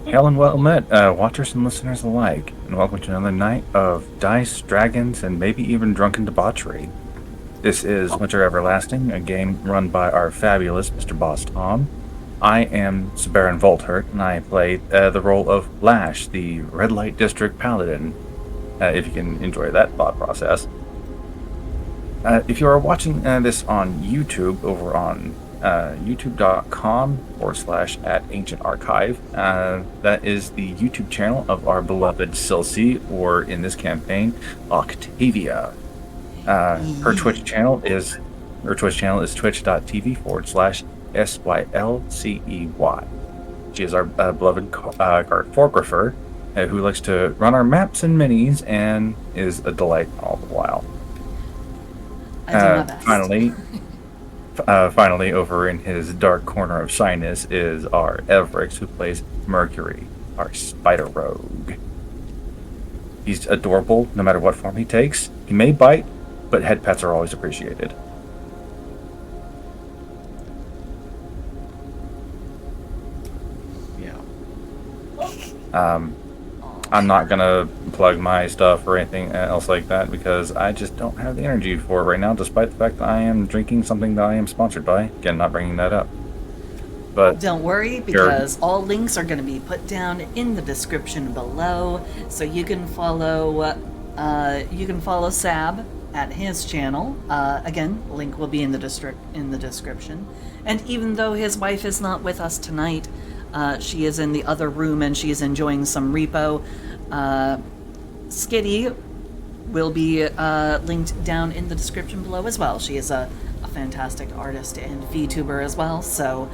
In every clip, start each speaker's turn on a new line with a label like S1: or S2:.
S1: Hail and well met, watchers and listeners alike, and welcome to another night of dice, dragons, and maybe even drunken debauchery. This is Winter Everlasting, a game run by our fabulous Mr. Boss Tom. I am Sabarin Volthert, and I play the role of Lash, the Red Light District Paladin, if you can enjoy that thought process. If you are watching this on YouTube, over on youtube.com/at Ancient Archive, that is the YouTube channel of our beloved Silsey, or in this campaign, Octavia. Her Twitch channel is twitch.tv/SYLCEY. She is our beloved cartographer who likes to run our maps and minis and is a delight all the while.
S2: I do my best.
S1: Finally, over in his dark corner of shyness is our Everix, who plays Mercury, our spider rogue. He's adorable no matter what form he takes. He may bite, but head pets are always appreciated.
S3: Yeah.
S1: I'm not gonna plug my stuff or anything else like that because I just don't have the energy for it right now, despite the fact that I am drinking something that I am sponsored by. Again, not bringing that up. But
S2: Don't worry, because all links are going to be put down in the description below, so you can follow Sab at his channel. Again, link will be in the description. And even though his wife is not with us tonight, she is in the other room and she is enjoying some repo. Skitty will be linked down in the description below as well. She is a fantastic artist and VTuber as well, so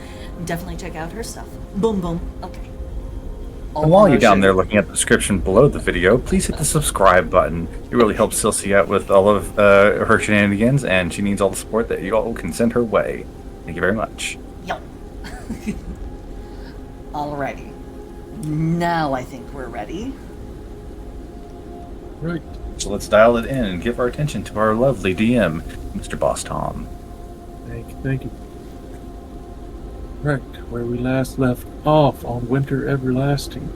S2: definitely check out her stuff. Boom, boom. Okay.
S1: And while you're down there looking at the description below the video, please hit the subscribe button. It really helps Silsey out with all of her shenanigans, and she needs all the support that you all can send her way. Thank you very much.
S2: Yo. Alrighty. Now I think we're ready.
S1: Right. So let's dial it in and give our attention to our lovely DM, Mr. Boss Tom.
S4: Thank you. Right, where we last left off on Winter Everlasting,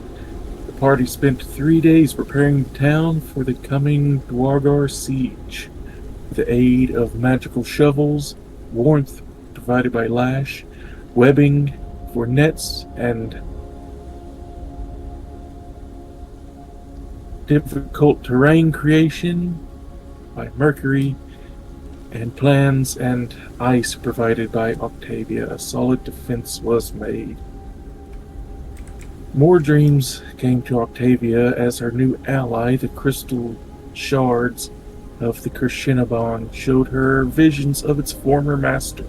S4: the party spent 3 days preparing the town for the coming Dwargar siege. With the aid of magical shovels, warmth provided by Lash, webbing for nets, and difficult terrain creation by Mercury, and plans and ice provided by Octavia, a solid defense was made. More dreams came to Octavia as her new ally, the crystal shards of the Krishinabon, showed her visions of its former master,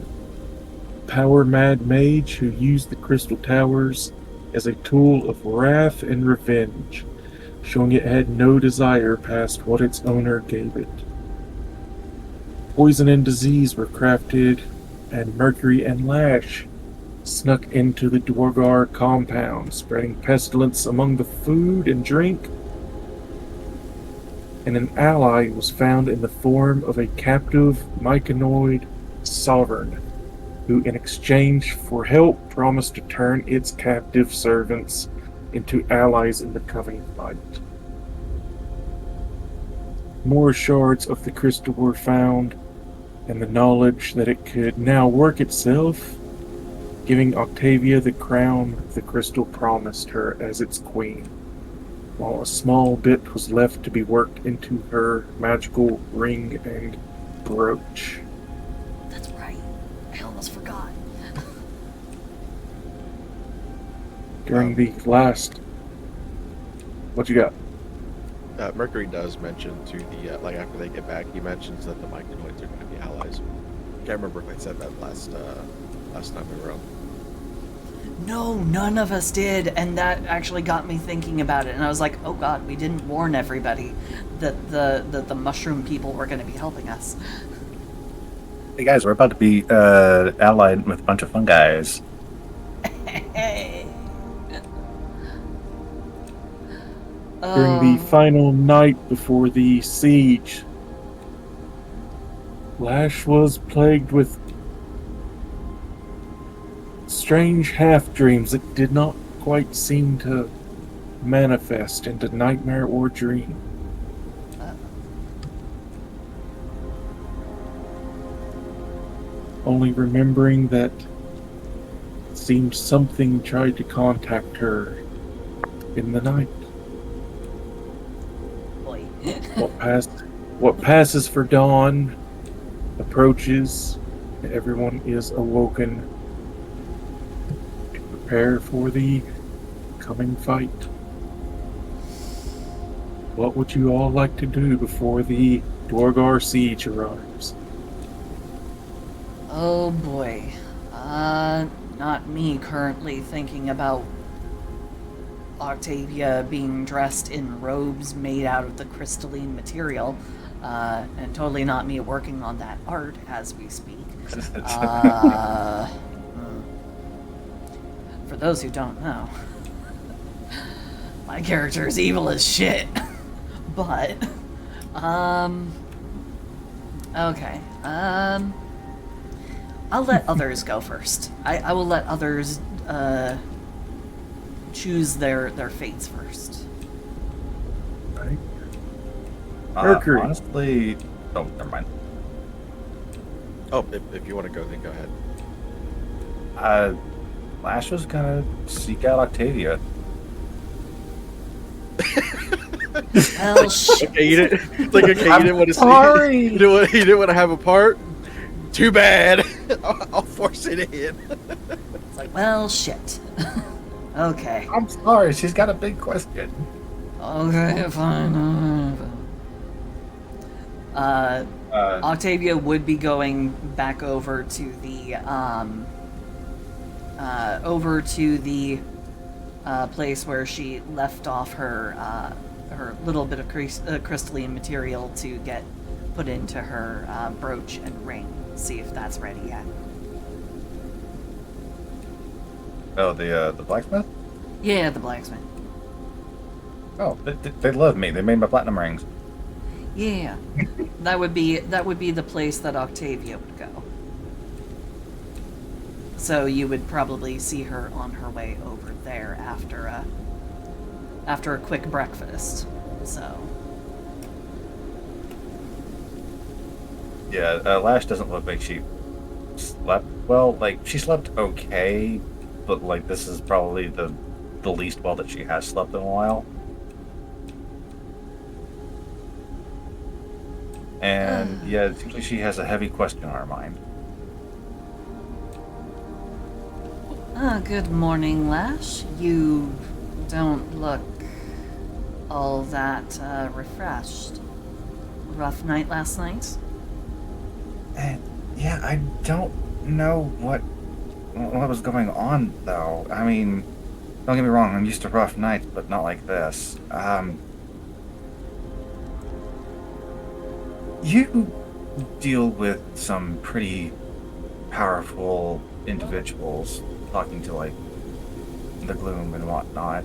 S4: a power-mad mage who used the crystal towers as a tool of wrath and revenge, showing it had no desire past what its owner gave it. Poison and disease were crafted, and Mercury and Lash snuck into the Dwargar compound, spreading pestilence among the food and drink. And an ally was found in the form of a captive Myconoid sovereign, who in exchange for help promised to turn its captive servants into allies in the coming fight. More shards of the crystal were found, and the knowledge that it could now work itself, giving Octavia the crown the crystal promised her as its queen, while a small bit was left to be worked into her magical ring and brooch.
S2: That's right. I almost forgot.
S4: During the last... What you got?
S3: Mercury does mention to the, after they get back, he mentions that the Myconoids are going to be allies. Can't remember if I said that last time we were on.
S2: No, none of us did, and that actually got me thinking about it, and I was like, oh god, we didn't warn everybody that the mushroom people were going to be helping us.
S1: Hey guys, we're about to be allied with a bunch of fungi.
S2: Hey.
S4: During the final night before the siege, Lash was plagued with strange half-dreams that did not quite seem to manifest into nightmare or dream. Only remembering that it seemed something tried to contact her in the night.
S2: Boy.
S4: What passes for dawn approaches, and everyone is awoken to prepare for the coming fight. What would you all like to do before the Dwargar siege arrives?
S2: Oh boy. Not me currently thinking about Octavia being dressed in robes made out of the crystalline material, and totally not me working on that art as we speak. For those who don't know, my character is evil as shit. But, okay, I'll let others go first. I will let others, choose their fates first.
S4: Right? Mercury.
S1: Honestly, oh, never mind.
S3: Oh, if you want to go, then go ahead.
S1: Lash was gonna seek out Octavia.
S2: Well, shit.
S3: Okay, you didn't. It's like, okay, you didn't want to
S1: sorry.
S3: see. You didn't want to have a part. Too bad. I'll force it in.
S2: It's like, well, shit. Okay.
S1: I'm sorry, she's got a big question.
S2: Okay, fine. Octavia would be going back over to the place where she left off her little bit of crystalline material to get put into her brooch and ring. See if that's ready yet.
S1: Oh, the blacksmith?
S2: Yeah, the blacksmith.
S1: Oh, they love me. They made my platinum rings.
S2: Yeah, that would be the place that Octavia would go. So you would probably see her on her way over there after a quick breakfast. So
S1: Yeah, Lash doesn't look like she slept well. Like, she slept okay, but like this is probably the least well that she has slept in a while. And yeah, it seems like she has a heavy question on her mind.
S2: Good morning, Lash. You don't look all that refreshed. Rough night last night?
S1: And yeah, I don't know what was going on though. I mean, don't get me wrong, I'm used to rough nights, but not like this. You deal with some pretty powerful individuals talking to like the gloom and whatnot.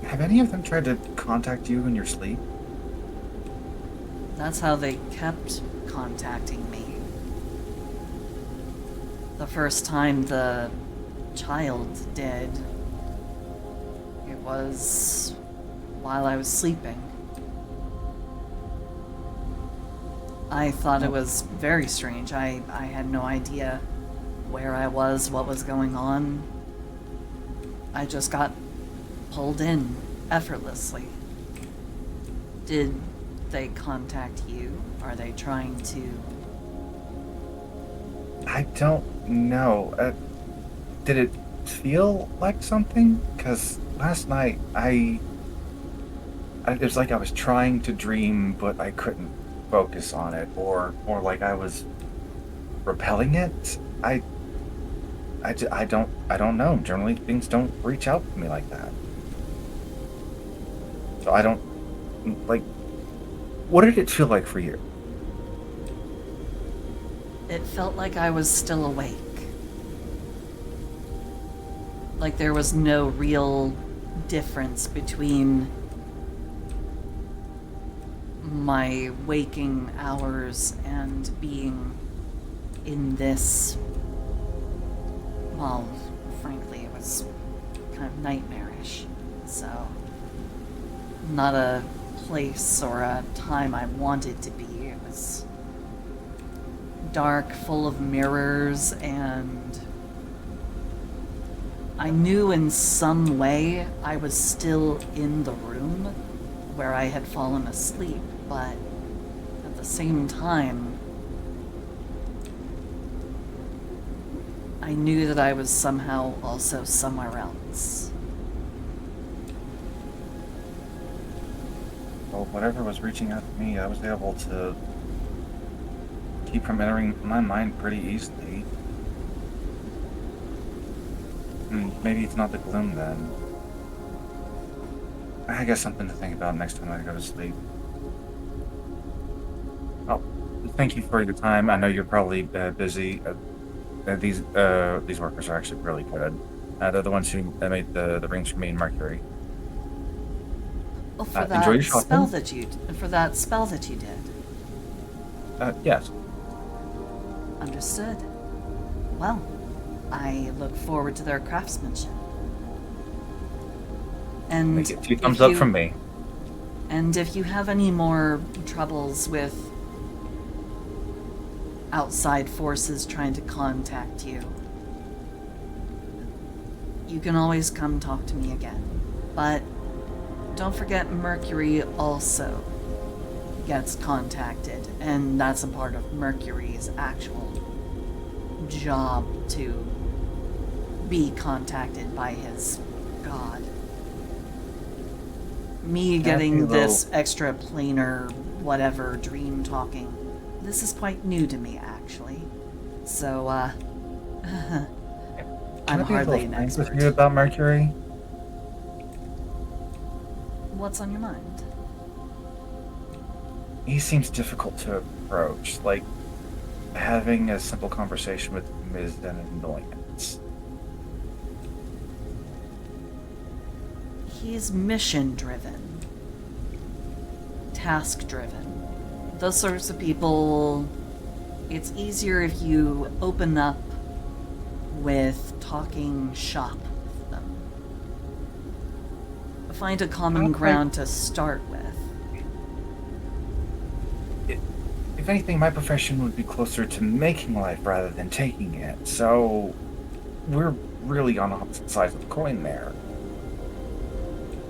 S1: Have any of them tried to contact you in your sleep?
S2: That's how they kept contacting me. The first time the child did, it was while I was sleeping. I thought it was very strange. I had no idea where I was, what was going on. I just got pulled in effortlessly. Did they contact you? Are they trying to...
S1: I don't know. Did it feel like something? Because last night it was like I was trying to dream, but I couldn't focus on it, or like I was repelling it. I don't know. Generally, things don't reach out to me like that. So I don't like. What did it feel like for you?
S2: It felt like I was still awake. Like there was no real difference between my waking hours and being in this... Well, frankly, it was kind of nightmarish. So, not a place or a time I wanted to be. It was dark, full of mirrors, and I knew in some way I was still in the room where I had fallen asleep, but at the same time, I knew that I was somehow also somewhere else.
S1: Well, whatever was reaching out to me, I was able to keep from entering my mind pretty easily. Maybe it's not the gloom then. I guess something to think about next time I go to sleep. Oh, thank you for your time. I know you're probably busy. These workers are actually really good. They're the ones who made the rings for me and Mercury.
S2: Oh, for
S1: Enjoy your
S2: that
S1: shopping.
S2: spell that you did.
S1: Yes.
S2: Understood. Well, I look forward to their craftsmanship. And
S1: Make it 2
S2: if
S1: thumbs up
S2: you-
S1: from me.
S2: And if you have any more troubles with outside forces trying to contact you, you can always come talk to me again. But don't forget Mercury also gets contacted, and that's a part of Mercury's actual job to be contacted by his god. Me getting this extra planar whatever dream talking, this is quite new to me actually. So I'm
S1: Can I be a
S2: hardly
S1: little
S2: an
S1: frank with
S2: expert.
S1: you about Mercury?
S2: What's on your mind?
S1: He seems difficult to approach. Like, having a simple conversation with him is an annoyance.
S2: He's mission driven, task driven. Those sorts of people, it's easier if you open up with talking shop with them. Find a common
S1: Okay.
S2: ground to start with.
S1: If anything, my profession would be closer to making life rather than taking it. So, we're really on opposite sides of the coin there.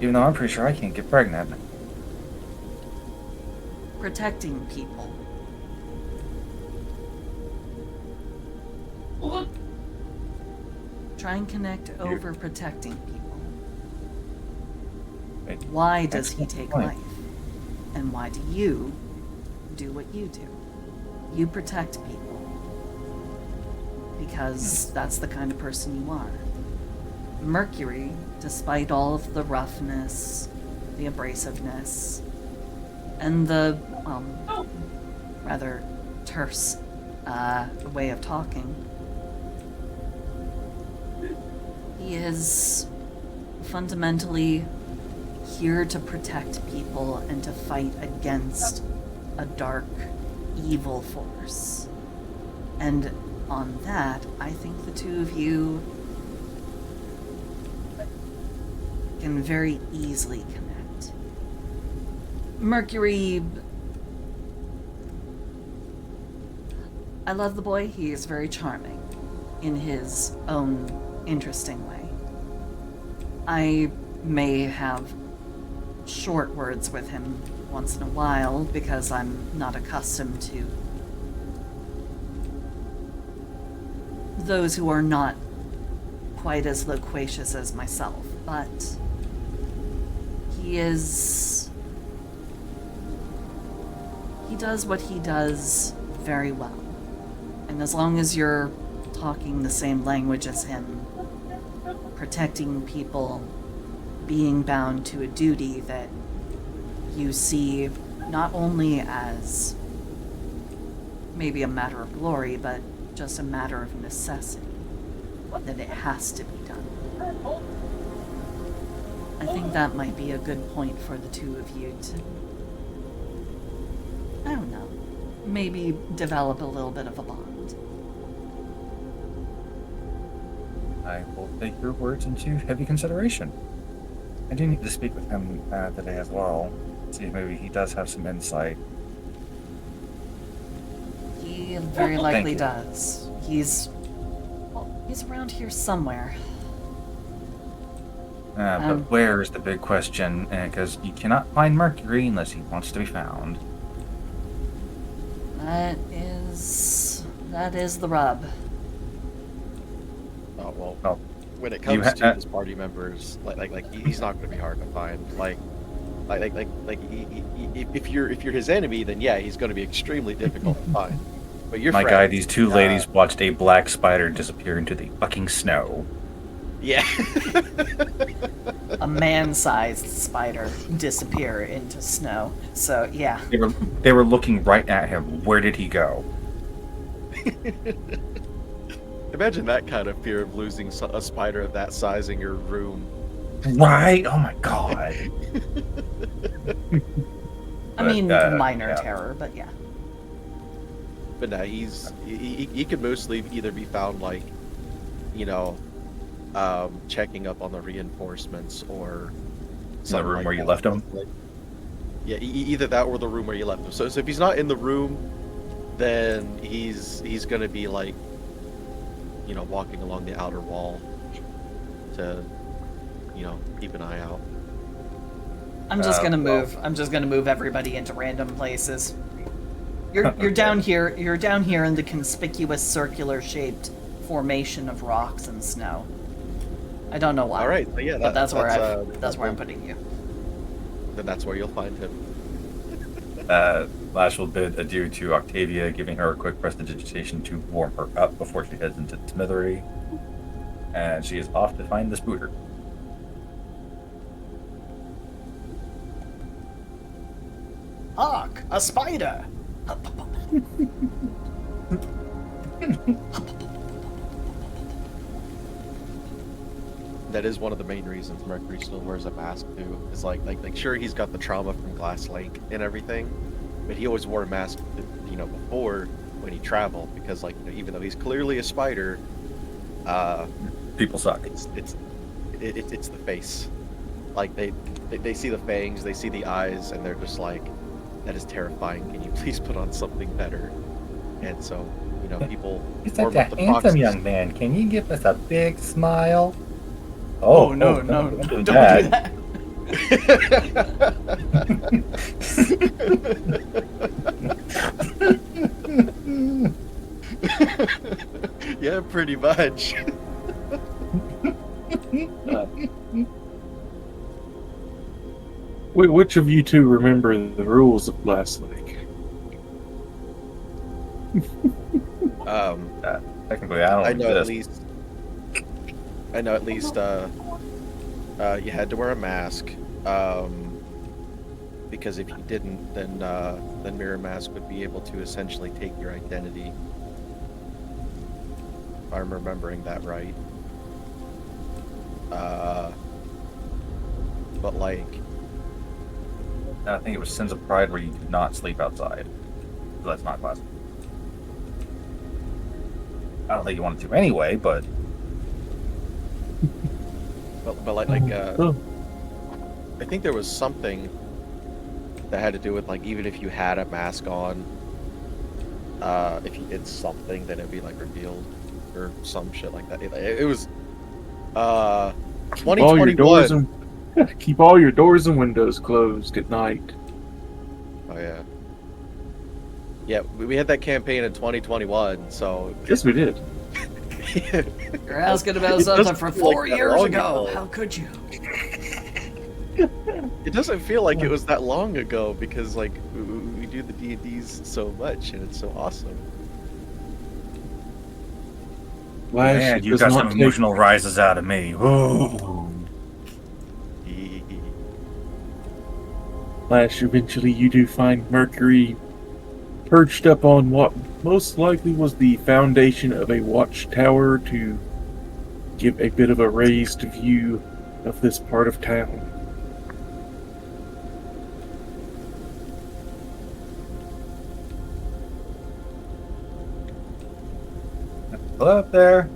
S1: Even though I'm pretty sure I can't get pregnant.
S2: Protecting people. Try and connect over protecting people.
S1: Wait,
S2: Why does he
S1: excellent
S2: take
S1: point.
S2: life? And why do you do what you do? You protect people. Because that's the kind of person you are. Mercury, despite all of the roughness, the abrasiveness, and the, rather terse way of talking, he is fundamentally here to protect people and to fight against a dark, evil force. And on that, I think the two of you can very easily connect. Mercury, I love the boy. He is very charming in his own interesting way. I may have short words with him once in a while because I'm not accustomed to those who are not quite as loquacious as myself, but he does what he does very well. And as long as you're talking the same language as him, protecting people, being bound to a duty that you see not only as maybe a matter of glory, but just a matter of necessity, that it has to be done. I think that might be a good point for the two of you to, I don't know, maybe develop a little bit of a bond.
S1: I will take your words into heavy consideration. I do need to speak with him today as well. See if maybe he does have some insight.
S2: He very
S1: Thank
S2: likely
S1: you.
S2: does. He's around here somewhere.
S1: But where is the big question? Because you cannot find Mercury unless he wants to be found.
S2: That is the rub.
S3: Oh well.
S1: Well,
S3: When it
S1: you
S3: comes to
S1: ha-
S3: his party members, he's not going to be hard to find. If you're his enemy, then yeah, he's going to be extremely difficult to find. But your
S1: My
S3: friend,
S1: guy, these two ladies watched a black spider disappear into the fucking snow.
S3: yeah.
S2: A man-sized spider disappear into snow. So yeah.
S1: They were looking right at him. Where did he go?
S3: Imagine that kind of fear of losing a spider of that size in your room.
S1: Right? Oh my god.
S2: I mean,
S1: But,
S2: minor
S1: yeah.
S2: terror, but yeah.
S3: But no, he could mostly either be found checking up on the reinforcements or
S1: In the room where you left him?
S3: Yeah, either that or the room where you left him. So if he's not in the room, then he's gonna be walking along the outer wall to keep an eye out.
S2: I'm just gonna
S1: well-
S2: move. I'm just gonna move everybody into random places. You're down here. You're down here in the conspicuous circular-shaped formation of rocks and snow. I don't know why.
S3: All right, so yeah,
S2: but that's where
S3: that's
S2: I'm putting you.
S3: Then that's where you'll find him.
S1: Lash will bid adieu to Octavia, giving her a quick prestidigitation to warm her up before she heads into Smithery. And she is off to find the spooter.
S2: Hark! A spider!
S3: That is one of the main reasons Mercury still wears a mask too. Is like sure, he's got the trauma from Glass Lake and everything, but he always wore a mask, before when he traveled because even though he's clearly a spider,
S1: People suck.
S3: it's the face. Like they see the fangs, they see the eyes, and they're just like, that is terrifying. Can you please put on something better? And so people.
S1: He's
S3: form
S1: such
S3: up
S1: a
S3: the
S1: handsome
S3: foxes.
S1: young man. Can you give us a big smile?
S2: No,
S1: don't
S2: don't
S1: do
S2: do
S1: that.
S2: that.
S3: Yeah, pretty much.
S4: Which of you two remember the rules of Glass Lake?
S1: Technically, I don't
S3: I know at
S1: exist.
S3: least you had to wear a mask, because if you didn't, then Mirror Mask would be able to essentially take your identity. If I'm remembering that right. But
S1: I think it was Sins of Pride where you did not sleep outside. So that's not classic. I don't think you wanted to anyway, but
S4: Oh,
S3: I think there was something that had to do with even if you had a mask on, if you did something, then it'd be revealed or some shit like that. It was
S4: keep all your doors
S3: 2021.
S4: and keep all your doors and windows closed at night.
S3: Oh yeah, yeah. We had that campaign in 2021, so
S4: Yes, we did.
S2: You're asking about
S3: It
S2: something
S3: doesn't
S2: for
S3: feel like
S2: 4
S3: that
S2: years
S3: long
S2: ago.
S3: ago.
S2: How could you?
S3: it doesn't feel like it was that long ago because we do the D&Ds so much and it's so awesome.
S4: Flash,
S1: man,
S4: it
S1: you
S4: does
S1: got
S4: not
S1: some
S4: take-
S1: emotional rises out of me. Ooh.
S4: Flash, eventually you do find Mercury perched up on what most likely was the foundation of a watchtower to give a bit of a raised view of this part of town.
S1: Hello up there.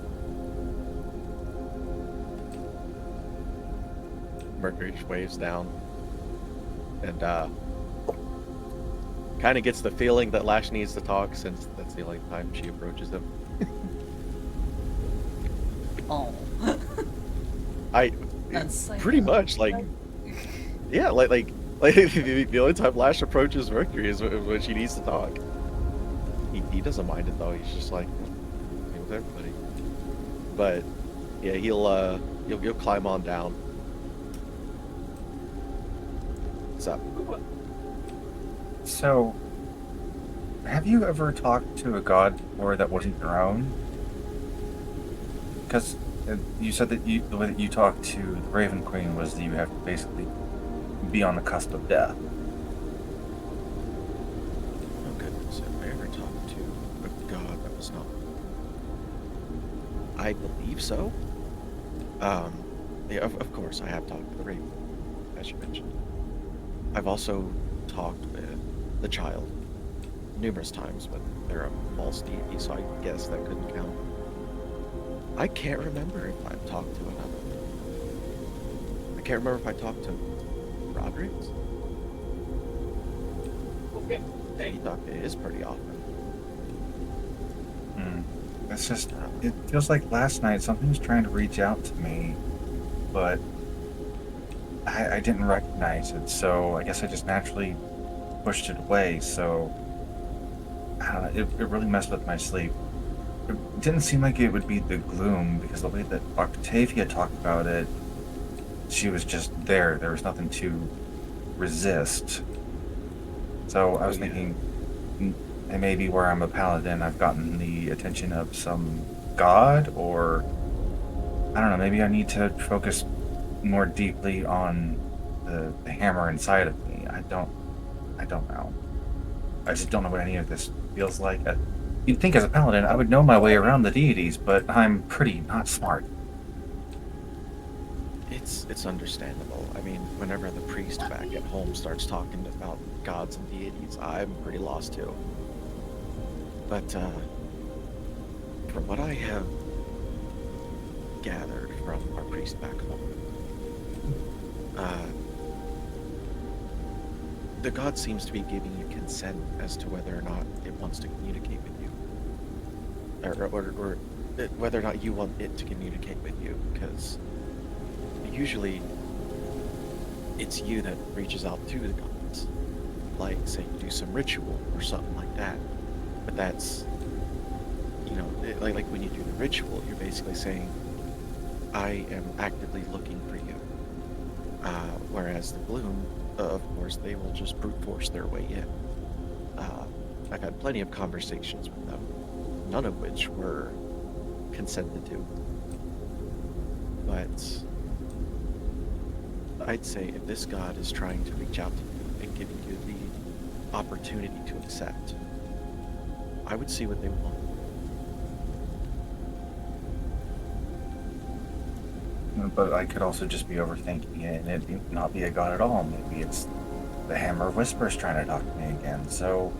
S3: Mercury just waves down, and kind of gets the feeling that Lash needs to talk since that's the only time she approaches him.
S2: Oh.
S3: I
S2: That's like,
S3: pretty much like yeah, like the only time Lash approaches Mercury is when she needs to talk. He doesn't mind it though. He's just like "Okay with everybody." But yeah, he'll climb on down. What's up?
S1: So, have you ever talked to a god before that wasn't your own? Because you said that the way that you talked to the Raven Queen was that you have to basically be on the cusp of death.
S3: Oh goodness, have I ever talked to a god that was not? I believe so. Yeah, of course I have talked to the Raven, as you mentioned. I've also talked with the child numerous times, but they're a false deity, so I guess that couldn't count. I can't remember if I've talked to another. I can't remember if I talked to Rodriguez. He talked to his pretty often.
S1: It's just, it feels like last night something was trying to reach out to me, but I didn't recognize it, so I guess I just naturally pushed it away, so I don't know, it really messed with my sleep. It didn't seem like it would be the gloom, because the way that Octavia talked about it, she was just there. There was nothing to resist. So I was thinking, maybe where I'm a paladin, I've gotten the attention of some god, or I don't know, maybe I need to focus more deeply on the hammer inside of me. I don't know. I just don't know what any of this feels like. You'd think as a paladin I would know my way around the deities, but I'm pretty not smart.
S3: It's understandable. I mean, whenever the priest back at home starts talking about gods and deities, I'm pretty lost too. But from what I have gathered from our priest back home, the god seems to be giving you consent as to whether or not it wants to communicate with you, or whether or not you want it to communicate with you, because usually it's you that reaches out to the gods, like say you do some ritual or something like that. But that's, like when you do the ritual, you're basically saying, I am actively looking for you. Whereas the gloom, of course, they will just brute force their way in. I've had plenty of conversations with them, none of which were consented to. But I'd say if this god is trying to reach out to you and giving you the opportunity to accept, I would see what they want.
S1: But I could also just be overthinking it and it not be a god at all. Maybe it's the Hammer of Whispers trying to talk to me again. So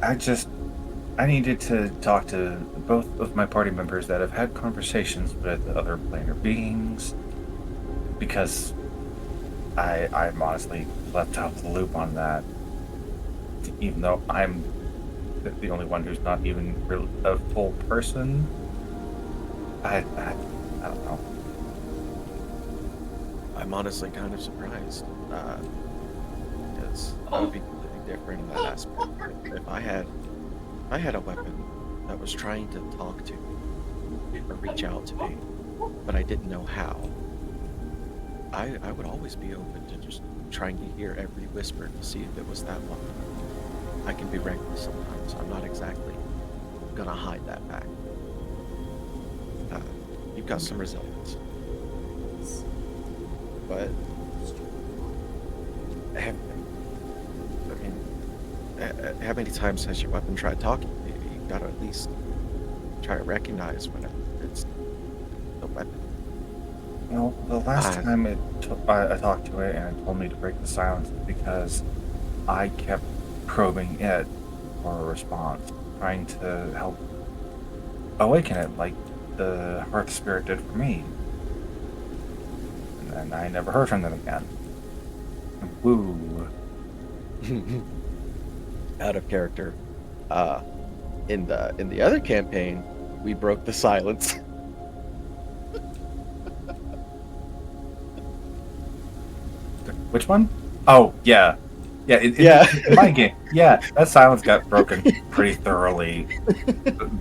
S1: I needed to talk to both of my party members that have had conversations with other planar beings, because I'm honestly left out of the loop on that, even though I'm the only one who's not even really a full person. I don't know.
S3: I'm honestly kind of surprised, because I would be completely different in that aspect. If I had a weapon that was trying to talk to me or reach out to me, but I didn't know how, I would always be open to just trying to hear every whisper to see if it was that one. I can be reckless sometimes. I'm not exactly gonna hide that fact. You've got some resilience. But how many times has your weapon tried talking to you? You've got to at least try to recognize when it's a weapon.
S1: Well, the last time I talked to it and it told me to break the silence because I kept probing it for a response, trying to help awaken it like the Hearth Spirit did for me. and I never heard from them again. Woo.
S3: Out of character. In the other campaign, we broke the silence.
S1: Which one? Oh, yeah. Yeah, in my game. Yeah, that silence got broken pretty thoroughly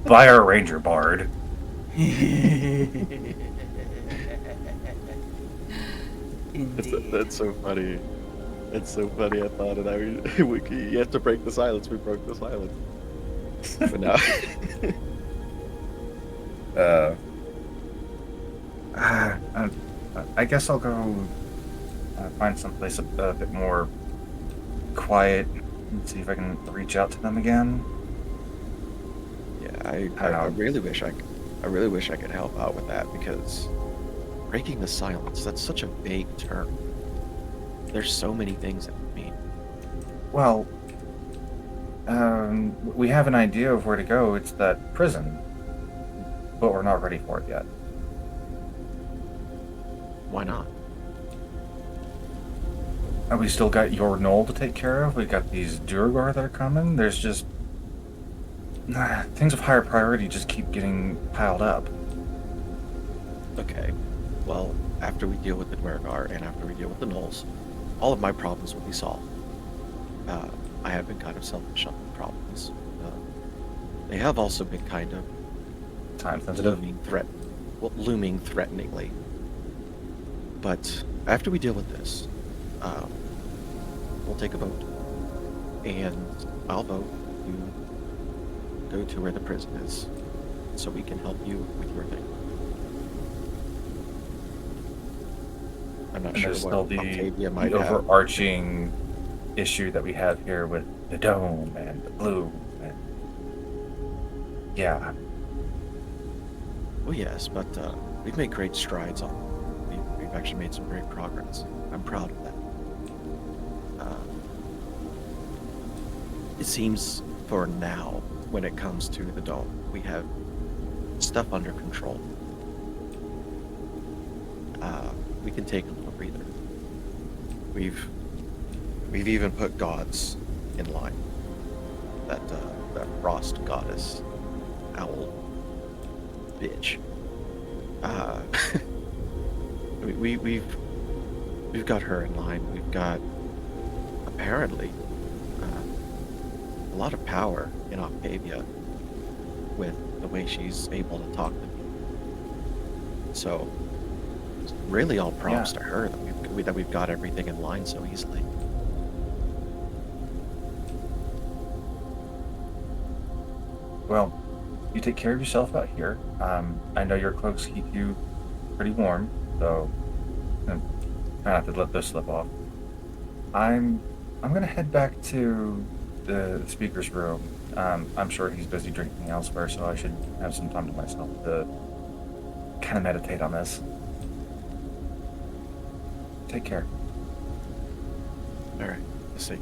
S1: by our ranger bard.
S2: Indeed.
S3: That's so funny. It's so funny. I thought it. You have to break the silence. We broke the silence. But no.
S1: I guess I'll go find someplace a bit more quiet and see if I can reach out to them again.
S3: Yeah, I really wish I could help out with that, because breaking the silence, that's such a vague term. There's so many things that it mean.
S1: Well, we have an idea of where to go. It's that prison, but we're not ready for it yet.
S3: Why not?
S1: And we still got your knoll to take care of. We got these Durgar that are coming. There's just things of higher priority just keep getting piled up.
S3: Okay. Well, after we deal with the Dwergar and after we deal with the Knolls, all of my problems will be solved. I have been kind of selfish on the problems. They have also been kind of
S1: Time sensitive.
S3: looming threateningly. But after we deal with this, we'll take a vote, and I'll vote to go to where the prison is, so we can help you with your thing. I'm not
S1: And
S3: sure
S1: there's
S3: what
S1: still the
S3: Octavia might have.
S1: overarching issue that we have here with the dome and the blue. And yeah,
S3: Well, yes, but we've made great strides on. We've actually made some great progress. I'm proud of that. It seems for now, when it comes to the dome, we have stuff under control. We can take a little breather. We've even put gods in line. That frost goddess, owl, bitch. We've got her in line. We've got apparently a lot of power in Octavia with the way she's able to talk to me. So really all props to her that we've got everything in line so easily.
S1: well, you take care of yourself out here. I know your cloaks keep you pretty warm, so try not to let this slip off. I'm gonna head back to the speaker's room. I'm sure he's busy drinking elsewhere, so I should have some time to myself to kind of meditate on this. Take care.
S3: All right, let's see.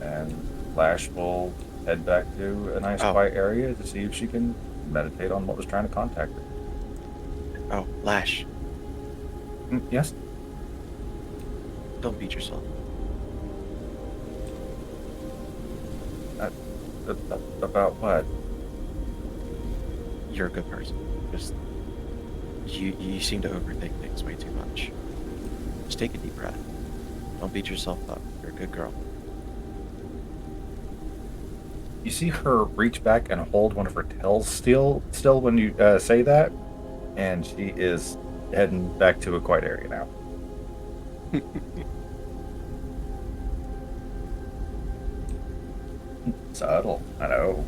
S1: And Flash will head back to a nice
S3: Oh.
S1: quiet area to see if she can meditate on what was trying to contact her.
S3: Oh, Lash,
S1: Yes?
S3: don't beat yourself.
S1: About what?
S3: You're a good person. Just you seem to overthink things way too much. Just take a deep breath. Don't beat yourself up. You're a good girl.
S1: You see her reach back and hold one of her tails still when you say that, and she is heading back to a quiet area now. Subtle, I know.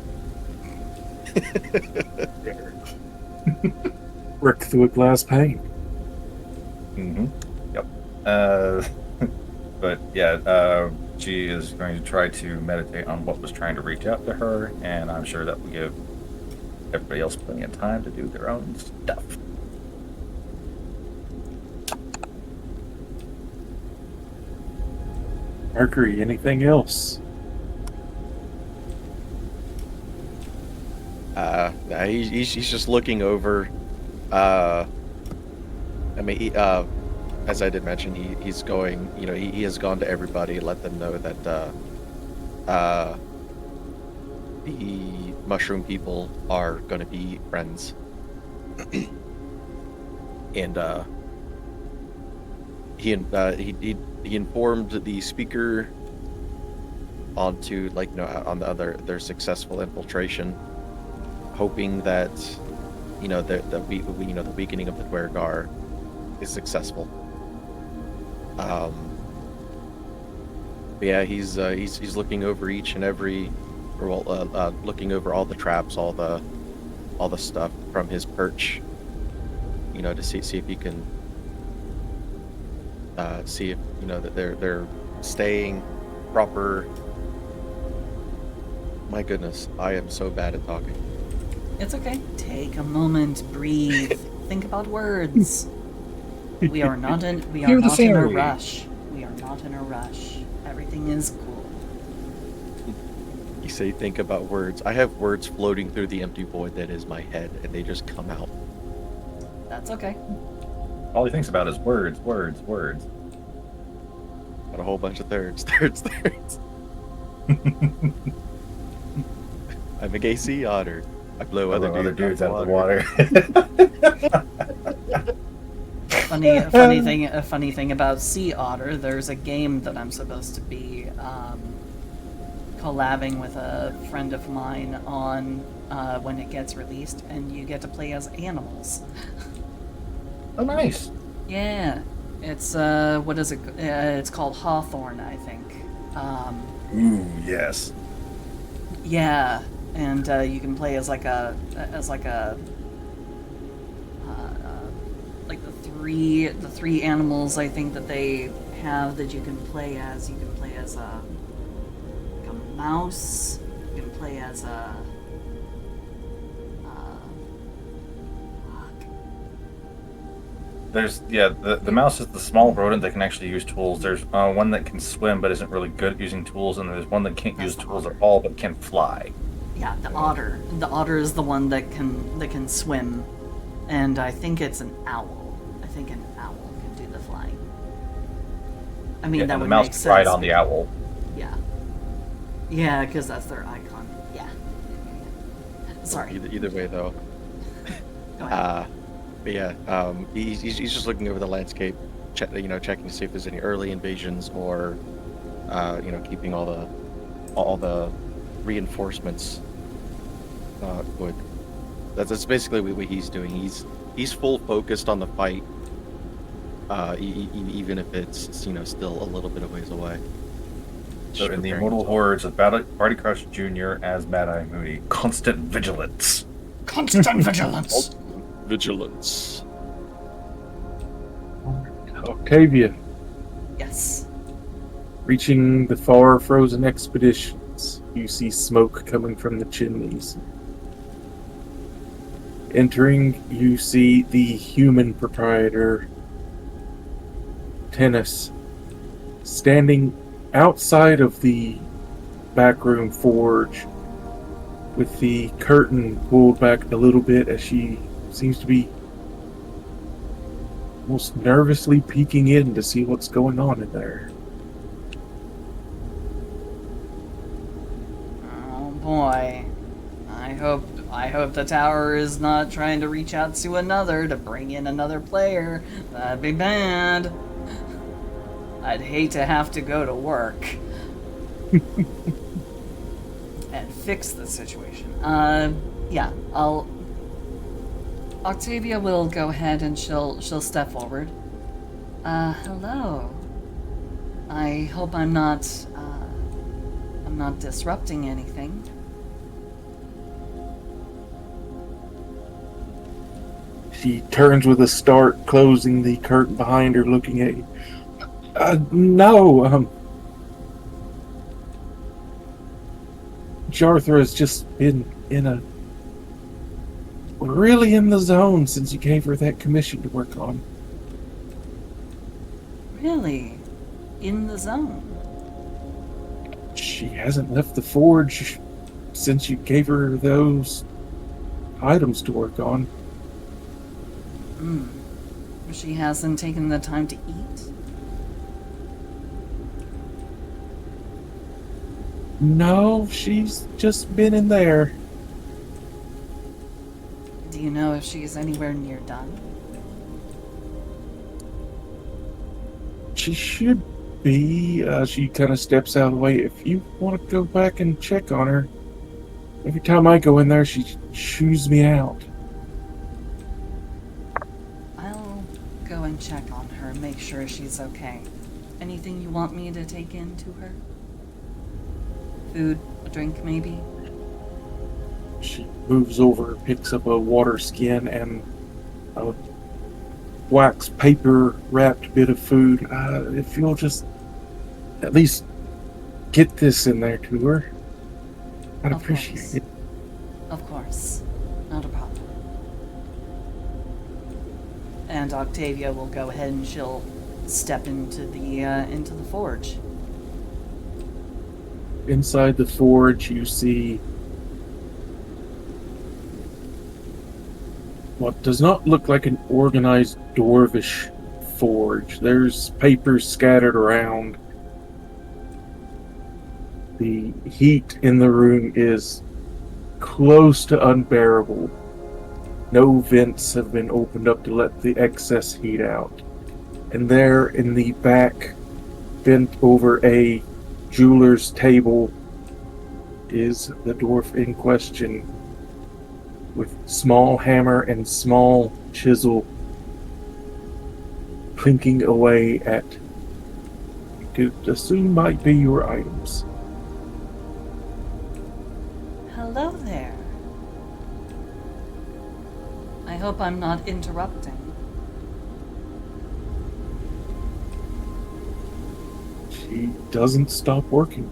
S4: Brick through a glass pane.
S1: Yep. But yeah, she is going to try to meditate on what was trying to reach out to her, and I'm sure that will give everybody else plenty of time to do their own stuff.
S4: Mercury, anything else?
S3: He's just looking over, I mean, as I did mention, he's going. You know, he has gone to everybody, let them know that the mushroom people are going to be friends, and he informed the speaker onto on the other their successful infiltration, hoping that the weakening of the Dwergar is successful. But yeah, he's looking over each and every, looking over all the traps, all the stuff from his perch, to see if he can see if that they're staying proper. My goodness, I am so bad at talking.
S2: It's okay. Take a moment, breathe, think about words. We are not in a rush. We are not in a rush. Everything is cool.
S3: You say think about words. I have words floating through the empty void that is my head, and they just come out.
S2: That's okay.
S1: All he thinks about is words, words, words.
S3: Got a whole bunch of thirds. I'm a gay sea otter. I blow other dudes out of the water.
S2: A funny thing about Sea Otter, there's a game that I'm supposed to be collabing with a friend of mine on when it gets released, and you get to play as animals.
S1: Oh, nice.
S2: Yeah, it's what is it? It's called Hawthorne, I think.
S1: Ooh, yes.
S2: Yeah, and you can play as like the three animals I think that they have that you can play as. You can play as a mouse. You can play as a
S1: There's the mouse is the small rodent that can actually use tools. There's one that can swim but isn't really good at using tools, and there's one that can't use tools at all but can fly.
S2: Yeah, the otter. The otter is the one that can swim, and I think it's an owl. I think an owl can do the flying. I mean, that would
S1: make
S2: sense.
S1: The mouse ride on the owl.
S2: Yeah. Yeah, because that's their icon. Yeah. Sorry.
S3: Either way, though.
S2: Go ahead.
S3: But yeah, he's just looking over the landscape, checking to see if there's any early invasions or, keeping all the reinforcements good. That's basically what he's doing. He's full focused on the fight, even if it's still a little bit of ways away.
S1: So in the immortal hordes of Barty Crush Jr. as Mad Eye Moody, constant vigilance.
S2: Constant vigilance.
S3: Vigilance.
S4: Octavia,
S2: Yes.
S4: reaching the far frozen expeditions, you see smoke coming from the chimneys. Entering, you see the human proprietor, Tennis, standing outside of the backroom forge with the curtain pulled back a little bit as she seems to be almost nervously peeking in to see what's going on in there.
S2: Oh boy. I hope the tower is not trying to reach out to another to bring in another player. That'd be bad. I'd hate to have to go to work and fix the situation. Yeah, Octavia will go ahead and she'll step forward. Hello. I hope I'm not disrupting anything.
S4: She turns with a start, closing the curtain behind her, looking at you. No, Jarthra has just been really in the zone since you gave her that commission to work on.
S2: Really? In the zone?
S4: She hasn't left the forge since you gave her those items to work on.
S2: She hasn't taken the time to eat?
S4: No, she's just been in there.
S2: Do you know if she's anywhere near done?
S4: She should be. She kind of steps out of the way. If you want to go back and check on her, every time I go in there, she chews me out.
S2: I'll go and check on her, make sure she's okay. Anything you want me to take in to her? Food, a drink, maybe?
S4: She moves over, picks up a water skin and a wax paper wrapped bit of food. If you'll just at least get this in there to her, I'd
S2: Of
S4: appreciate
S2: course.
S4: it.
S2: Of course. Not a problem. And Octavia will go ahead and she'll step into the forge.
S4: Inside the forge, you see what does not look like an organized dwarvish forge. There's papers scattered around. The heat in the room is close to unbearable. No vents have been opened up to let the excess heat out. And there in the back, bent over a jeweler's table, is the dwarf in question, with small hammer and small chisel clinking away at to assume might be your items.
S2: Hello there. I hope I'm not interrupting.
S4: She doesn't stop working.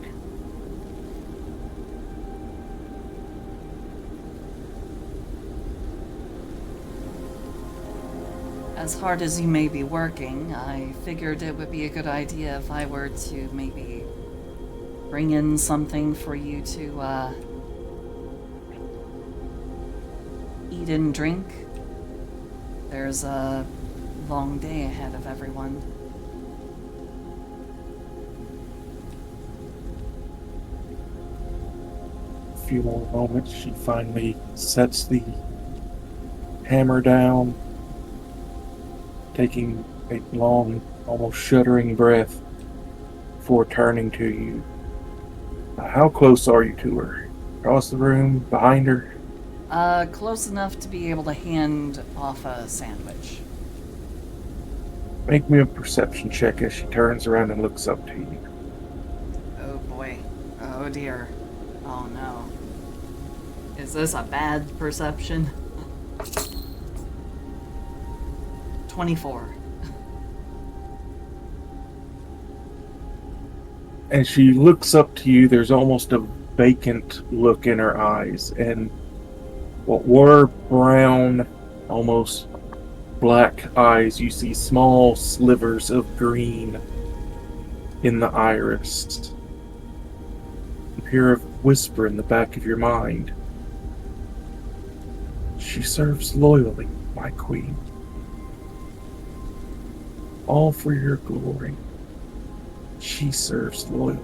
S2: As hard as you may be working, I figured it would be a good idea if I were to maybe bring in something for you to eat and drink. There's a long day ahead of everyone.
S4: A few more moments, she finally sets the hammer down, taking a long, almost shuddering breath before turning to you. How close are you to her? Across the room? Behind her?
S2: Close enough to be able to hand off a sandwich.
S4: Make me a perception check as she turns around and looks up to you.
S2: Oh boy. Oh dear. Oh no. Is this a bad perception? 24.
S4: As she looks up to you, there's almost a vacant look in her eyes, and what were brown, almost black eyes, you see small slivers of green in the iris. You hear a whisper in the back of your mind. She serves loyally, my queen. All for your glory. She serves loyally.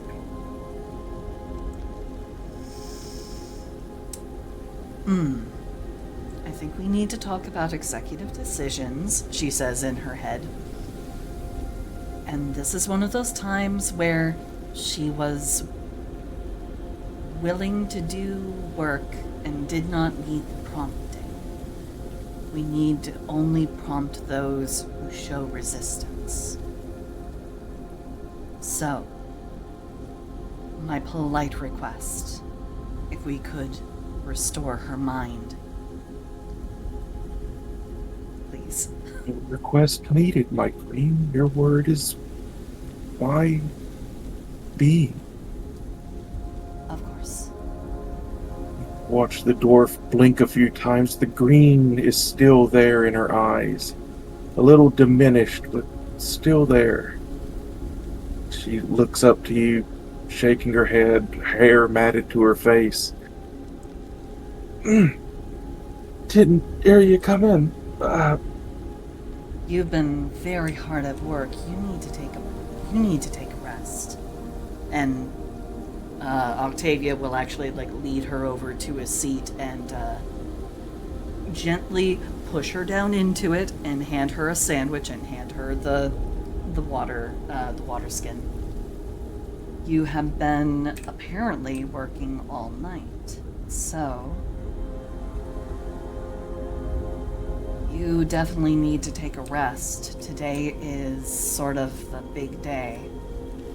S2: I think we need to talk about executive decisions, she says in her head. And this is one of those times where she was willing to do work and did not need prompting. We need to only prompt those who show resistance. So, my polite request, if we could restore her mind. Please.
S4: No request needed, my queen. Your word is my being.
S2: Of course.
S4: Watch the dwarf blink a few times. The green is still there in her eyes. A little diminished, but still there. She looks up to you, shaking her head, hair matted to her face. Didn't hear you come in.
S2: You've been very hard at work. You need to take a rest. And Octavia will actually like lead her over to a seat and gently push her down into it and hand her a sandwich and hand her the water skin. You have been apparently working all night, so you definitely need to take a rest. Today is sort of the big day,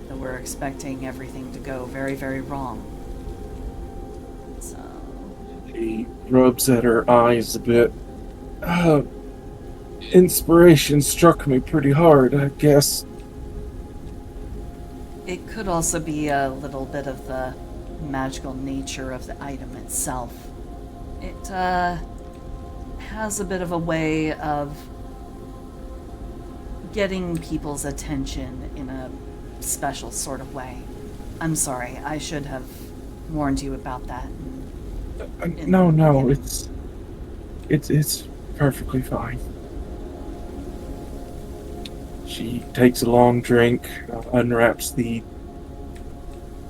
S2: that we're expecting everything to go very, very wrong. So,
S4: She rubs at her eyes a bit. Inspiration struck me pretty hard, I guess.
S2: it could also be a little bit of the magical nature of the item itself. It has a bit of a way of getting people's attention in a special sort of way. I'm sorry, I should have warned you about that.
S4: No, it's perfectly fine. She takes a long drink, unwraps the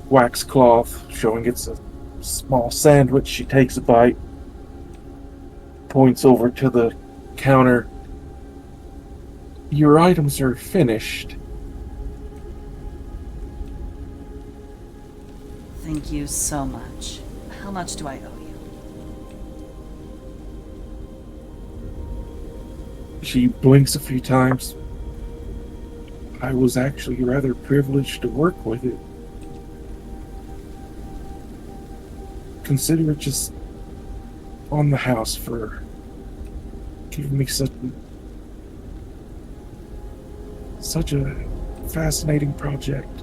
S4: wax cloth, showing it's a small sandwich. She takes a bite, points over to the counter. Your items are finished.
S2: Thank you so much. How much do I owe you?
S4: She blinks a few times. I was actually rather privileged to work with it. Consider it just on the house for giving me such a fascinating project.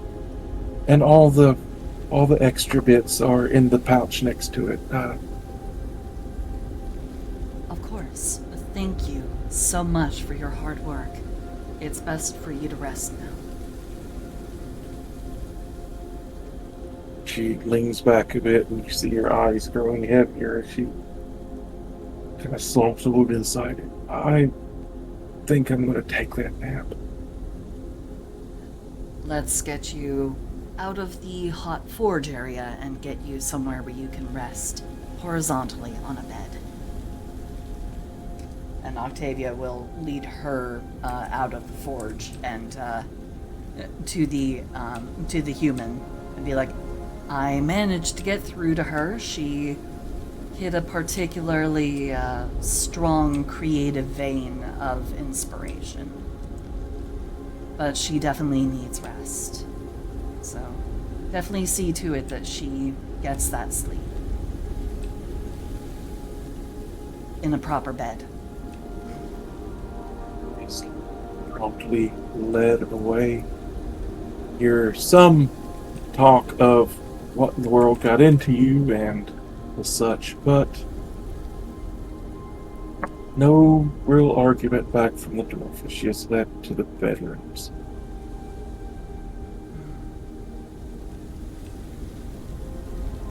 S4: And all the extra bits are in the pouch next to it.
S2: Of course. Thank you so much for your hard work. It's best for you to rest now.
S4: She leans back a bit and you see her eyes growing heavier as she kind of slumps a little inside it. I think I'm going to take that nap.
S2: Let's get you out of the hot forge area and get you somewhere where you can rest horizontally on a bed. And Octavia will lead her out of the forge and to the human and be like, I managed to get through to her. She hit a particularly strong creative vein of inspiration. But she definitely needs rest. So definitely see to it that she gets that sleep. In a proper bed.
S4: Is promptly led away. Hear some talk of what in the world got into you and the such, but no real argument back from the dwarf as she is led to the bedrooms.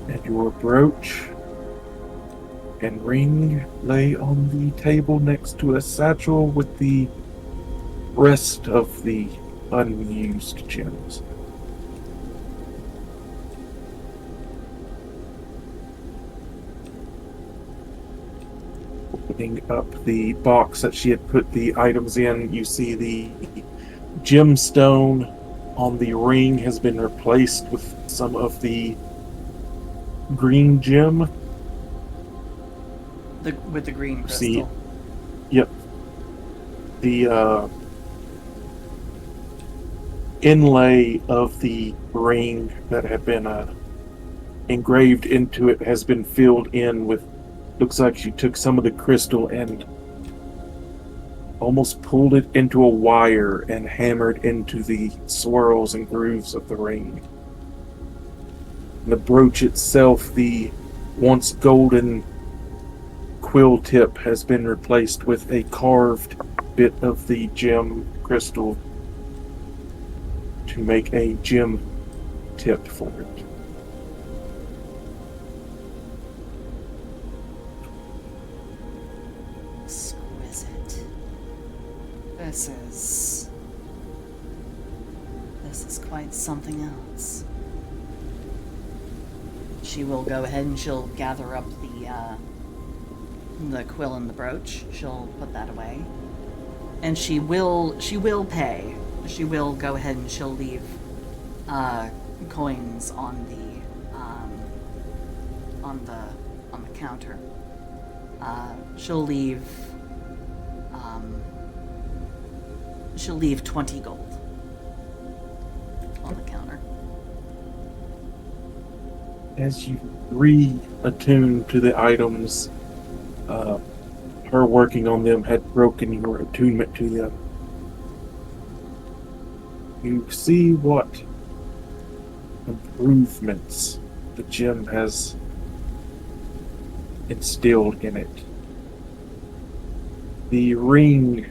S4: And your brooch and ring lay on the table next to a satchel with the rest of the unused gems. Opening up the box that she had put the items in, you see the gemstone on the ring has been replaced with some of the green gem.
S2: With the green crystal.
S4: See, yep. The inlay of the ring that had been engraved into it has been filled in with, looks like she took some of the crystal and almost pulled it into a wire and hammered into the swirls and grooves of the ring. And the brooch itself, the once golden quill tip, has been replaced with a carved bit of the gem crystal to make a gem tip for it.
S2: Exquisite. This is quite something else. She will go ahead and she'll gather up the quill and the brooch. She'll put that away. And she will pay. She will go ahead and she'll leave coins on the counter. She'll leave 20 gold on the counter.
S4: As you re-attune to the items, her working on them had broken your attunement to them. You see what improvements the gem has instilled in it. The ring,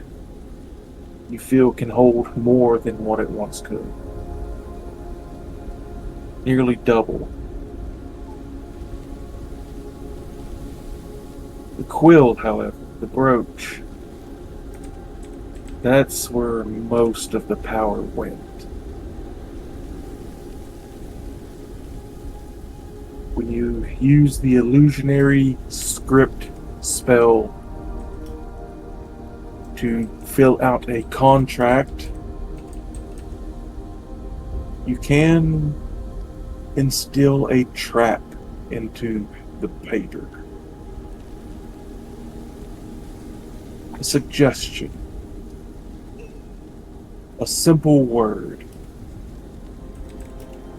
S4: you feel, can hold more than what it once could. Nearly double. The quill, however, the brooch, that's where most of the power went. When you use the illusionary script spell to fill out a contract, you can instill a trap into the paper. A suggestion. A simple word.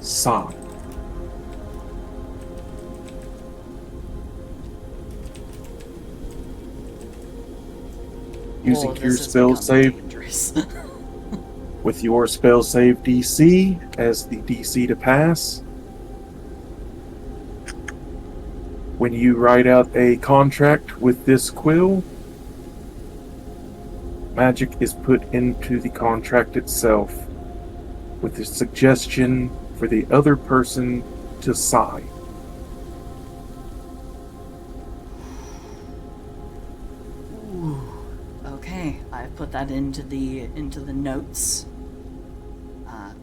S4: Sign. Using your
S2: This has
S4: spell
S2: become
S4: save
S2: dangerous.
S4: with your spell save DC as the DC to pass. When you write out a contract with this quill, magic is put into the contract itself with the suggestion for the other person to sign.
S2: Ooh, okay, I've put that into the notes.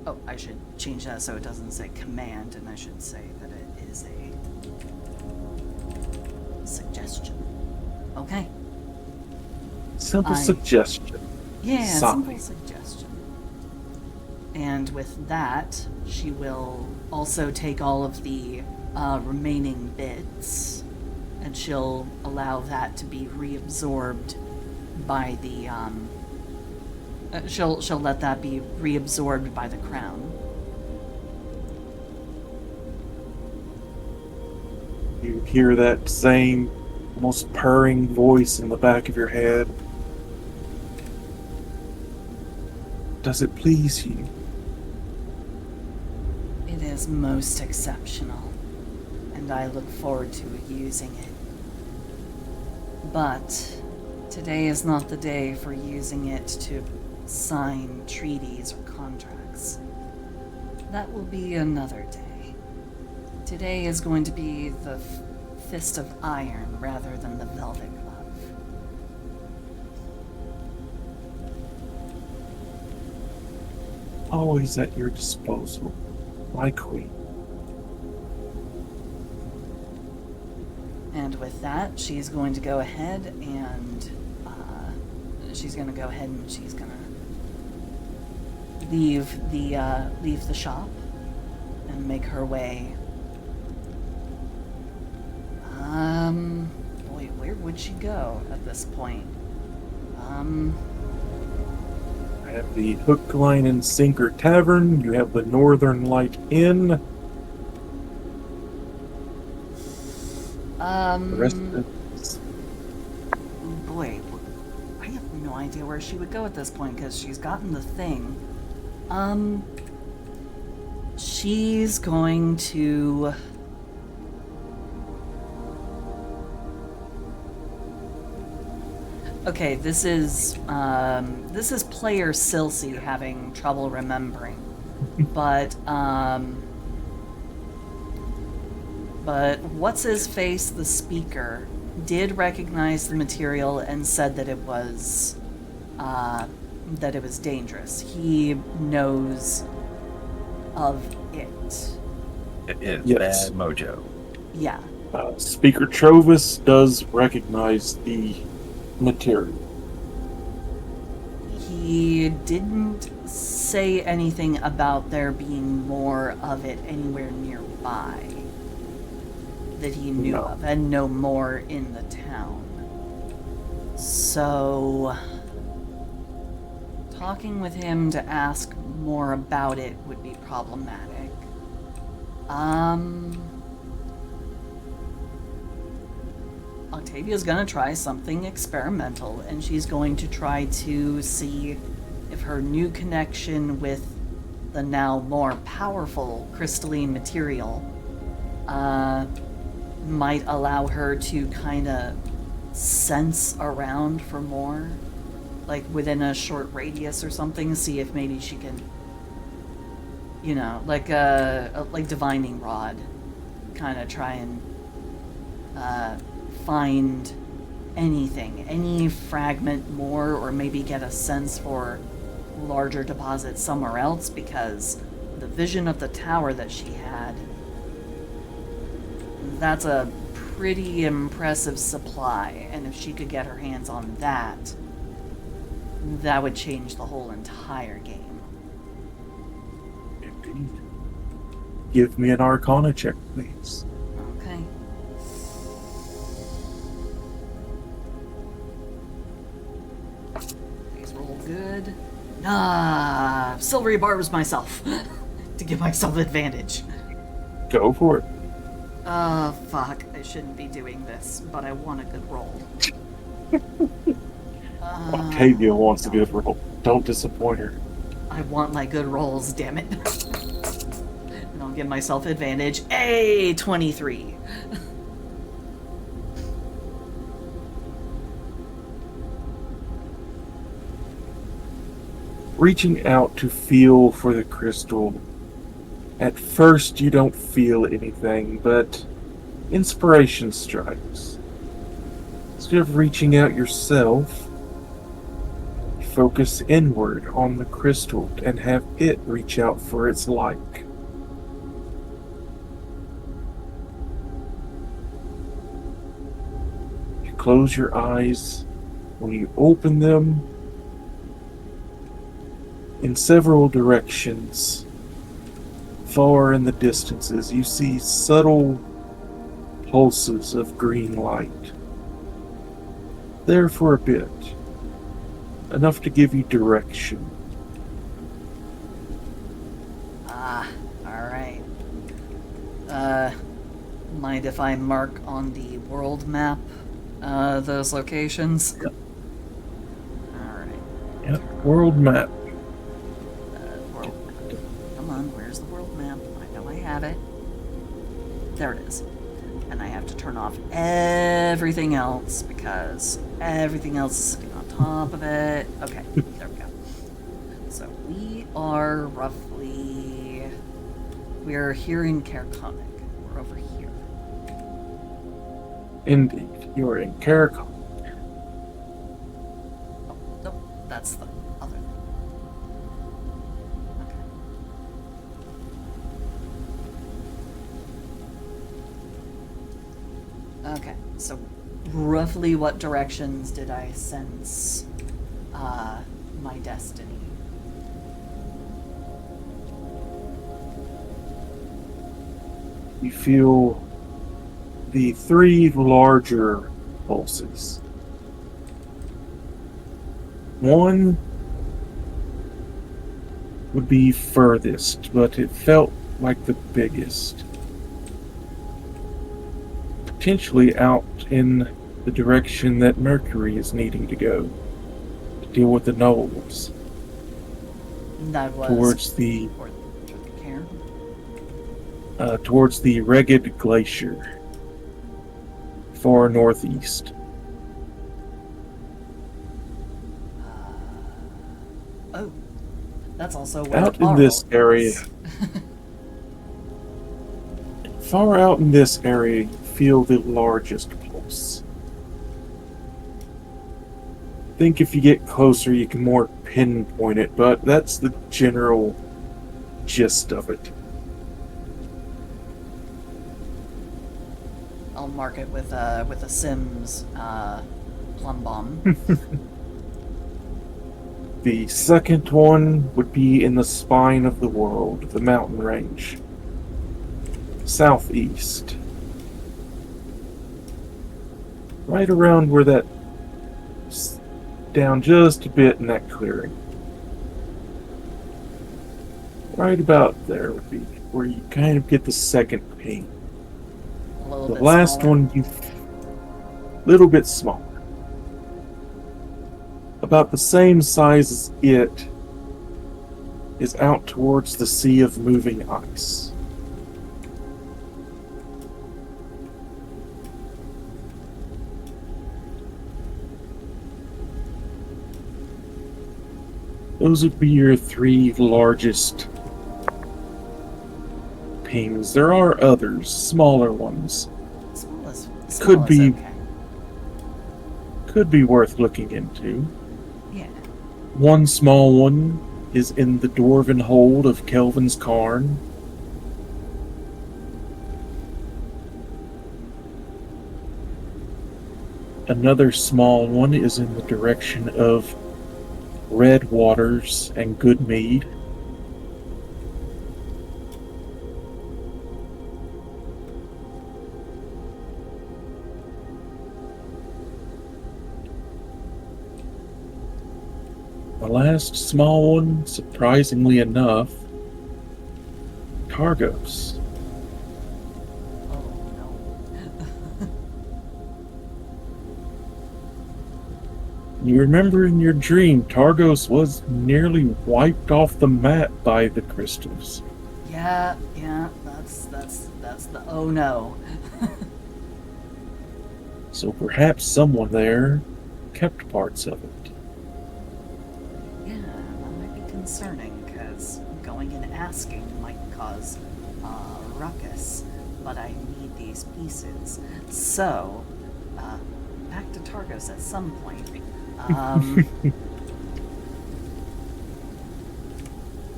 S2: Oh, I should change that so it doesn't say command, and I should say that it is a suggestion. Okay.
S4: Simple suggestion.
S2: Yeah,
S4: Sign.
S2: simple suggestion. And with that, she will also take all of the remaining bits, and she'll allow that to be reabsorbed by the she'll let that be reabsorbed by the crown.
S4: You hear that same almost purring voice in the back of your head. Does it please you?
S2: It is most exceptional, and I look forward to using it. But today is not the day for using it to sign treaties or contracts. That will be another day. Today is going to be the fist of iron rather than the velvet glove.
S4: Always at your disposal, my queen.
S2: And with that, she's going to go ahead and she's going to leave the shop and make her way. Boy, where would she go at this point?
S4: I have the Hook, Line, and Sinker Tavern. You have the Northern Light Inn. The rest of it is...
S2: Boy, I have no idea where she would go at this point because she's gotten the thing. She's going to... Okay, this is player Silsey having trouble remembering, but what's his face, the speaker, did recognize the material and said that it was that it was dangerous. He knows of it.
S1: It is
S4: Yes.
S1: bad mojo.
S2: Yeah.
S4: Speaker Trovis does recognize the material.
S2: He didn't say anything about there being more of it anywhere nearby that he knew
S4: No.
S2: of, and no more in the town. So, talking with him to ask more about it would be problematic. Octavia's gonna try something experimental, and she's going to try to see if her new connection with the now more powerful crystalline material might allow her to kind of sense around for more, like within a short radius or something, see if maybe she can, you know, like divining rod, kind of try and find anything, any fragment more, or maybe get a sense for larger deposits somewhere else, because the vision of the tower that she had, that's a pretty impressive supply, and if she could get her hands on that, that would change the whole entire game.
S4: Indeed. Give me an Arcana check, please.
S2: Okay. These roll good. Silvery barbs myself to give myself advantage.
S4: Go for it.
S2: Fuck. I shouldn't be doing this, but I want a good roll.
S4: Octavia wants a good roll. Don't disappoint her.
S2: I want my good rolls, damn it. And I'll give myself advantage. 23.
S4: Reaching out to feel for the crystal. At first, you don't feel anything, but inspiration strikes. Instead of reaching out yourself, focus inward on the crystal and have it reach out for its like. You close your eyes. When you open them, in several directions, far in the distances, you see subtle pulses of green light. There for a bit, enough to give you direction.
S2: Alright. Mind if I mark on the world map, those locations?
S4: Yep.
S2: Alright.
S4: Yep, world map.
S2: World map. Come on, where's the world map? I know I have it. There it is. And I have to turn off everything else because everything else is sitting on top of it. Okay, there we go. So we are roughly... We're here in Kerkonic. We're over here.
S4: Indeed, you're in Karakon.
S2: Oh, nope, that's the other thing. Okay. Okay, so roughly what directions did I sense my destiny?
S4: You feel the three larger pulses. One would be furthest, but it felt like the biggest. Potentially out in the direction that Mercury is needing to go to deal with the gnolls.
S2: That was
S4: Towards the
S2: Cairn?
S4: towards the Regid Glacier, far northeast.
S2: Oh, that's also where
S4: Out in
S2: Arl
S4: this area.
S2: is.
S4: Far out in this area, you feel the largest pulse. think if you get closer, you can more pinpoint it, but that's the general gist of it.
S2: I'll mark it with a Sims plumb bomb.
S4: The second one would be in the spine of the world, the mountain range. Southeast. Right around where that... down just a bit in that clearing. Right about there would be where you kind of get the second ping.
S2: A little
S4: The
S2: bit
S4: last
S2: smaller.
S4: one, you... little bit smaller. About the same size as it is out towards the sea of moving ice. Those would be your three largest pings. There are others, smaller ones.
S2: Small
S4: Could
S2: is
S4: be-
S2: okay.
S4: Could be worth looking into.
S2: Yeah.
S4: One small one is in the dwarven hold of Kelvin's Cairn. Another small one is in the direction of Red Waters and Goodmead. The last small one, surprisingly enough, Targos.
S2: Oh no.
S4: You remember in your dream, Targos was nearly wiped off the map by the crystals.
S2: Yeah, that's the oh no.
S4: So perhaps someone there kept parts of it.
S2: Yeah, that might be concerning, because going and asking might cause ruckus, but I need these pieces. So, back to Targos at some point.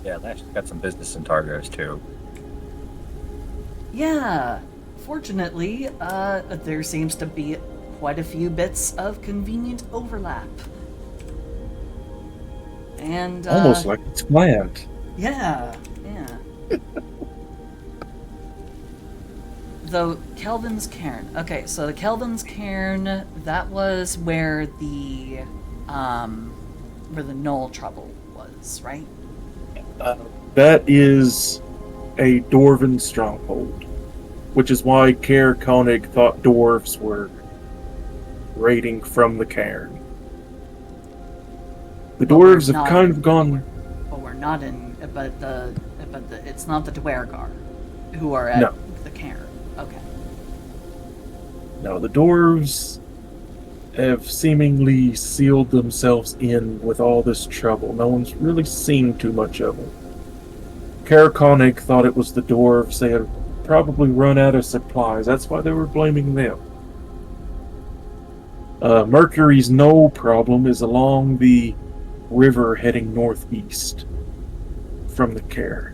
S1: Yeah, Lash got some business in Targos too.
S2: Yeah, fortunately, there seems to be quite a few bits of convenient overlap. And,
S4: Almost like it's planned.
S2: yeah. Though Kelvin's Cairn. Okay, so the Kelvin's Cairn, that was where the Knoll trouble was, right?
S4: That is a dwarven stronghold, which is why Kaer Koenig thought dwarves were raiding from the cairn. The
S2: But we're
S4: dwarves have
S2: not-
S4: kind of gone.
S2: But we're not in. But it's not the Dwergar who are at
S4: No.
S2: the cairn. Okay.
S4: No, the dwarves have seemingly sealed themselves in with all this trouble. No one's really seen too much of them. Kaer Koenig thought it was the dwarves. They had probably run out of supplies. That's why they were blaming them. Mercury's Knoll problem is along the river heading northeast from the Cairn.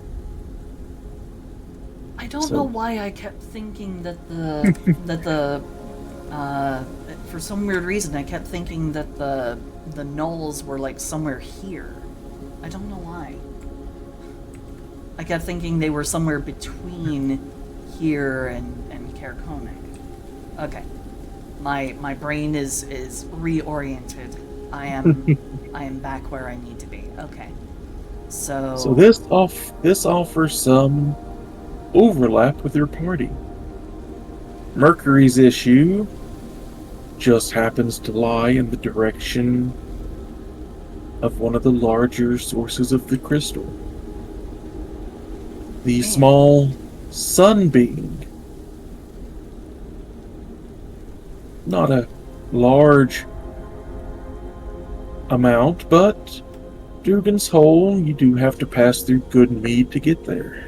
S2: I don't
S4: So-
S2: know why I kept thinking that for some weird reason I kept thinking that the Knolls were like somewhere here. I don't know why. I kept thinking they were somewhere between here and Kaer Koenig. Okay. My brain is reoriented. I am back where I need to be. Okay.
S4: So this offers some overlap with your party. Mercury's issue just happens to lie in the direction of one of the larger sources of the crystal. The small sunbeam. Not a large amount, but Dugan's Hole, you do have to pass through Goodmead to get there.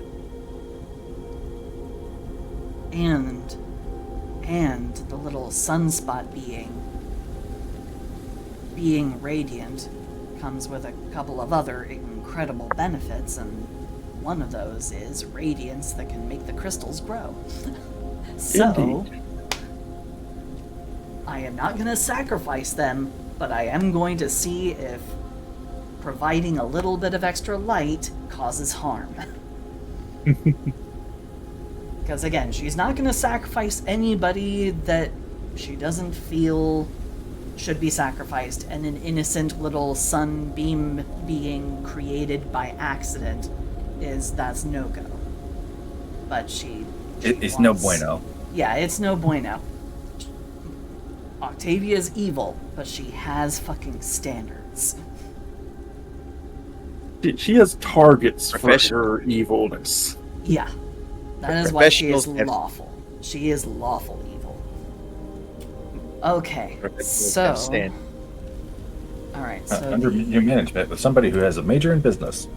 S2: and the little sunspot being. being radiant comes with a couple of other incredible benefits, and one of those is radiance that can make the crystals grow. So,
S4: Indeed.
S2: I am not going to sacrifice them, but I am going to see if providing a little bit of extra light causes harm. Because again, she's not going to sacrifice anybody that she doesn't feel should be sacrificed, and an innocent little sunbeam being created by accident that's no go. But
S1: It's no bueno.
S2: Yeah, it's no bueno. Octavia's evil, but she has fucking standards.
S4: She has targets for
S3: Professional.
S4: her evilness.
S2: Yeah. That is why she is
S3: Professionals have-
S2: lawful. She is lawful evil. Okay,
S3: Professionals have
S2: so...
S3: stand-
S2: Alright, so...
S1: Under
S2: the-
S1: new management with somebody who has a major in business.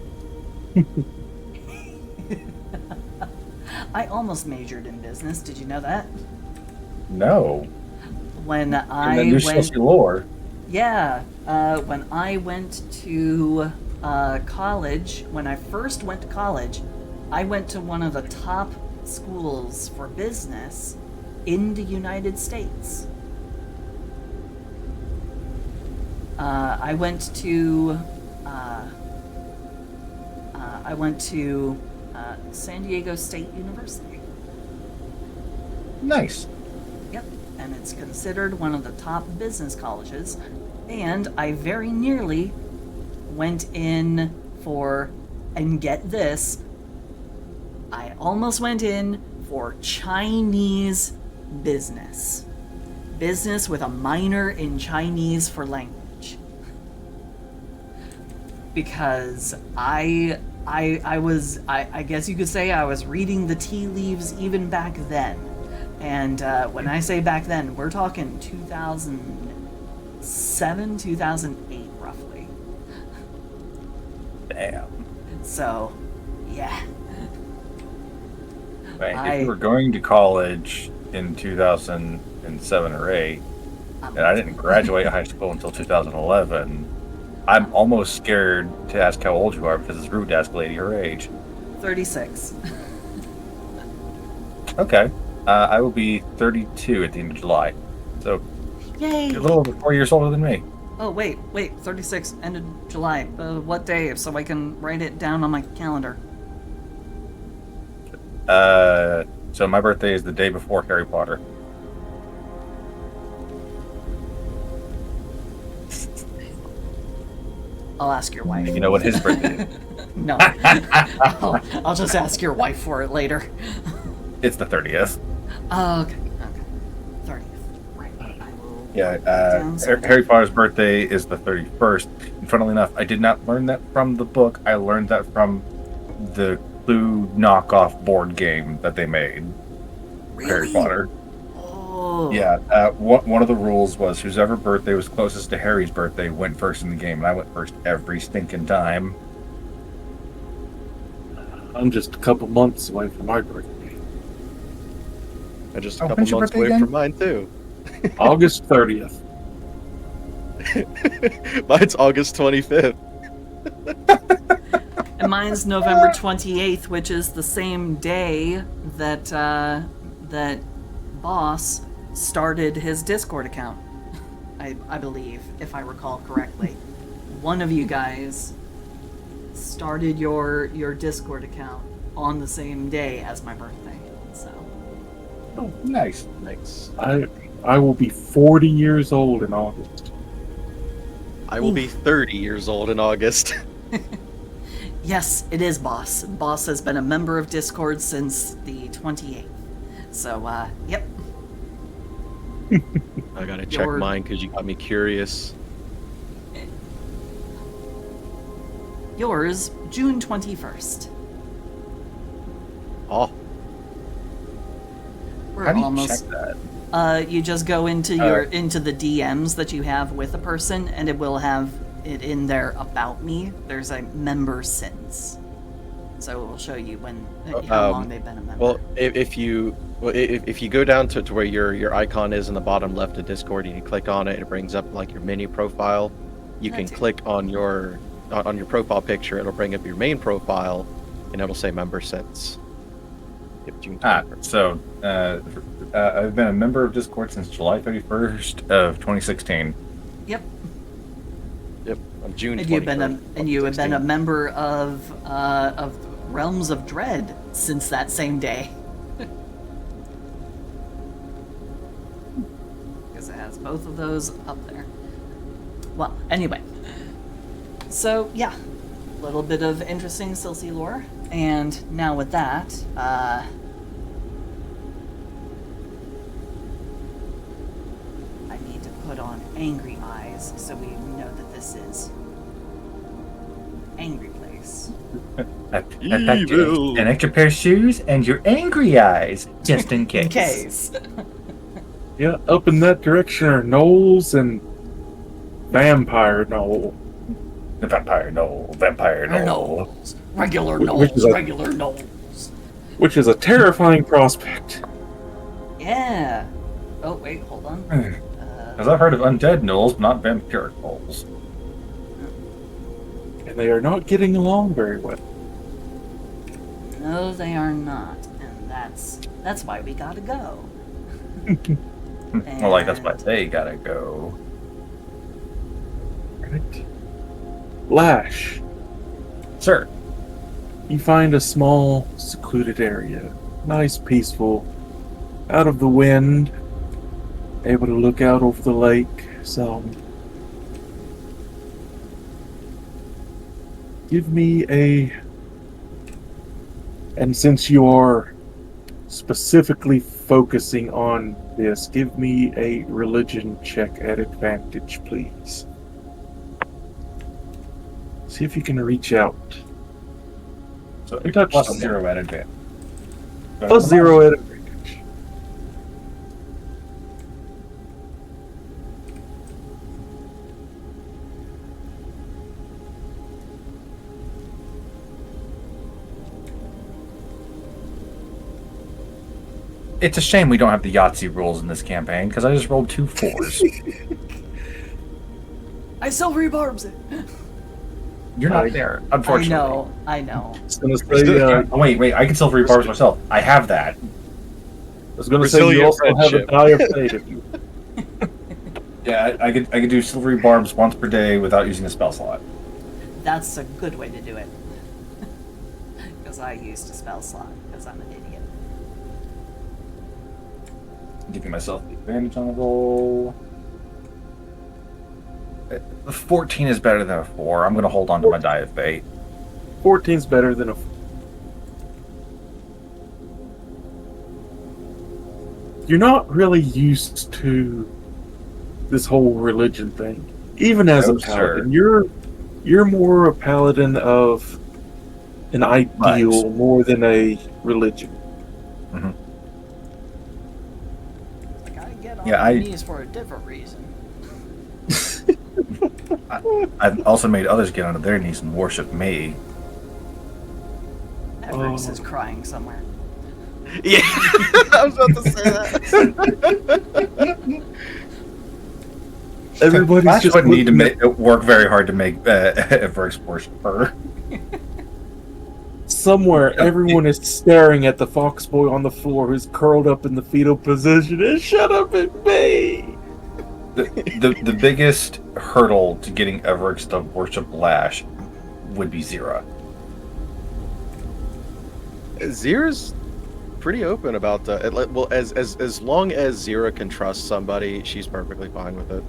S2: I almost majored in business, did you know that?
S1: No.
S2: When
S1: And
S2: I
S1: then you
S2: went...
S1: see lore.
S2: Yeah, when I went to college, when I first went to college, I went to one of the top schools for business in the United States. I went to San Diego State University.
S1: Nice.
S2: Yep, and it's considered one of the top business colleges, and I very nearly went in for, and get this, I almost went in for Chinese business. Business with a minor in Chinese for language. Because I guess you could say I was reading the tea leaves even back then. And when I say back then, we're talking 2007, 2008, roughly.
S1: Damn.
S2: So, yeah.
S1: Right. If you were going to college in 2007 or 8, and I didn't graduate high school until 2011, I'm almost scared to ask how old you are because it's rude to ask a lady her age.
S2: 36.
S1: Okay. I will be 32 at the end of July. So
S2: Yay!
S1: you're a little over 4 years older than me.
S2: Oh, wait, 36, end of July. What day, so I can write it down on my calendar?
S1: So my birthday is the day before Harry Potter.
S2: I'll ask your wife.
S1: You know what his birthday is?
S2: No. I'll just ask your wife for it later.
S1: It's the 30th.
S2: Oh, okay. 30th. Right. I will
S1: Yeah,
S2: write that down so
S1: Harry Potter's birthday is the 31st. And funnily enough, I did not learn that from the book. I learned that from the Clue knockoff board game that they made. Harry
S2: Really?
S1: Potter.
S2: Oh.
S1: Yeah, one of the rules was whoever birthday was closest to Harry's birthday went first in the game, and I went first every stinking time.
S4: I'm just a couple months away from my birthday.
S3: I'm just
S1: Oh,
S3: a couple
S1: when's your
S3: months
S1: birthday
S3: away
S1: again?
S3: from mine too.
S4: August 30th.
S3: Mine's August 25th.
S2: And mine's November 28th, which is the same day that that Boss started his Discord account. I believe, if I recall correctly. One of you guys started your Discord account on the same day as my birthday. So
S1: Oh, nice.
S3: Thanks.
S4: I will be 40 years old in August.
S3: I will be 30 years old in August.
S2: yes, it is Boss. Boss has been a member of Discord since the 28th. So yep.
S3: I gotta check mine because you got me curious.
S2: Yours, June 21st.
S3: Oh,
S2: We're
S1: How do you
S2: almost.
S1: check that?
S2: You just go into into the DMs that you have with a person, and it will have it in there about me. There's a member since. So it will show you when how long they've been a member.
S3: Well, if you go down to where your icon is in the bottom left of Discord and you click on it, it brings up like your mini profile. You can click on your profile picture. It'll bring up your main profile, and it'll say member since. June 21st.
S1: So I've been a member of Discord since July 31st of 2016.
S2: Yep.
S3: Yep, on June.
S2: And you have been a member of Realms of Dread since that same day. Because it has both of those up there. Well, anyway. So yeah, a little bit of interesting Silsey lore, and now with that, I need to put on angry eyes so we know that this is angry place.
S1: An extra pair of shoes and your angry eyes, just in case.
S2: In case.
S4: Yeah, up in that direction are gnolls and vampire gnoll.
S1: The vampire knoll, vampire knoll.
S2: Gnolls. Regular
S4: Which is
S2: gnolls,
S4: a-
S2: regular gnolls.
S4: Which is a terrifying prospect.
S2: Yeah. Oh, wait, hold on.
S1: Because I've heard of undead gnolls, but not vampiric gnolls.
S4: And they are not getting along very well.
S2: No, they are not. And that's why we gotta go.
S1: Well, like, that's why they gotta go.
S4: Right. Lash,
S1: Sir.
S4: you find a small, secluded area. Nice, peaceful, out of the wind, able to look out over the lake. Give me and since you are specifically focusing on this, give me a religion check at advantage, please. See if you can reach out.
S1: So
S4: You touched
S1: plus
S4: someone.
S1: 0 at advantage.
S4: Plus 0 at advantage.
S1: It's a shame we don't have the Yahtzee rules in this campaign, because I just rolled 2 4s.
S2: I still rebarbs it.
S1: You're not there, unfortunately.
S2: I know.
S4: I was gonna say,
S1: Oh, wait, I can still 3 barbs myself. I have that.
S4: I was gonna say you
S3: Resilient
S4: also have a
S3: friendship.
S4: die of fate if you.
S1: Yeah, I could do silvery barbs once per day without using a spell slot.
S2: That's a good way to do it. Because I used a spell slot, because I'm an idiot.
S1: Giving myself the advantage on the roll. 14 is better than a 4. I'm going to hold on to my die of fate.
S4: 14's better than a. You're not really used to this whole religion thing, even as
S1: No,
S4: a paladin.
S1: sir.
S4: You're more a paladin of an ideal more than a religion.
S2: I gotta get on
S1: Yeah,
S2: my
S1: I-
S2: knees for a different reason.
S1: I've also made others get onto their knees and worship me.
S2: Everest
S4: Oh.
S2: is crying somewhere.
S3: Yeah, I was about to say that.
S4: Everybody's
S1: Flash
S4: just
S1: wouldn't need to
S4: looking at-
S1: work very hard to make Everest worship her.
S4: Somewhere, everyone is staring at the fox boy on the floor who's curled up in the fetal position and shut up at me.
S1: The biggest hurdle to getting Everest to worship Lash would be Zira.
S3: Zira's pretty open about well, as long as Zira can trust somebody, she's perfectly fine with it.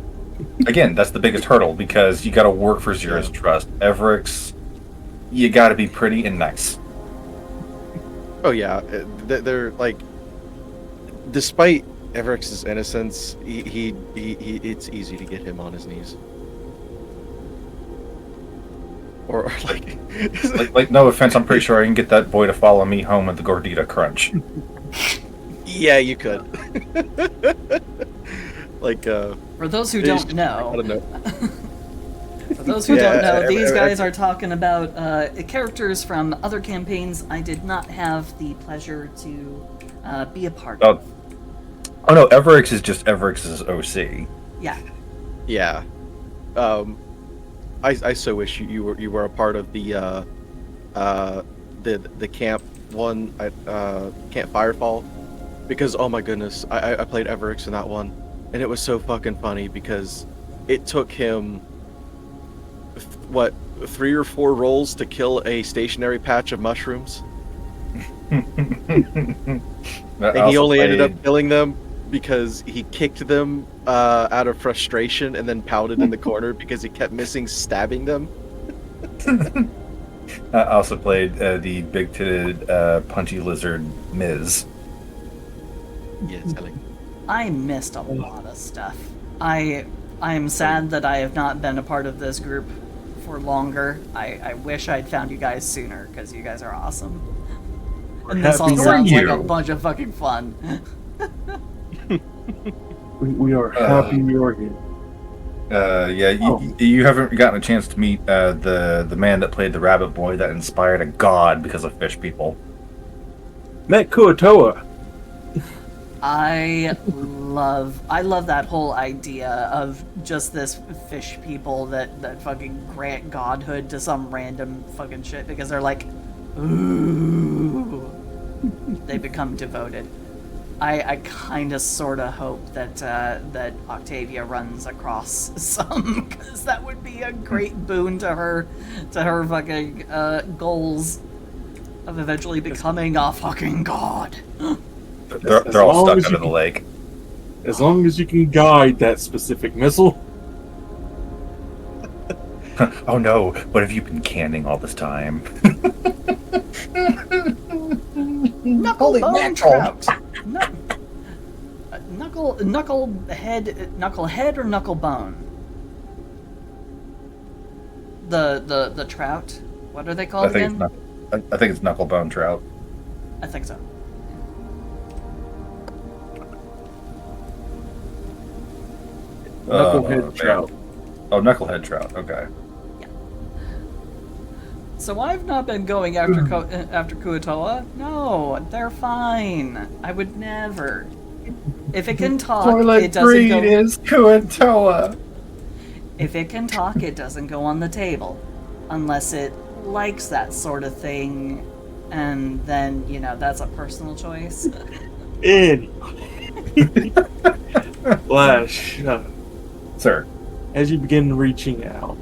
S1: Again, that's the biggest hurdle because you got to work for Zira's trust. Everest, you got to be pretty and nice.
S3: Oh yeah, they're like, despite Everex's innocence, he it's easy to get him on his knees. Or
S1: Like, no offense, I'm pretty sure I can get that boy to follow me home with the Gordita Crunch.
S3: yeah, you could. Like
S2: For those who
S3: I
S2: don't know,
S3: don't know.
S2: for those who
S3: Yeah,
S2: don't know,
S3: every-
S2: these
S3: every-
S2: guys are talking about characters from other campaigns I did not have the pleasure to be a part of.
S1: Oh no, Everix is just Everix's OC.
S2: Yeah.
S3: Yeah. I so wish you were a part of the camp one at Camp Firefall, because oh my goodness, I played Everix in that one, and it was so fucking funny because it took him what 3 or 4 rolls to kill a stationary patch of mushrooms, and he only ended up killing them because he kicked them out of frustration and then pouted in the corner because he kept missing stabbing them.
S1: I also played the big-titted, punchy lizard Miz.
S3: Yes,
S2: I missed a lot of stuff. I'm sad that I have not been a part of this group for longer. I wish I'd found you guys sooner, because you guys are awesome. And this all
S4: happy
S2: sounds like
S1: you.
S2: a bunch of fucking fun.
S4: We are happy you're here.
S1: You haven't gotten a chance to meet the man that played the rabbit boy that inspired a god because of fish people.
S4: Met Kuatoa.
S2: I love that whole idea of just this fish people that fucking grant godhood to some random fucking shit because they're like, ooh, they become devoted. I kind of sort of hope that Octavia runs across some, because that would be a great boon to her fucking goals of eventually becoming a fucking god.
S1: They're all stuck under the lake.
S4: As long as you can guide that specific missile.
S1: Oh no, what have you been canning all this time?
S2: Knuckle-bone trout. Knucklehead or knucklebone? The trout. What are they called again?
S1: I think it's knucklebone trout.
S2: I think so.
S4: Knucklehead trout.
S1: Oh, knucklehead trout. Okay.
S2: So I've not been going after after Kuatoa. No, they're fine. I would never. If it can talk, it doesn't go.
S1: is Kuatoa.
S2: If it can talk, it doesn't go on the table, unless it likes that sort of thing, and then that's a personal choice.
S4: Flash,
S1: Sir.
S4: as you begin reaching out,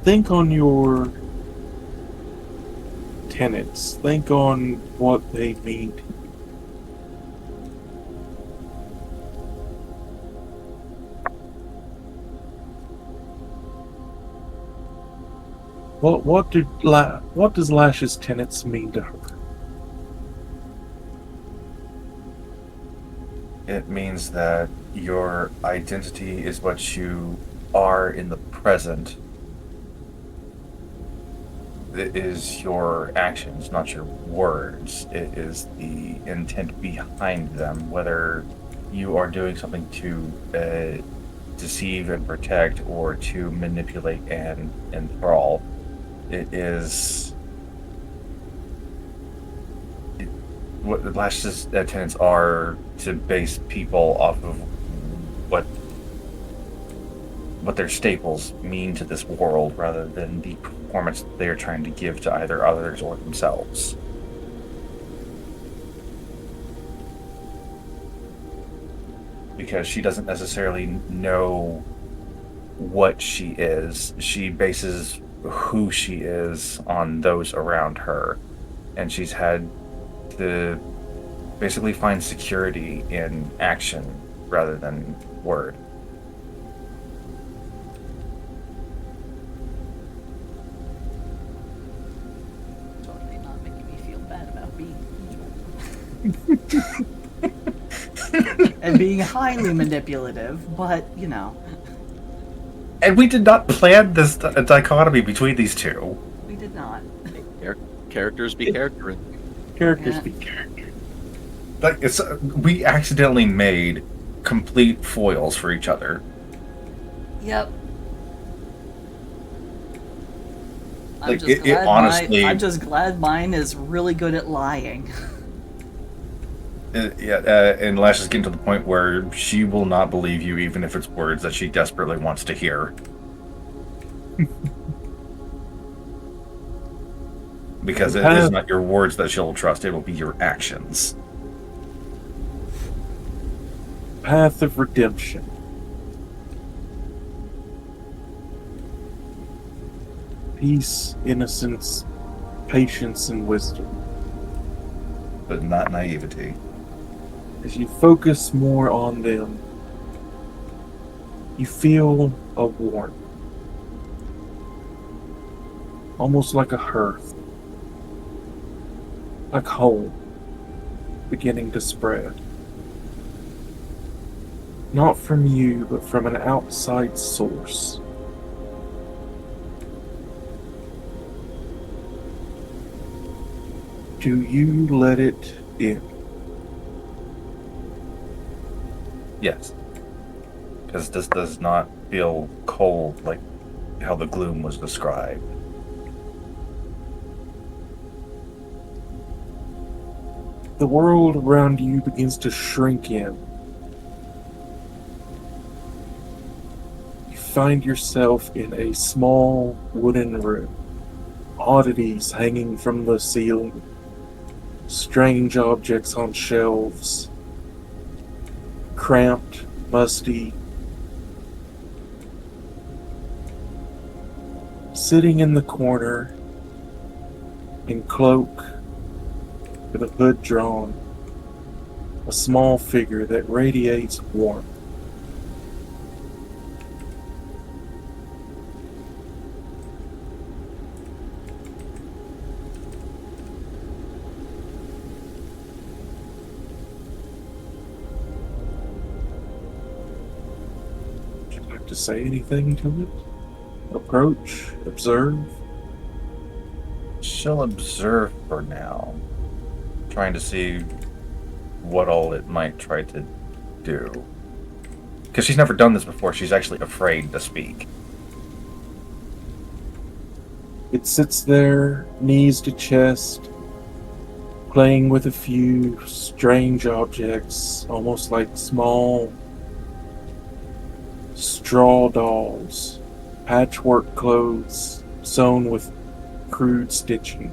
S4: think on your tenets. Think on what they mean to you. What does Lash's tenets mean to her?
S1: It means that your identity is what you are in the present. It is your actions, not your words. It is the intent behind them, whether you are doing something to deceive and protect or to manipulate and enthrall. It is what the Lash's tenets are to base people off of what their staples mean to this world rather than the performance they are trying to give to either others or themselves. Because she doesn't necessarily know what she is. She bases who she is on those around her. And she's had to basically find security in action rather than word.
S2: Totally not making me feel bad about being evil. And being highly manipulative, but
S1: And we did not plan this dichotomy between these two.
S2: we did not.
S3: Characters be charactering.
S4: Characters
S2: Yeah.
S4: be characters.
S1: Like we accidentally made complete foils for each other.
S2: Yep, I'm
S1: Like,
S2: just
S1: it
S2: glad
S1: honestly-
S2: I'm just glad mine is really good at lying.
S1: And Lash is getting to the point where she will not believe you, even if it's words that she desperately wants to hear. Because it is not your words that she'll trust; it will be your actions.
S4: Path of redemption. Peace, innocence, patience, and wisdom.
S1: But not naivety.
S4: As you focus more on them, you feel a warmth. Almost like a hearth. Like home beginning to spread. Not from you, but from an outside source. Do you let it in?
S1: Yes. Because this does not feel cold like how the gloom was described.
S4: The world around you begins to shrink in. You find yourself in a small wooden room. Oddities hanging from the ceiling. Strange objects on shelves. Cramped, musty. Sitting in the corner, in cloak, with a hood drawn, a small figure that radiates warmth. Would you like to say anything to it? Approach, observe.
S1: She'll observe for now, trying to see what all it might try to do. Because she's never done this before, she's actually afraid to speak.
S4: It sits there, knees to chest, playing with a few strange objects, almost like small straw dolls, patchwork clothes sewn with crude stitching.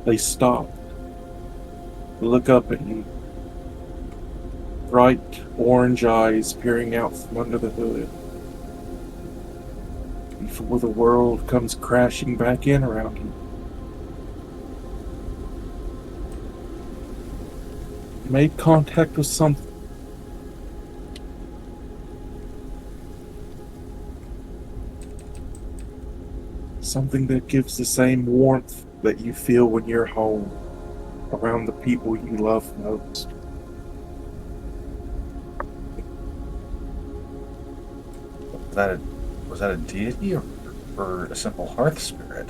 S4: They stop, look up at you, bright orange eyes peering out from under the hood, before the world comes crashing back in around you. You made contact with something. Something that gives the same warmth that you feel when you're home, around the people you love most.
S1: Was that a deity or a simple hearth spirit?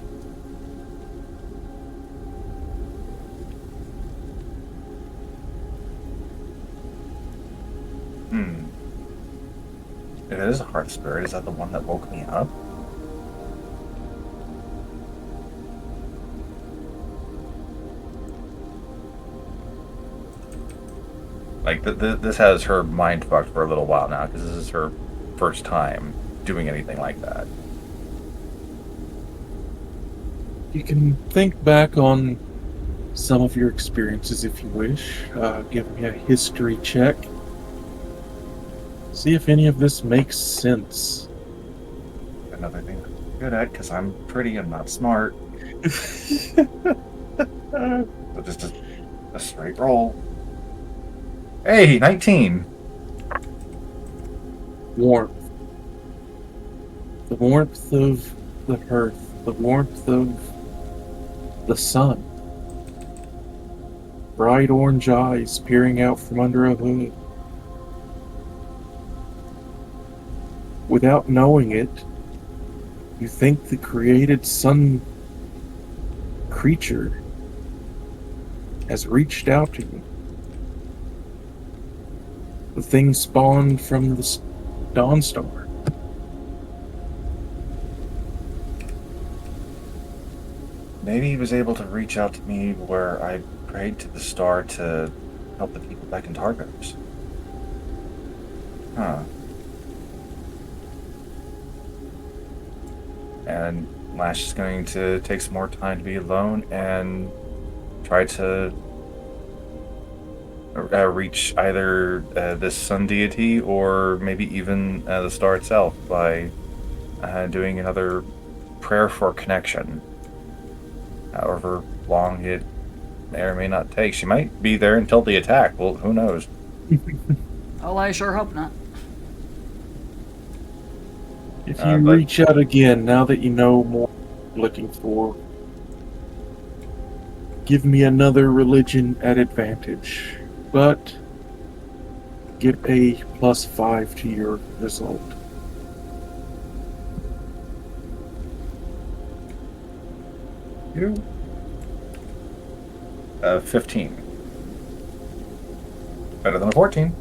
S1: If it is a hearth spirit, is that the one that woke me up? Like, this has her mind fucked for a little while now, because this is her first time doing anything like that.
S4: You can think back on some of your experiences if you wish. Give me a history check. See if any of this makes sense.
S1: Another thing I'm good at, because I'm pretty and not smart. So just a straight roll. Hey, 19!
S4: Warmth. The warmth of the hearth. The warmth of the sun. Bright orange eyes peering out from under a hood. Without knowing it, you think the created sun creature has reached out to you. The thing spawned from the Dawn Star.
S1: maybe he was able to reach out to me where I prayed to the star to help the people back in Targos. Huh. And Lash is going to take some more time to be alone and try to reach either this sun deity or maybe even the star itself by doing another prayer for connection. However long it may or may not take. She might be there until the attack. Well, who knows?
S2: Oh, I sure hope not.
S4: If you
S1: But-
S4: reach out again, now that you know more what you're looking for, give me another religion at advantage, but get a +5 to your result.
S1: You? 15. Better than a 14.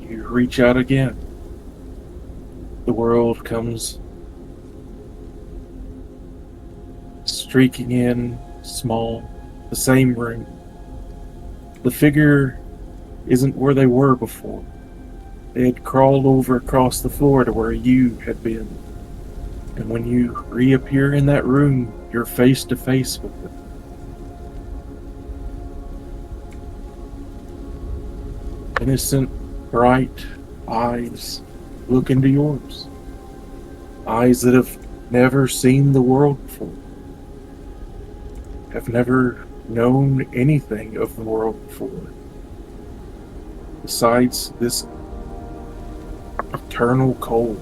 S4: You reach out again. The world comes streaking in, small, the same room. The figure isn't where they were before. They had crawled over across the floor to where you had been. And when you reappear in that room, you're face to face with them. Innocent, bright eyes look into yours. Eyes that have never seen the world before. Have never known anything of the world before. Besides this eternal cold.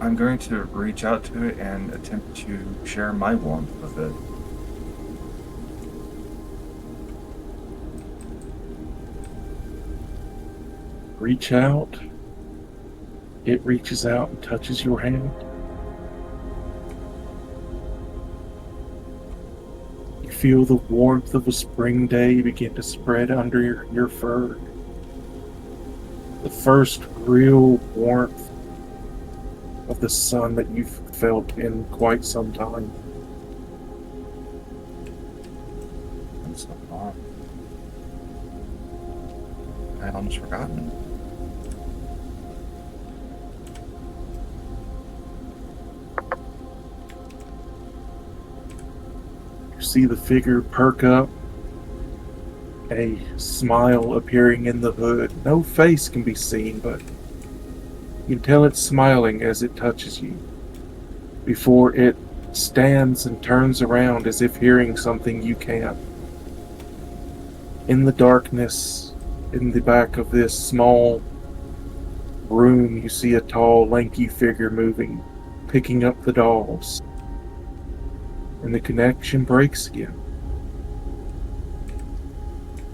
S1: I'm going to reach out to it and attempt to share my warmth with it.
S4: Reach out. It reaches out and touches your hand. You feel the warmth of a spring day begin to spread under your fur. The first real warmth of the sun that you've felt in quite some time.
S1: And so on. I had almost forgotten.
S4: You see the figure perk up, a smile appearing in the hood. No face can be seen, but you can tell it's smiling as it touches you, before it stands and turns around as if hearing something you can't. In the darkness, in the back of this small room, you see a tall, lanky figure moving, picking up the dolls. And the connection breaks again.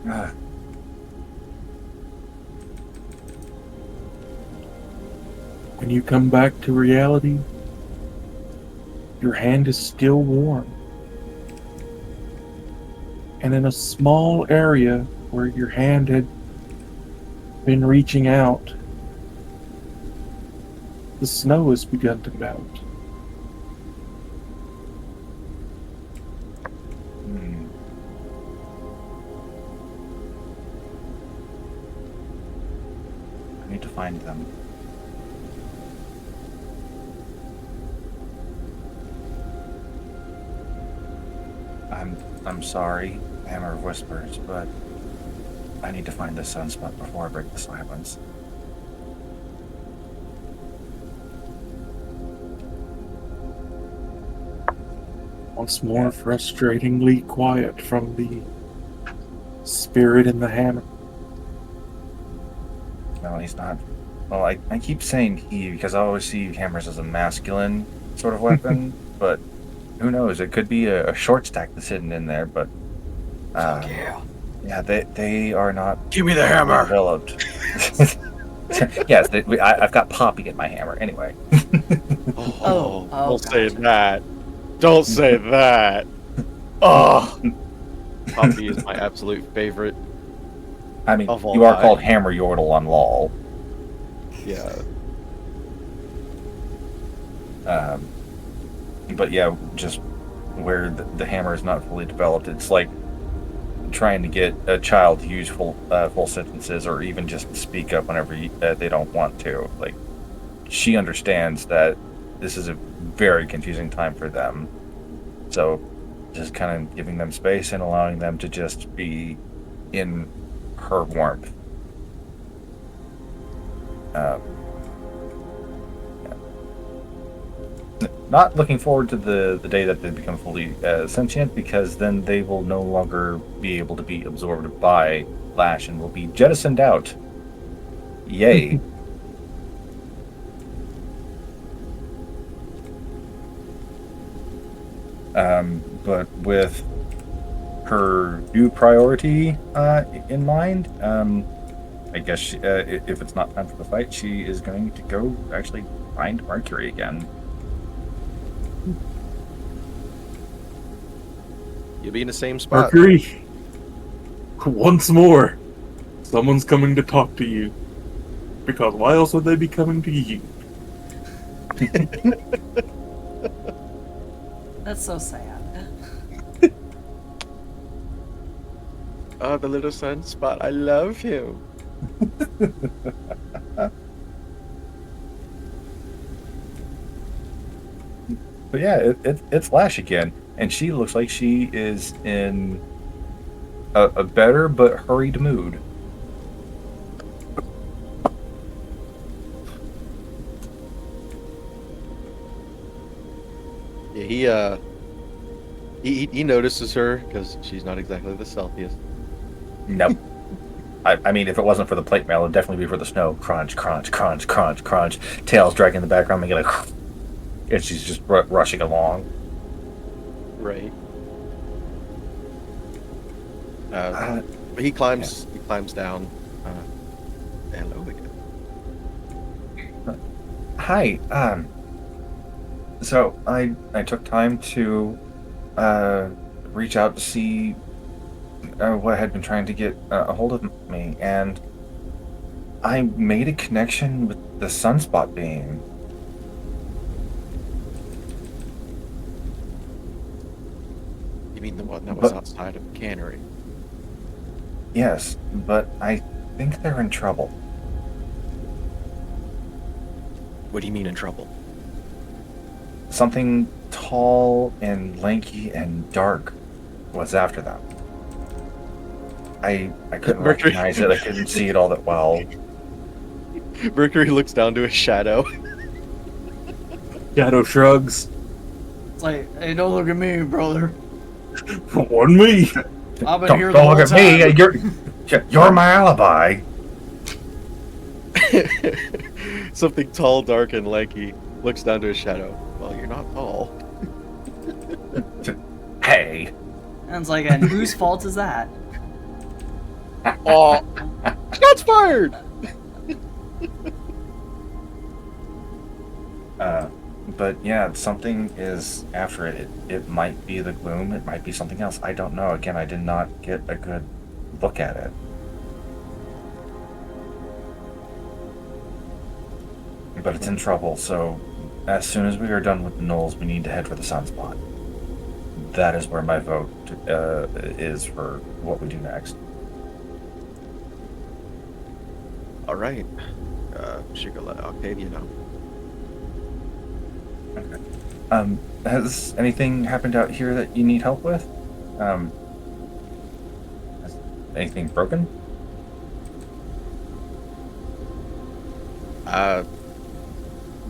S1: Ah.
S4: When you come back to reality, your hand is still warm. And in a small area where your hand had been reaching out, the snow has begun to melt.
S1: Hmm. I need to find them. I'm sorry, Hammer of Whispers, but I need to find this sunspot before I break the silence.
S4: Once more frustratingly quiet from the spirit in the hammer.
S1: No, he's not. Well, I keep saying he because I always see hammers as a masculine sort of weapon, but who knows? It could be a short stack that's hidden in there, but yeah, they are not.
S3: Give me the hammer.
S1: Developed. Yes, I've got Poppy in my hammer. Anyway.
S3: Oh,
S2: Oh,
S3: don't say
S2: gotcha.
S3: that. Don't say that. Oh, Poppy is my absolute favorite.
S1: I mean,
S3: Of all
S1: you are
S3: time.
S1: called Hammer Yordle on LOL.
S3: Yeah.
S1: But yeah, just where the hammer is not fully developed, it's like trying to get a child to use full sentences or even just speak up whenever they don't want to. Like, she understands that this is a very confusing time for them. So just kind of giving them space and allowing them to just be in her warmth. Yeah. Not looking forward to the day that they become fully sentient, because then they will no longer be able to be absorbed by Lash and will be jettisoned out. Yay. But with her new priority in mind, I guess if it's not time for the fight, she is going to go actually find Mercury again.
S3: You'll be in the same spot.
S4: Mercury, once more, someone's coming to talk to you. Because why else would they be coming to you?
S2: That's so sad.
S3: Oh, the little sunspot. I love him.
S1: But yeah, it's Lash again, and she looks like she is in a better but hurried mood.
S3: Yeah, he notices her because she's not exactly the stealthiest.
S1: Nope. I mean, if it wasn't for the plate mail, it'd definitely be for the snow. Crunch, crunch, crunch, crunch, crunch. Tails dragging in the background, making like, and she's just rushing along.
S3: Right. But he climbs down. Hello again.
S1: Hi. So I took time to reach out to see what had been trying to get a hold of me, and I made a connection with the sunspot being.
S3: You mean the one that was outside of the cannery?
S1: Yes, but I think they're in trouble.
S3: What do you mean in trouble?
S1: Something tall and lanky and dark was after them. I couldn't
S3: Mercury.
S1: recognize it. I couldn't see it all that well.
S3: Mercury looks down to his shadow.
S4: Shadow shrugs.
S2: It's like, hey, don't look at me, brother.
S4: On me.
S2: I've been
S1: Don't,
S2: here the
S1: don't
S2: whole
S1: look at me.
S2: time.
S1: You're my alibi.
S3: Something tall, dark, and lanky looks down to his shadow. Well, you're not tall.
S1: Hey.
S2: And it's like, and whose fault is that?
S3: Oh, shots fired!
S1: But yeah, something is after it. It might be the gloom. It might be something else. I don't know. Again, I did not get a good look at it. But it's in trouble, so as soon as we are done with the Knolls, we need to head for the Sunspot. That is where my vote is for what we do next.
S3: All right. She could let Octavia know.
S1: Okay. Has anything happened out here that you need help with? Has anything broken?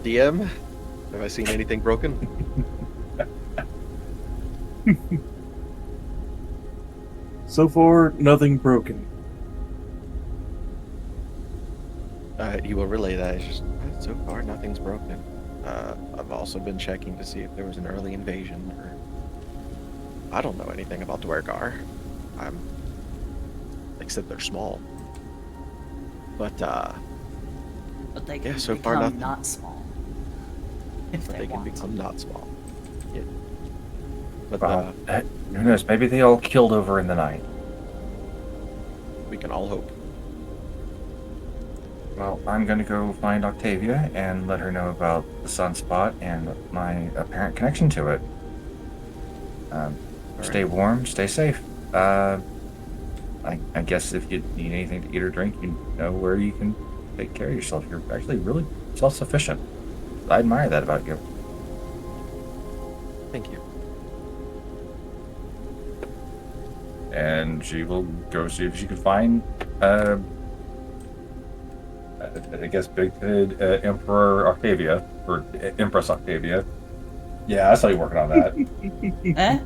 S3: DM, have I seen anything broken?
S4: So far, nothing broken.
S3: He will relay that. It's just, so far, nothing's broken. I've also been checking to see if there was an early invasion, or I don't know anything about Dwergar. Except they're small. But
S2: they can
S3: yeah, so far
S2: become
S3: nothing.
S2: not small. If they
S3: they can
S2: want.
S3: become not small. Yeah. But
S1: Well, who knows? Maybe they all killed over in the night.
S3: we can all hope.
S1: Well, I'm gonna go find Octavia and let her know about the sunspot and my apparent connection to it. Stay warm, stay safe. I guess if you need anything to eat or drink, you know where you can take care of yourself. You're actually really self-sufficient. I admire that about you.
S3: Thank you.
S1: And she will go see if she can find, I guess, Big Head Emperor Octavia, or Empress Octavia. Yeah, I saw you working on that.
S2: Eh?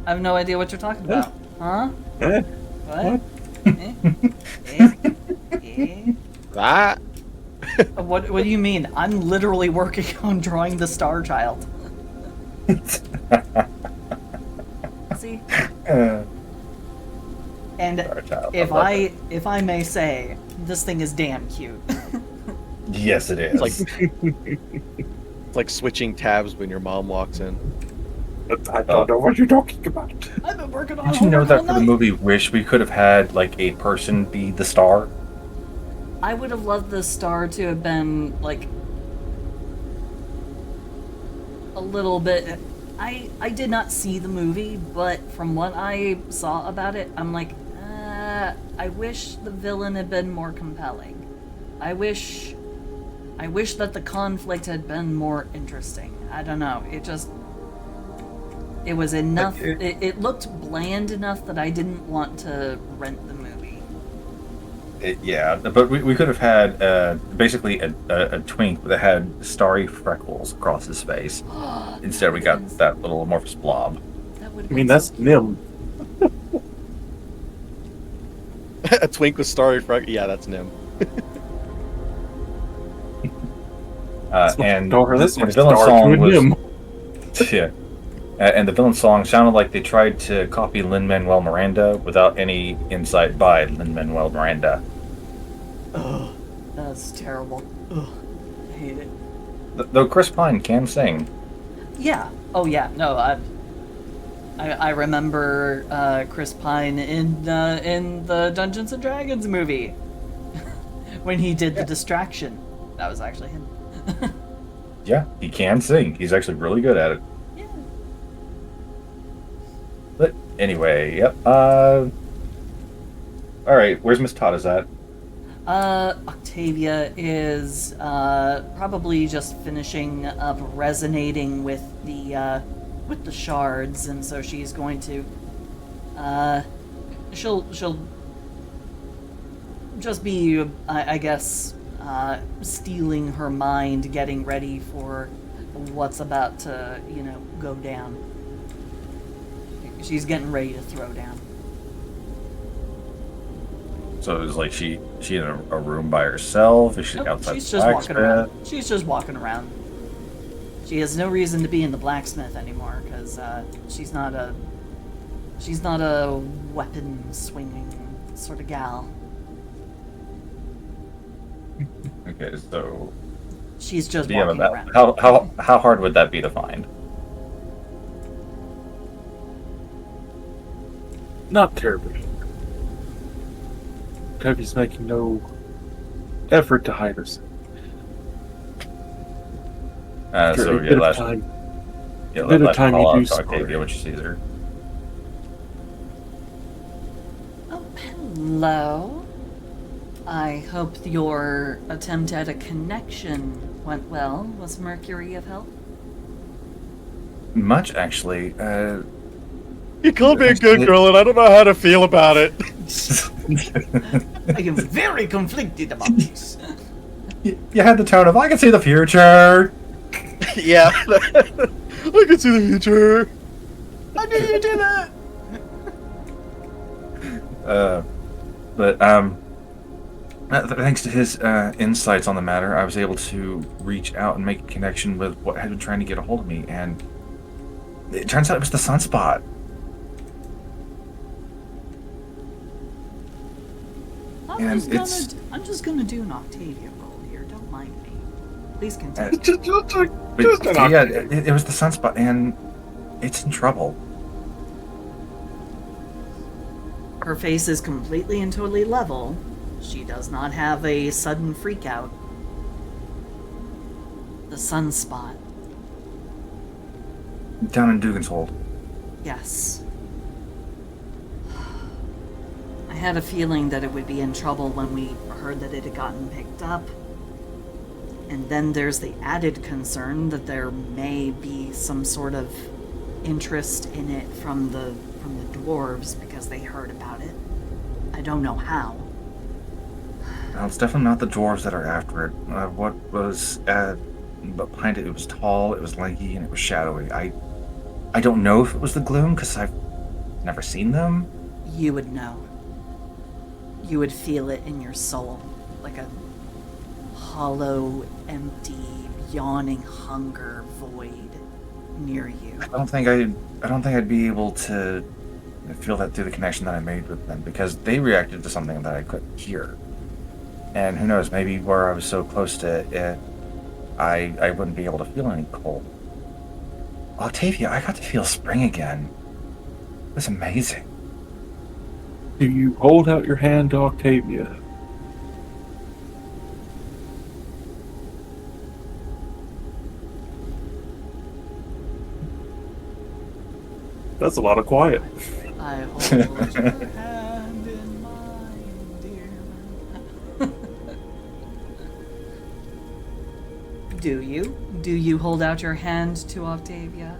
S2: I have no idea what you're talking about. Huh?
S4: Eh?
S2: What? Eh? Eh?
S3: That?
S2: What do you mean? I'm literally working on drawing the Star Child. See? And
S1: Star Child,
S2: if
S1: love
S2: if I may say, this thing is damn cute.
S1: Yes, it is.
S3: It's like switching tabs when your mom walks in.
S4: I don't know what you're talking about.
S2: I've been working on
S1: Did you know
S2: homework
S1: that
S2: all
S1: for the
S2: night.
S1: movie Wish, we could have had like a person be the star?
S2: I would have loved the star to have been like a little bit. I did not see the movie, but from what I saw about it, I'm like, I wish the villain had been more compelling. I wish that the conflict had been more interesting. I don't know. It was enough. It looked bland enough that I didn't want to rent the movie.
S1: Yeah, but we could have had basically a twink that had starry freckles across his face. Instead, we got that little amorphous blob.
S2: That would.
S4: I mean, that's Nim.
S3: A twink with starry freckles. Yeah, that's Nim.
S1: And
S4: Daughter, that's
S1: the
S4: my
S1: villain
S4: star
S1: song
S4: to a
S1: was
S4: Nim.
S1: yeah, and the villain song sounded like they tried to copy Lin-Manuel Miranda without any insight by Lin-Manuel Miranda.
S2: Ugh, that's terrible. Ugh, I hate it.
S1: Though Chris Pine can sing.
S2: Yeah. Oh yeah. No, I remember Chris Pine in the Dungeons and Dragons movie when he did the distraction. That was actually him.
S1: Yeah, he can sing. He's actually really good at it.
S2: Yeah.
S1: But anyway, yep. All right, where's Miss Todd? At?
S2: Octavia is probably just finishing up resonating with the shards, and so she's going to she'll just be I guess stealing her mind, getting ready for what's about to go down. She's getting ready to throw down.
S1: So it was like she in a room by herself? Is she
S2: Nope,
S1: outside
S2: she's
S1: the
S2: just walking around.
S1: blacksmith?
S2: She's just walking around. She has no reason to be in the blacksmith anymore because she's not a weapon swinging sort of gal.
S1: Okay, so
S2: She's just
S1: yeah,
S2: walking
S1: but
S2: around.
S1: how hard would that be to find?
S4: Not terribly. Kobe's making no effort to hide herself. For
S1: So
S4: a
S1: yeah,
S4: bit of
S1: last
S4: time.
S1: yeah,
S4: bit of
S1: let
S4: time
S1: her
S4: you
S1: call
S4: do
S1: out to
S4: spot
S1: Octavia
S4: her.
S1: when she sees her.
S2: Oh, hello. I hope your attempt at a connection went well. Was Mercury of help?
S1: Much actually.
S3: You called me a good girl, and I don't know how to feel about it.
S2: I am very conflicted about this.
S1: You had the tone of I can see the future.
S3: Yeah, I can see the future.
S2: How did you do that?
S1: But thanks to his insights on the matter, I was able to reach out and make a connection with what had been trying to get a hold of me, and it turns out it was the sunspot. And
S2: I'm just gonna do an Octavia roll here. Don't mind me. Please continue.
S1: But yeah, it was the sunspot, and it's in trouble.
S2: Her face is completely and totally level. She does not have a sudden freak out. The sunspot.
S1: Down in Dugan's Hold.
S2: Yes. I had a feeling that it would be in trouble when we heard that it had gotten picked up. And then there's the added concern that there may be some sort of interest in it from the dwarves because they heard about it. I don't know how.
S1: Well, it's definitely not the dwarves that are after it. What was behind it? It was tall, it was lanky, and it was shadowy. I don't know if it was the gloom because I've never seen them.
S2: You would know. You would feel it in your soul, like a hollow, empty, yawning hunger void near you.
S1: I don't think I'd be able to feel that through the connection that I made with them because they reacted to something that I couldn't hear. And who knows, maybe where I was so close to it, I wouldn't be able to feel any cold. Octavia, I got to feel spring again. It was amazing.
S4: Do you hold out your hand to Octavia? That's a lot of quiet.
S2: I hold your hand in mine, dear. Do you? Do you hold out your hand to Octavia?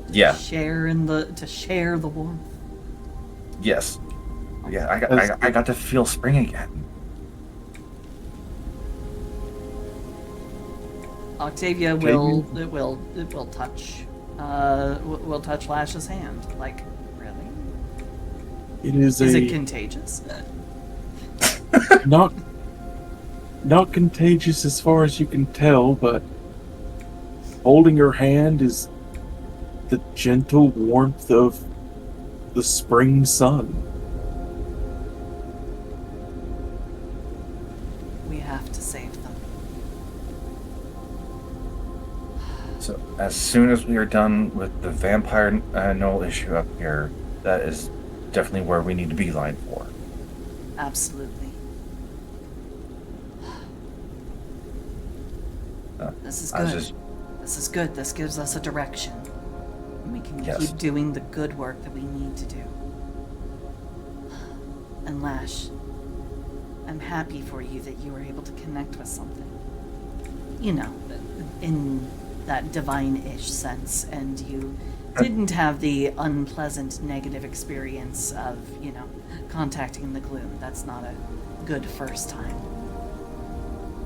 S1: Yeah.
S2: To share the warmth.
S1: Yes. Yeah. I got to feel spring again.
S2: Octavia will touch. Will touch Lash's hand. Like, really?
S4: Is
S2: it contagious?
S4: not contagious as far as you can tell, but holding her hand is the gentle warmth of the spring sun.
S2: We have to save them.
S1: So as soon as we are done with the vampire knoll issue up here, that is definitely where we need to beeline for.
S2: Absolutely. This is good. This is good. This gives us a direction. We can keep doing the good work that we need to do. And Lash, I'm happy for you that you were able to connect with something. You know, in that divine-ish sense, and you didn't have the unpleasant negative experience of, contacting the gloom. That's not a good first time.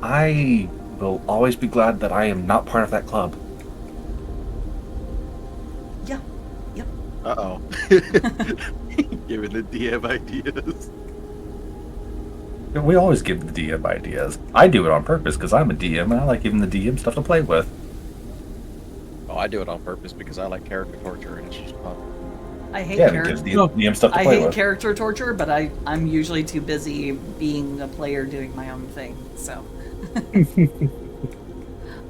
S1: I will always be glad that I am not part of that club.
S2: Yeah. Yep.
S3: Uh-oh. Giving the DM ideas.
S1: We always give the DM ideas. I do it on purpose because I'm a DM and I like giving the DM stuff to play with.
S3: Oh, I do it on purpose because I like character torture and it's just fun.
S2: I hate
S1: It gives the DM stuff to
S2: I
S1: play
S2: hate
S1: with.
S2: character torture, but I'm usually too busy being a player doing my own thing. So,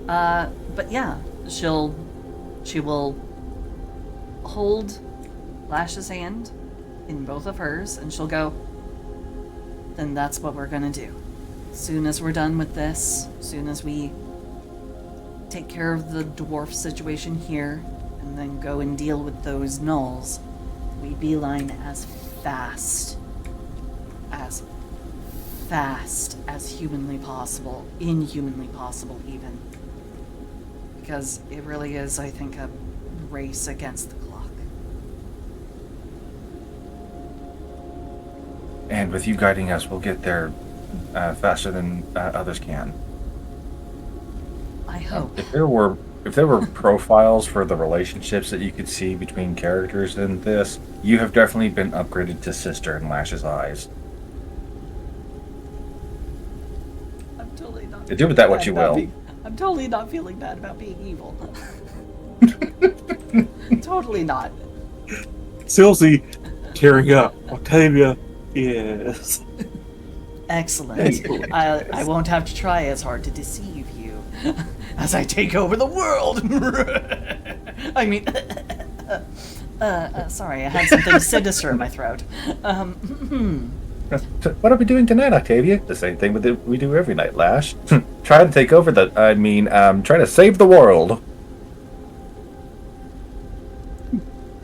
S2: but yeah, she will hold Lash's hand in both of hers, and she'll go. Then that's what we're gonna do. As soon as we're done with this, as soon as we take care of the dwarf situation here, and then go and deal with those gnolls, we beeline as fast as humanly possible, inhumanly possible even. Because it really is, I think, a race against the clock.
S1: And with you guiding us, we'll get there faster than others can.
S2: I hope.
S1: If there were profiles for the relationships that you could see between characters in this, you have definitely been upgraded to sister in Lash's eyes.
S2: I'm totally not.
S1: Do with that what you will.
S2: I'm totally not feeling bad about being evil. Totally not.
S4: Silsey, tearing up. Octavia, yes.
S2: Excellent. I won't have to try as hard to deceive you as I take over the world. I mean, sorry, I had something sinister in my throat.
S1: What are we doing tonight, Octavia? The same thing we do every night, Lash. Try to take over try to save the world.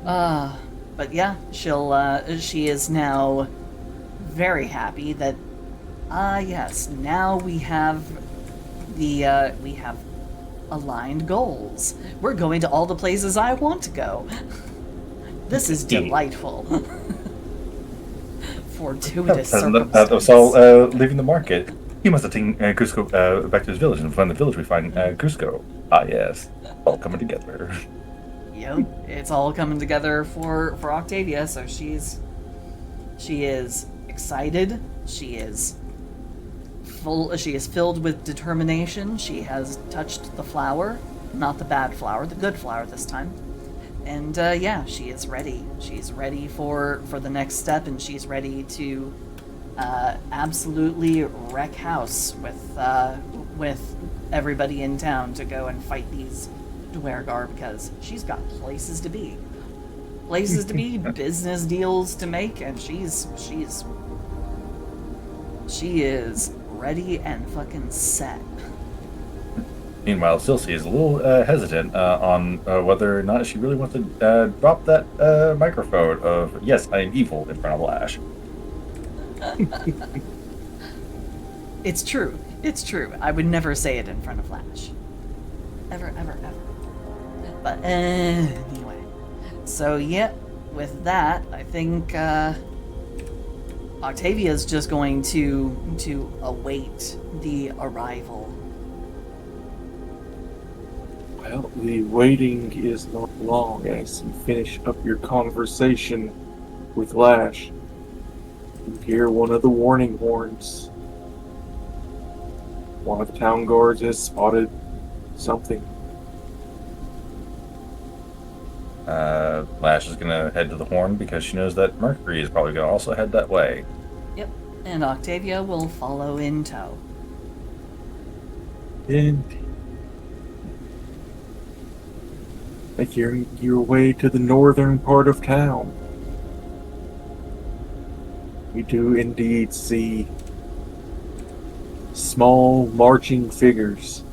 S2: But yeah, she is now very happy that, yes, now we have we have aligned goals. We're going to all the places I want to go. This is delightful. Fortuitous
S1: That was all
S2: circumstance.
S1: leaving the market. He must have taken Cusco back to his village, and from the village we find Cusco. Ah, yes. All coming together.
S2: Yep, it's all coming together for Octavia, so she is excited. She is filled with determination. She has touched the flower, not the bad flower, the good flower this time. And yeah, she is ready. She's ready for the next step, and she's ready to absolutely wreck house with everybody in town to go and fight these Dwergar, because she's got places to be, business deals to make, and she is ready and fucking set.
S1: Meanwhile, Silsey is a little hesitant on whether or not she really wants to drop that microphone of, yes, I am evil in front of Lash.
S2: It's true. It's true. I would never say it in front of Lash. Ever, ever, ever. But anyway. So, yep, with that, I think Octavia's just going to await the arrival.
S4: Well, the waiting is not long as you finish up your conversation with Lash. You hear one of the warning horns. One of the town guards has spotted something.
S1: Lash is gonna head to the horn because she knows that Mercury is probably gonna also head that way.
S2: Yep, and Octavia will follow in tow.
S4: And make your way to the northern part of town. You do indeed see small marching figures.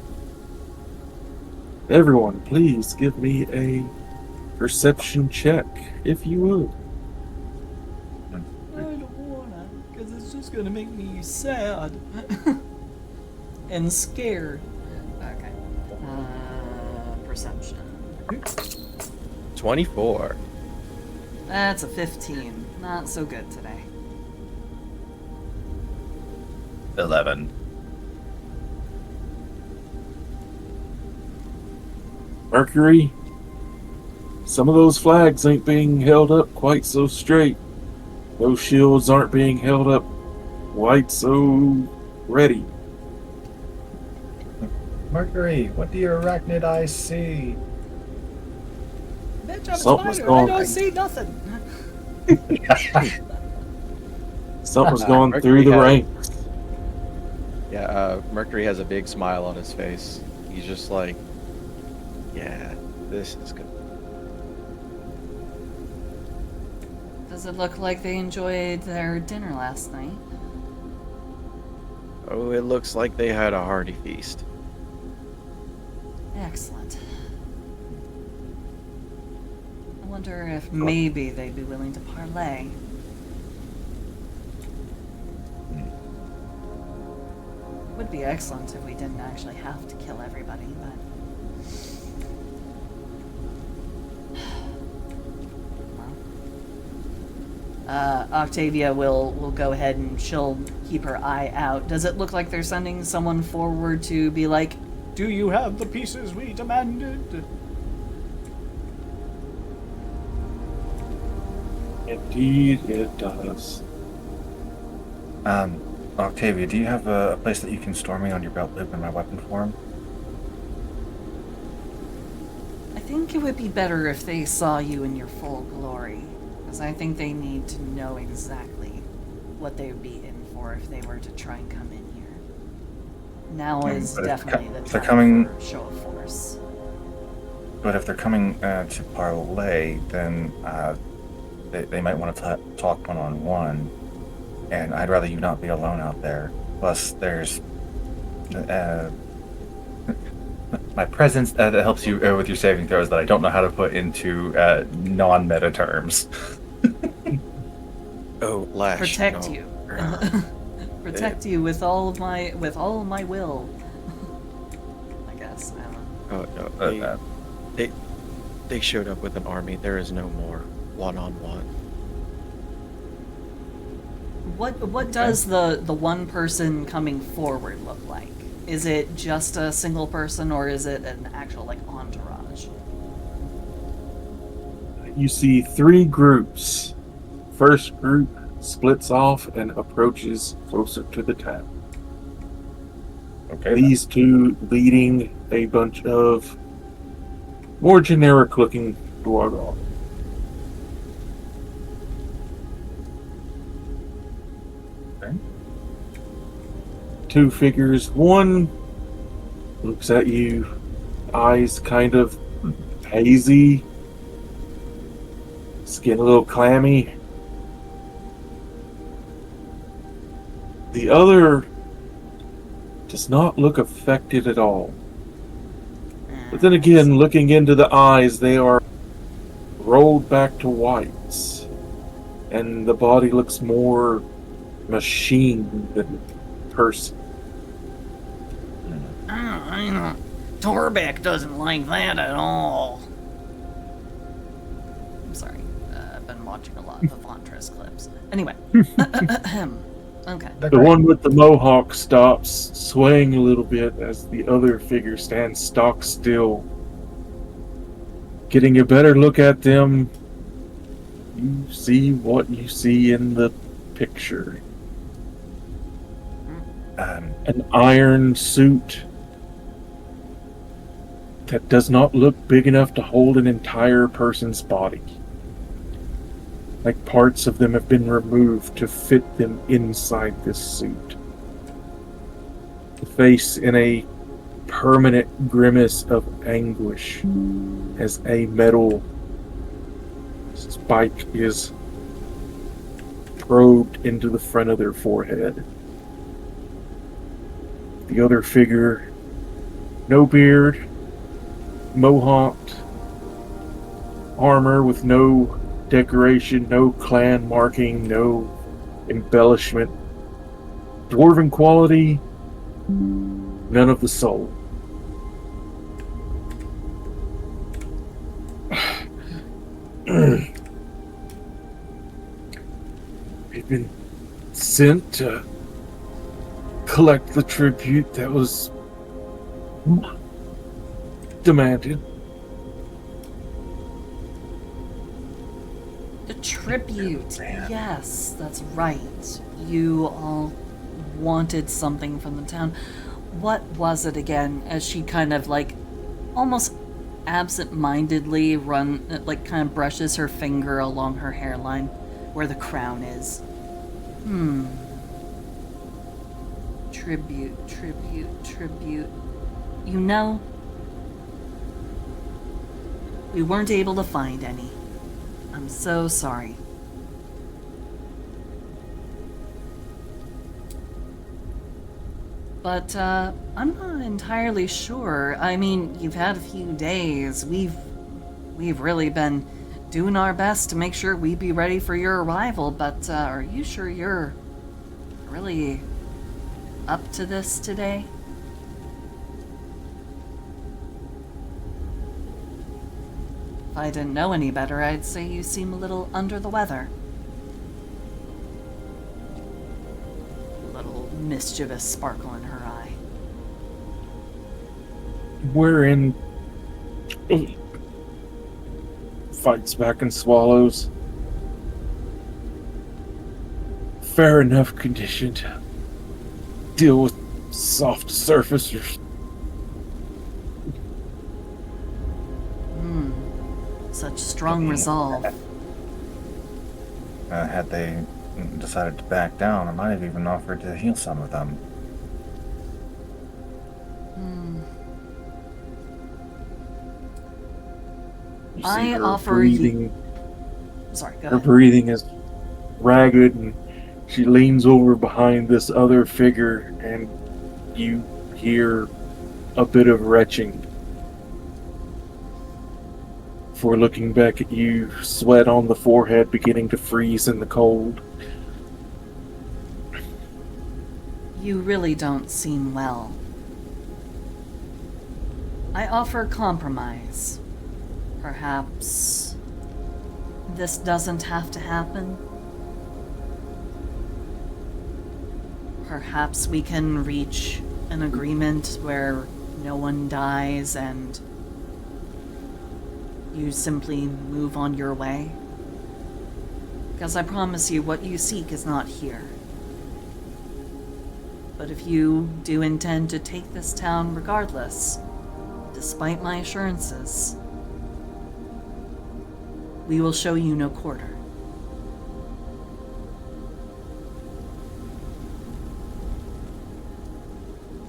S4: Everyone, please give me a perception check, if you would.
S2: I don't wanna, because it's just gonna make me sad. And scared. Okay. Perception.
S3: 24.
S2: That's a 15. Not so good today.
S1: 11.
S4: Mercury, some of those flags ain't being held up quite so straight. Those shields aren't being held up quite so ready.
S1: Mercury, what do your arachnid eyes see?
S2: Bitch, I'm a
S4: Something's
S2: spider.
S4: going-
S2: I don't see nothing.
S4: Something's going through
S3: Mercury
S4: the
S3: has-
S4: ranks.
S3: Yeah, Mercury has a big smile on his face. He's just like, yeah, this is good.
S2: Does it look like they enjoyed their dinner last night?
S3: Oh, it looks like they had a hearty feast.
S2: Excellent. I wonder if maybe they'd be willing to parlay. Would be excellent if we didn't actually have to kill everybody, but... Octavia will go ahead and she'll keep her eye out. Does it look like they're sending someone forward to be like, do you have the pieces we demanded?
S4: Indeed, it does.
S1: Octavia, do you have a place that you can store me on your belt loop in my weapon form?
S2: I think it would be better if they saw you in your full glory, because I think they need to know exactly what they would be in for if they were to try and come in here. Now is
S1: but if
S2: definitely the
S1: they're
S2: time
S1: coming-
S2: for show of force.
S1: But if they're coming to parlay, then they might want to talk one-on-one. and I'd rather you not be alone out there. Plus, there's my presence that helps you with your saving throws that I don't know how to put into non-meta terms.
S3: Oh, Lash.
S2: Protect
S3: no.
S2: you. Protect you with all of my will. I guess. I don't know.
S3: Oh, no. They showed up with an army. There is no more one-on-one.
S2: What does the one person coming forward look like? Is it just a single person, or is it an actual like entourage?
S4: You see 3 groups. First group splits off and approaches closer to the town.
S1: Okay.
S4: These 2 leading a bunch of more generic looking Dwargol.
S1: Okay.
S4: 2 figures. One looks at you, eyes kind of hazy, skin a little clammy. The other does not look affected at all. But then again, looking into the eyes, they are rolled back to whites. And the body looks more machine than person.
S2: I know. Torbeck doesn't like that at all. I'm sorry. I've been watching a lot of Ventress clips. Anyway. Okay.
S4: The one with the mohawk stops, swaying a little bit as the other figure stands stock still. Getting a better look at them, you see what you see in the picture. An iron suit that does not look big enough to hold an entire person's body. Like parts of them have been removed to fit them inside this suit. The face in a permanent grimace of anguish as a metal spike is probed into the front of their forehead. The other figure, no beard, mohawked, armor with no decoration, no clan marking, no embellishment. Dwarven quality, none of the soul. We've been sent to collect the tribute that was demanded.
S2: The tribute. Yes, that's right. You all wanted something from the town. What was it again? As she kind of like almost absent-mindedly kind of brushes her finger along her hairline where the crown is. Tribute. You know, we weren't able to find any. I'm so sorry. But, I'm not entirely sure. I mean, you've had a few days. We've really been doing our best to make sure we'd be ready for your arrival, but, are you sure you're really up to this today? If I didn't know any better, I'd say you seem a little under the weather. A little mischievous sparkle in her eye.
S4: We're in fights back and swallows. Fair enough condition to deal with soft surfacers.
S2: Such strong resolve.
S1: Had they decided to back down, I might have even offered to heal some of them.
S4: You see
S2: I
S4: her
S2: offer
S4: breathing.
S2: you... Sorry, go
S4: Her
S2: ahead.
S4: breathing is ragged, and She leans over behind this other figure, and you hear a bit of retching. Before looking back at you, sweat on the forehead beginning to freeze in the cold.
S2: You really don't seem well. I offer compromise. Perhaps this doesn't have to happen. Perhaps we can reach an agreement where no one dies and you simply move on your way. Because I promise you, what you seek is not here. But if you do intend to take this town regardless, despite my assurances, we will show you no quarter.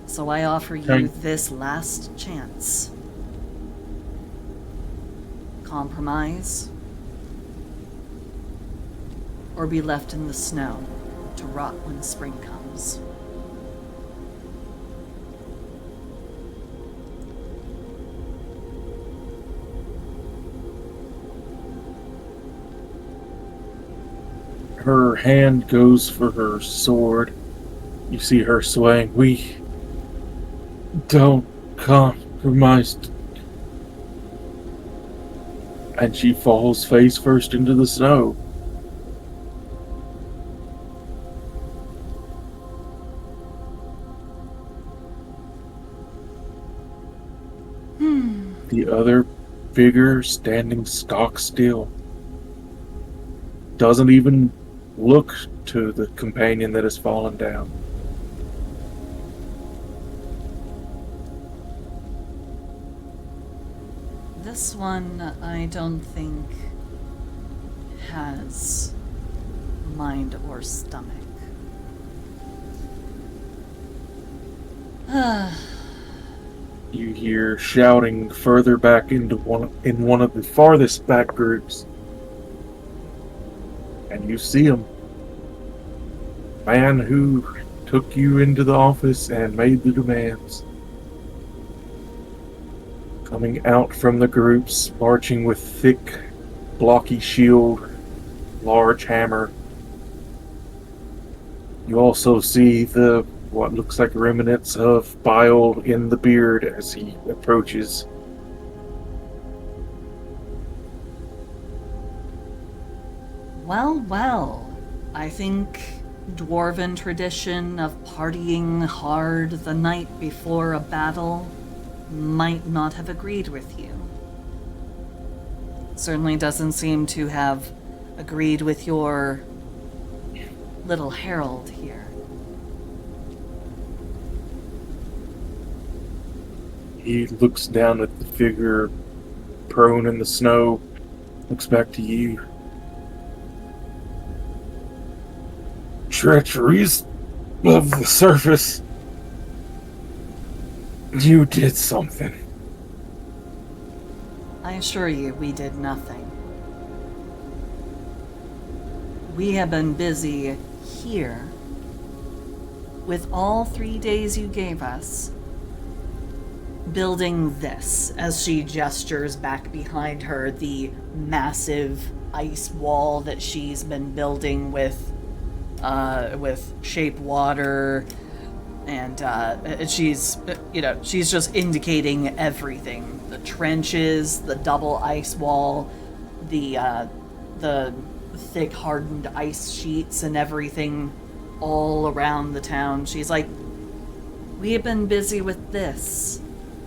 S2: So I offer you this last chance. Compromise, or be left in the snow to rot when spring comes.
S4: Her hand goes for her sword. You see her swaying. We don't compromise. And she falls face first into the snow. The other figure standing stock still. Doesn't even look to the companion that has fallen down.
S2: This one, I don't think, has mind or stomach.
S4: You hear shouting further back into one of the farthest back groups. And you see him. Man who took you into the office and made the demands. Coming out from the groups, marching with thick, blocky shield, large hammer. You also see what looks like remnants of bile in the beard as he approaches.
S2: Well, well, I think dwarven tradition of partying hard the night before a battle might not have agreed with you. Certainly doesn't seem to have agreed with your little herald here.
S4: He looks down at the figure prone in the snow, looks back to you. Treacheries of the surface. You did something.
S2: I assure you, we did nothing. We have been busy here with all 3 days you gave us building this, as she gestures back behind her, the massive ice wall that she's been building with shape water, and she's just indicating everything: the trenches, the double ice wall, the thick hardened ice sheets, and everything all around the town. She's like, we have been busy with this.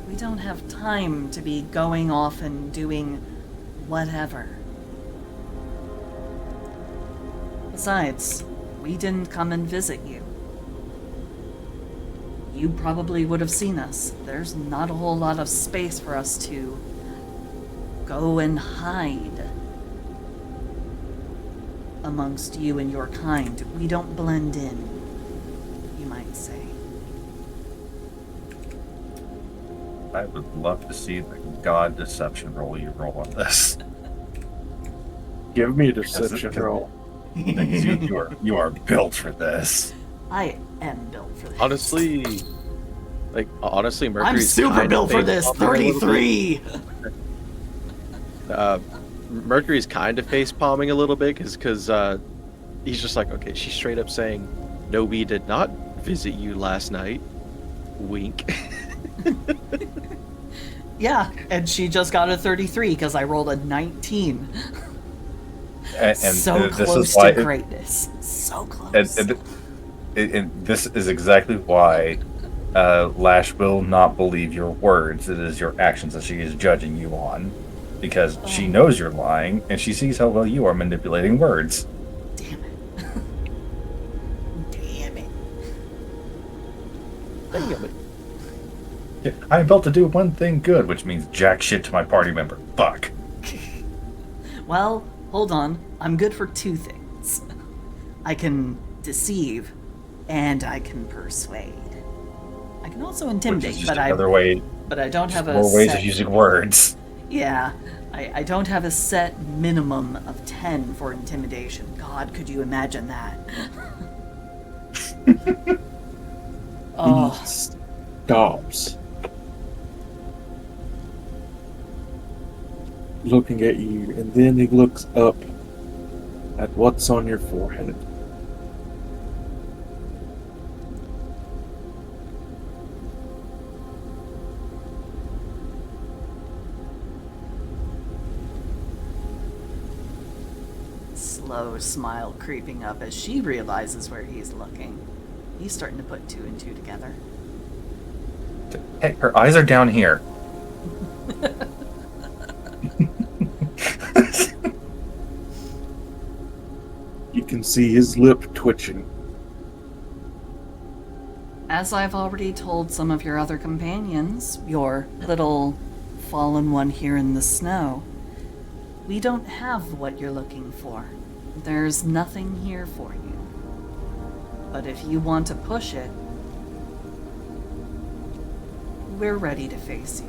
S2: We don't have time to be going off and doing whatever. Besides, we didn't come and visit you. You probably would have seen us. There's not a whole lot of space for us to go and hide amongst you and your kind. We don't blend in, you might say.
S1: I would love to see the god deception roll you roll on this.
S4: Give me a deception roll.
S1: You are built for this.
S2: I am built for this.
S3: Honestly,
S2: I'm
S3: Mercury's
S2: super
S3: kind
S2: built
S3: of
S2: for this.
S3: face-palming a little
S2: 33.
S3: bit. Mercury's kind of face palming a little bit because he's just like, okay, she's straight up saying, no, we did not visit you last night. Wink.
S2: Yeah, and she just got a 33 because I rolled a 19.
S1: And
S2: So
S1: this
S2: close
S1: is why
S2: to greatness. So close.
S1: and this is exactly why Lash will not believe your words. It is your actions that she is judging you on, because she knows you're lying and she sees how well you are manipulating words.
S2: Damn it. Damn it.
S3: Damn it.
S1: I'm built to do one thing good, which means jack shit to my party member. Fuck.
S2: Well, hold on. I'm good for two things. I can deceive, and I can persuade. I can also
S1: Which
S2: intimidate,
S1: is just
S2: but
S1: another way,
S2: I don't have a
S1: more ways
S2: set,
S1: of using words.
S2: Yeah, I don't have a set minimum of 10 for intimidation. God, could you imagine that? Oh,
S4: He stops, looking at you, and then he looks up at what's on your forehead.
S2: slow smile creeping up as she realizes where he's looking. He's starting to put two and two together.
S1: Hey, her eyes are down here.
S4: You can see his lip twitching.
S2: As I've already told some of your other companions, your little fallen one here in the snow, we don't have what you're looking for. There's nothing here for you. But if you want to push it, we're ready to face you.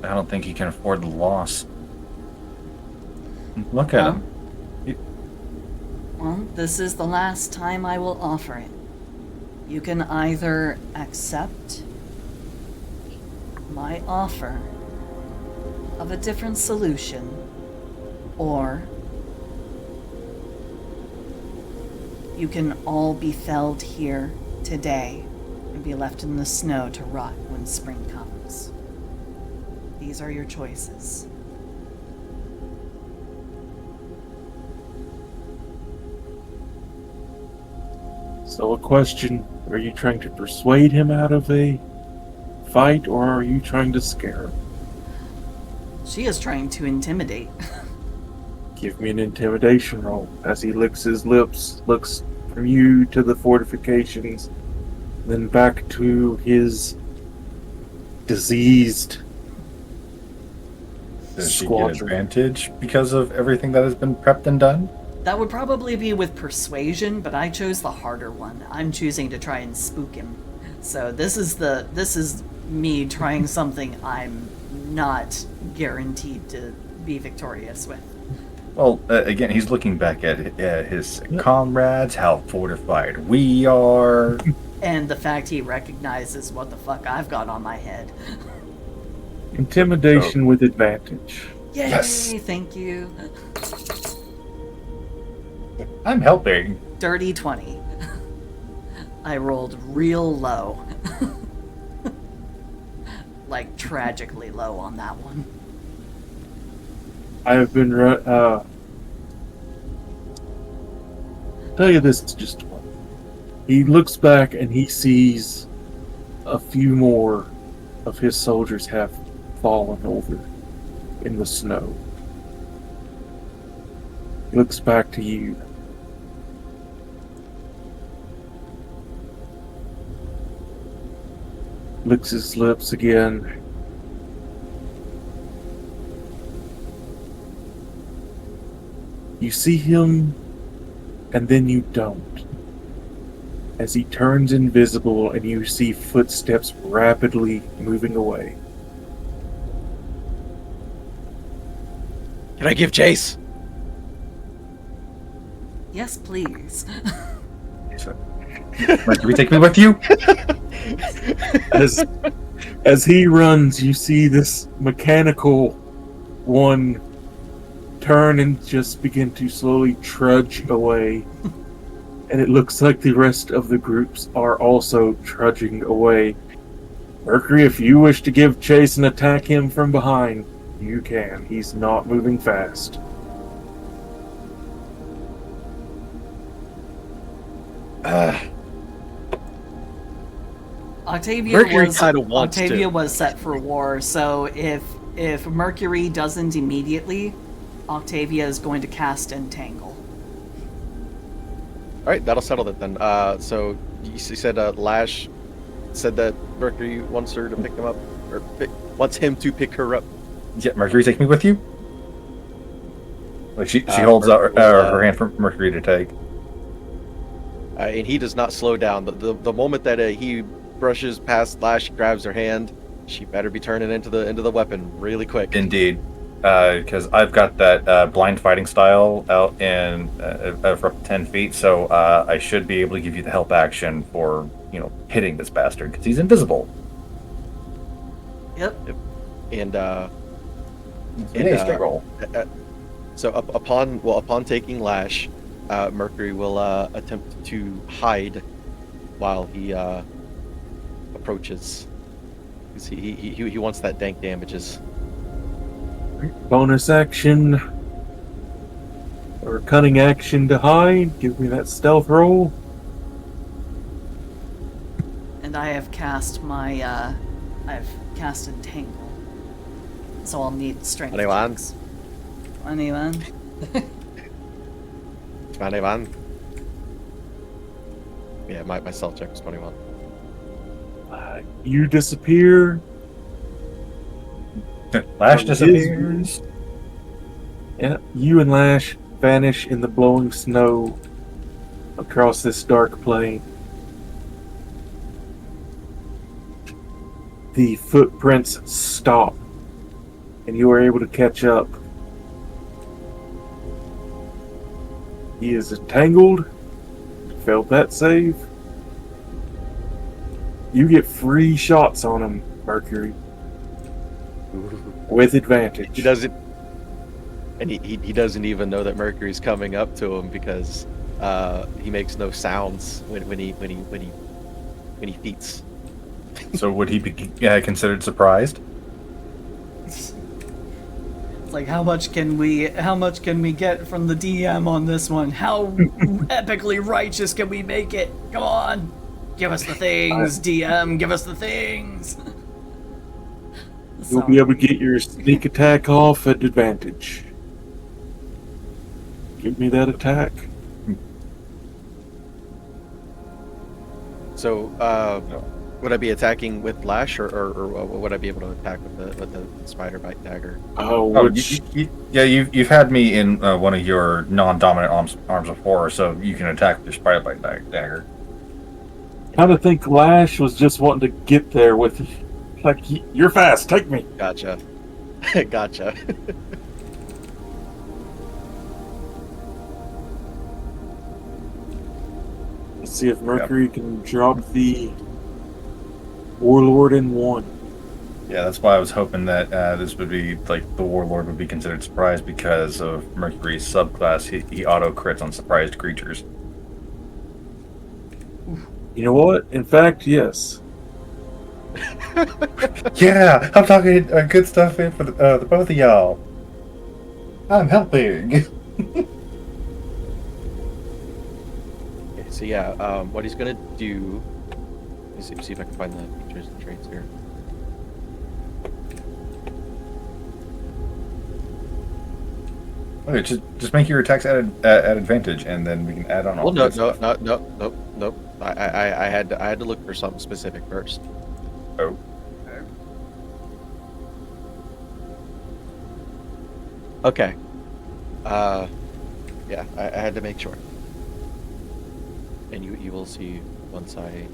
S1: I don't think he can afford the loss. Look at him.
S2: Well, this is the last time I will offer it. You can either accept my offer of a different solution, or you can all be felled here today and be left in the snow to rot when spring comes. These are your choices.
S4: So a question, are you trying to persuade him out of a fight, or are you trying to scare him?
S2: She is trying to intimidate.
S4: Give me an intimidation roll as he licks his lips, looks from you to the fortifications, then back to his diseased
S1: Does she get
S4: squadron.
S1: advantage because of everything that has been prepped and done?
S2: That would probably be with persuasion, but I chose the harder one. I'm choosing to try and spook him. So this is me trying something I'm not guaranteed to be victorious with.
S1: Well, again, he's looking back at his comrades, how fortified we are.
S2: And the fact he recognizes what the fuck I've got on my head.
S4: Intimidation with advantage.
S2: Yay,
S1: Yes.
S2: thank you.
S1: I'm helping.
S2: Dirty 20. I rolled real low. Like tragically low on that one.
S4: I have been tell you this just one. He looks back and he sees a few more of his soldiers have fallen over in the snow. He looks back to you. Licks his lips again. You see him, and then you don't. As he turns invisible and you see footsteps rapidly moving away.
S3: Can I give chase?
S2: Yes, please.
S1: So, Mercury, take me with you.
S4: As he runs, you see this mechanical one turn and just begin to slowly trudge away. And it looks like the rest of the groups are also trudging away. Mercury, if you wish to give chase and attack him from behind, you can. He's not moving fast.
S3: Mercury kinda wants
S2: Octavia
S3: to.
S2: was set for war, so if Mercury doesn't immediately, Octavia is going to cast Entangle.
S3: All right, that'll settle it then. So you said Lash said that Mercury wants her to pick him up, or wants him to pick her up.
S1: Yeah, Mercury, take me with you. Like she holds out her hand for Mercury to take.
S3: And he does not slow down. The moment that he brushes past Lash, grabs her hand, she better be turning into the weapon really quick.
S1: Indeed, because I've got that blind fighting style out in for up to 10 feet, so I should be able to give you the help action for hitting this bastard because he's invisible.
S2: Yep.
S3: And
S1: Straight roll.
S3: So upon taking Lash, Mercury will attempt to hide while he approaches. 'Cause he wants that dank damages.
S4: Bonus action or cunning action to hide. Give me that stealth roll.
S2: And I have cast I've cast Entangle. So I'll need strength
S3: 21.
S2: checks. 21.
S3: 21. Yeah, my stealth check was 21.
S4: You disappear.
S1: Lash disappears.
S4: Yeah, you and Lash vanish in the blowing snow across this dark plain. The footprints stop, and you are able to catch up. He is entangled. Failed that save. You get free shots on him, Mercury, with advantage.
S3: He doesn't, and he doesn't even know that Mercury's coming up to him because he makes no sounds when he feats.
S1: So would he be considered surprised?
S2: It's like how much can we get from the DM on this one? How epically righteous can we make it? Come on. Give us the things, DM, give us the things.
S4: You'll be able to get your sneak attack off at advantage. Give me that attack.
S3: So, would I be attacking with Lash, or would I be able to attack with the spider bite dagger?
S1: You've had me in one of your non-dominant arms of horror, so you can attack with your spider bite dagger.
S4: I kind of think Lash was just wanting to get there with, like, you're fast, take me.
S3: Gotcha. Gotcha.
S4: Let's see if Mercury can drop the Warlord in one.
S1: Yeah, that's why I was hoping that this would be, like, the Warlord would be considered surprised because of Mercury's subclass. He auto-crits on surprised creatures.
S4: You know what? In fact, yes.
S1: Yeah, I'm talking good stuff in for the both of y'all. I'm helping.
S3: Okay, so yeah, what he's gonna do. Let me see if I can find the features and traits here.
S1: Okay, just make your attacks at advantage, and then we can add on all.
S3: Well, no. I had to look for something specific first.
S1: Oh.
S3: Okay. Yeah, I had to make sure. And you will see once I.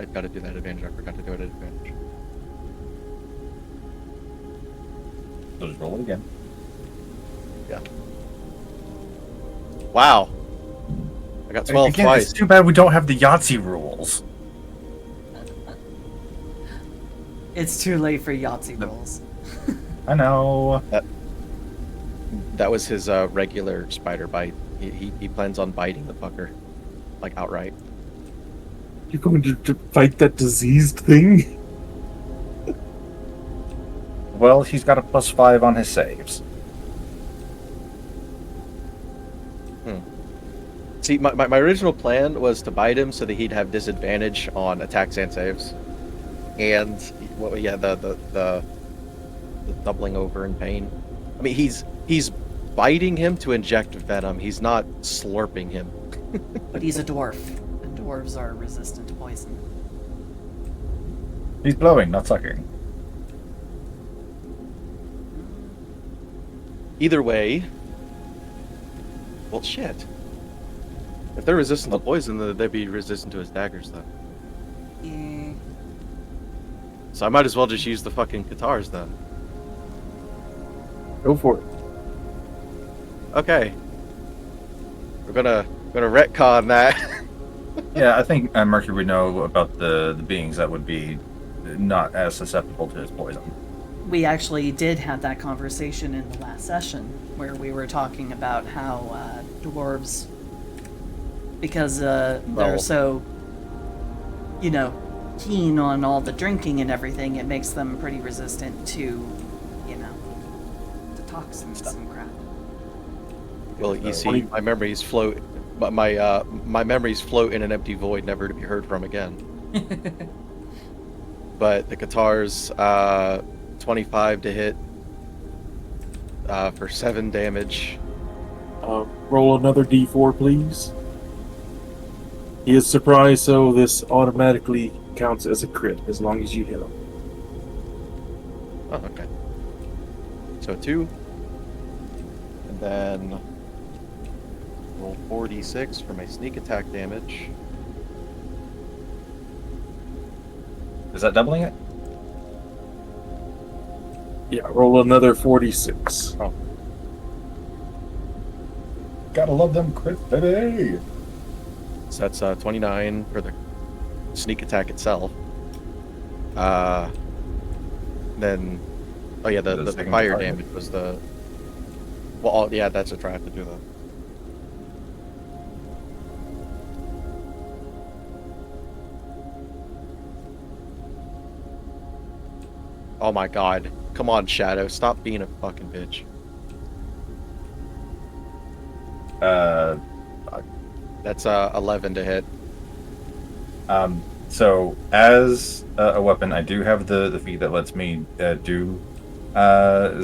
S3: I gotta do that advantage. I forgot to do it at advantage.
S1: So just roll it again.
S3: Yeah. Wow. I got 12
S1: Again,
S3: twice.
S1: it's too bad we don't have the Yahtzee rules.
S2: It's too late for Yahtzee rolls.
S1: I know.
S3: That was his regular spider bite. He plans on biting the fucker, like outright.
S4: You're going to fight that diseased thing?
S1: Well, he's got a +5 on his saves.
S3: See, my original plan was to bite him so that he'd have disadvantage on attacks and saves, and well, yeah, the doubling over in pain. I mean, he's biting him to inject venom. He's not slurping him.
S2: But he's a dwarf, and dwarves are resistant to poison.
S1: He's blowing, not sucking.
S3: Either way, well, shit. If they're resistant to poison, then they'd be resistant to his daggers, though.
S2: Yeah.
S3: So I might as well just use the fucking guitars then.
S4: Go for it.
S3: Okay. We're gonna retcon that.
S1: Yeah, I think Mercury would know about the beings that would be not as susceptible to his poison.
S2: We actually did have that conversation in the last session where we were talking about how dwarves, because they're so, keen on all the drinking and everything, it makes them pretty resistant to, the toxins and crap.
S3: Well, you see, my memories float. My memories float in an empty void, never to be heard from again. But the guitars, 25 to hit for 7 damage.
S4: Roll another d4, please. He is surprised, so this automatically counts as a crit as long as you hit him.
S3: Oh, okay. So 2. And then roll 4d6 for my sneak attack damage.
S1: Is that doubling it?
S4: Yeah, roll another 46.
S1: Oh. Gotta love them crits, baby!
S3: So that's 29 for the sneak attack itself. Then, oh yeah, the fire damage was the. Well, yeah, that's a try. I have to do that. Oh my god. Come on, Shadow. Stop being a fucking bitch. That's 11 to hit.
S1: So as a weapon, I do have the feat that lets me do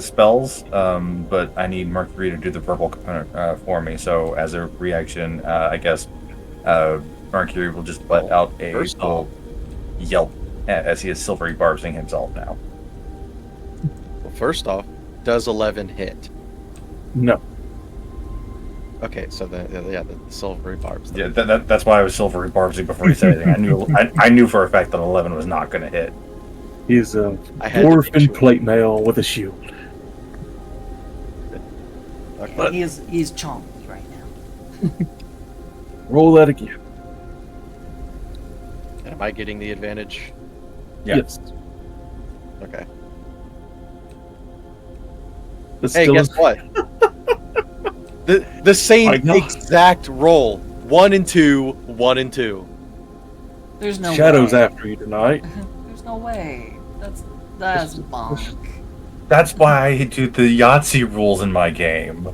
S1: spells, but I need Mercury to do the verbal component for me. So as a reaction, I guess Mercury will just let out a little yelp as he is silvery barbsing himself now.
S3: Well, first off, does 11 hit?
S4: No.
S3: Okay, so the silvery barbs.
S1: Yeah, that's why I was silvery barbsing before he said anything. I knew for a fact that 11 was not going to hit.
S4: He's a
S3: I had to
S4: dwarf
S3: make
S4: and
S3: sure.
S4: plate mail with a shield.
S3: Okay.
S2: He's chomped right now.
S4: Roll that again.
S3: Am I getting the advantage?
S1: Yeah.
S4: Yes.
S3: Okay.
S4: But
S3: Hey,
S4: still
S3: guess what? The same
S4: I know.
S3: exact roll. 1 and 2, 1 and 2.
S2: There's no
S4: Shadow's
S2: way.
S4: after you tonight.
S2: There's no way. That's bonk.
S1: That's why I do the Yahtzee rules in my game.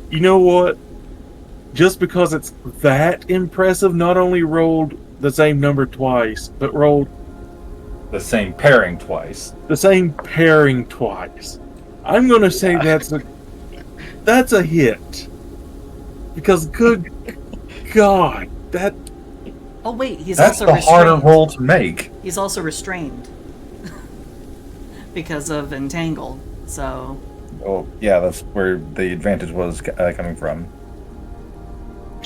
S4: You know what? Just because it's that impressive, not only rolled the same number twice, but rolled
S1: The same pairing twice.
S4: the same pairing twice. I'm gonna say that's a hit. Because good God, that
S2: Oh wait, he's
S1: That's
S2: also
S1: the
S2: restrained.
S1: harder roll to make.
S2: He's also restrained because of entangle. So
S1: Oh, yeah, that's where the advantage was coming from.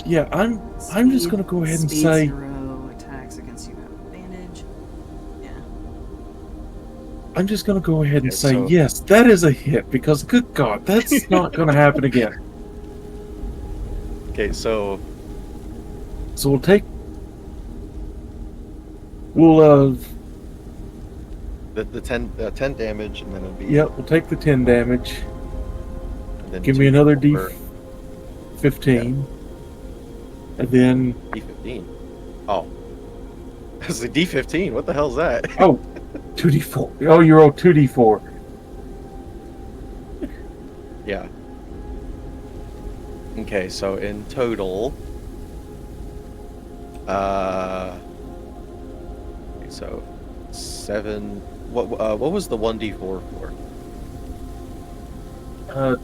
S4: yeah, I'm just gonna go ahead and
S2: speed
S4: say
S2: 0, attacks
S4: I'm just going to go ahead and
S3: Okay,
S4: say
S3: so-
S4: yes, that is a hit because good God, that's not going to happen again.
S3: Okay, so
S4: So we'll
S3: the 10 damage, and then it'll be
S4: we'll take the 10 damage.
S3: and then
S4: Give me another
S3: 2d4
S4: D15. And then
S3: D15. Oh, it's a D15. What the hell's that?
S4: oh, 2d4. Oh, you roll 2d4.
S3: Yeah. Okay, so in total, so 7. What was the 1d4 for?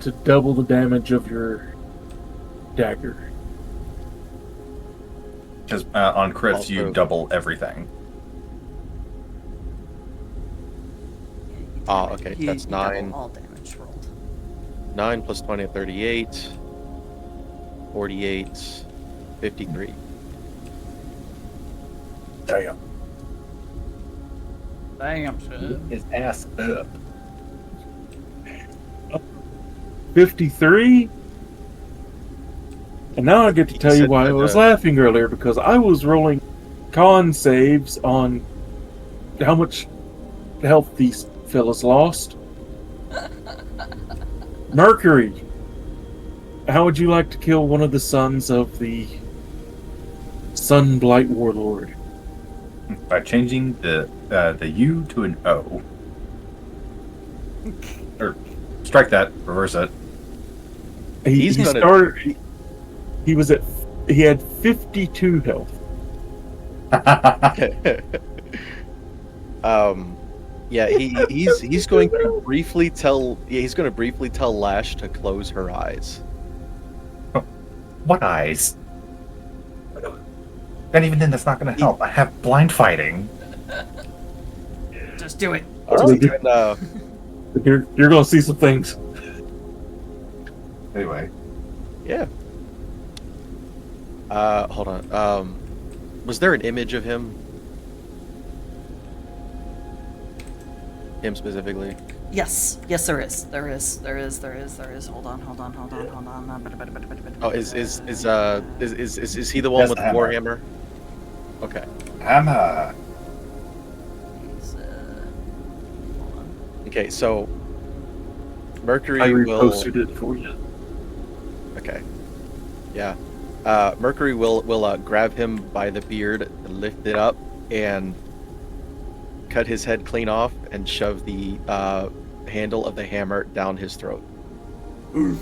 S4: To double the damage of your dagger.
S1: Because on crits, you
S3: Also-
S1: double everything.
S3: Ah, okay,
S2: You
S3: that's
S2: double
S3: 9.
S2: all damage rolled.
S3: 9 plus 20, 38, 48, 53.
S1: Damn.
S2: Damn.
S1: His ass up.
S4: 53. And now I get to
S3: You
S4: tell you
S3: said
S4: why I
S3: that,
S4: was laughing earlier, because I was rolling con saves on how much health these fellas lost. Mercury, how would you like to kill one of the sons of the Sunblight Warlord?
S1: By changing the U to an O. Or strike that, reverse it.
S3: He's
S4: He
S3: gonna-
S4: started. He had 52 health.
S3: Yeah, he's going to briefly tell Lash to close her eyes.
S1: What eyes? And even then, that's not going to help. I have blind fighting.
S2: Just do it.
S3: Alright,
S4: do
S3: and,
S4: You're gonna see some things.
S1: Anyway.
S3: yeah. Hold on. Was there an image of him? Him specifically?
S2: Yes, there is. There is. Hold on.
S3: Oh, is he the one
S1: Yes,
S3: with the
S1: the hammer.
S3: warhammer? Okay.
S1: Hammer.
S2: He's, hold on.
S3: Okay, so Mercury
S4: I
S3: will.
S4: reposted it for you.
S3: Okay. Yeah. Mercury will grab him by the beard, lift it up, and cut his head clean off, and shove the handle of the hammer down his throat,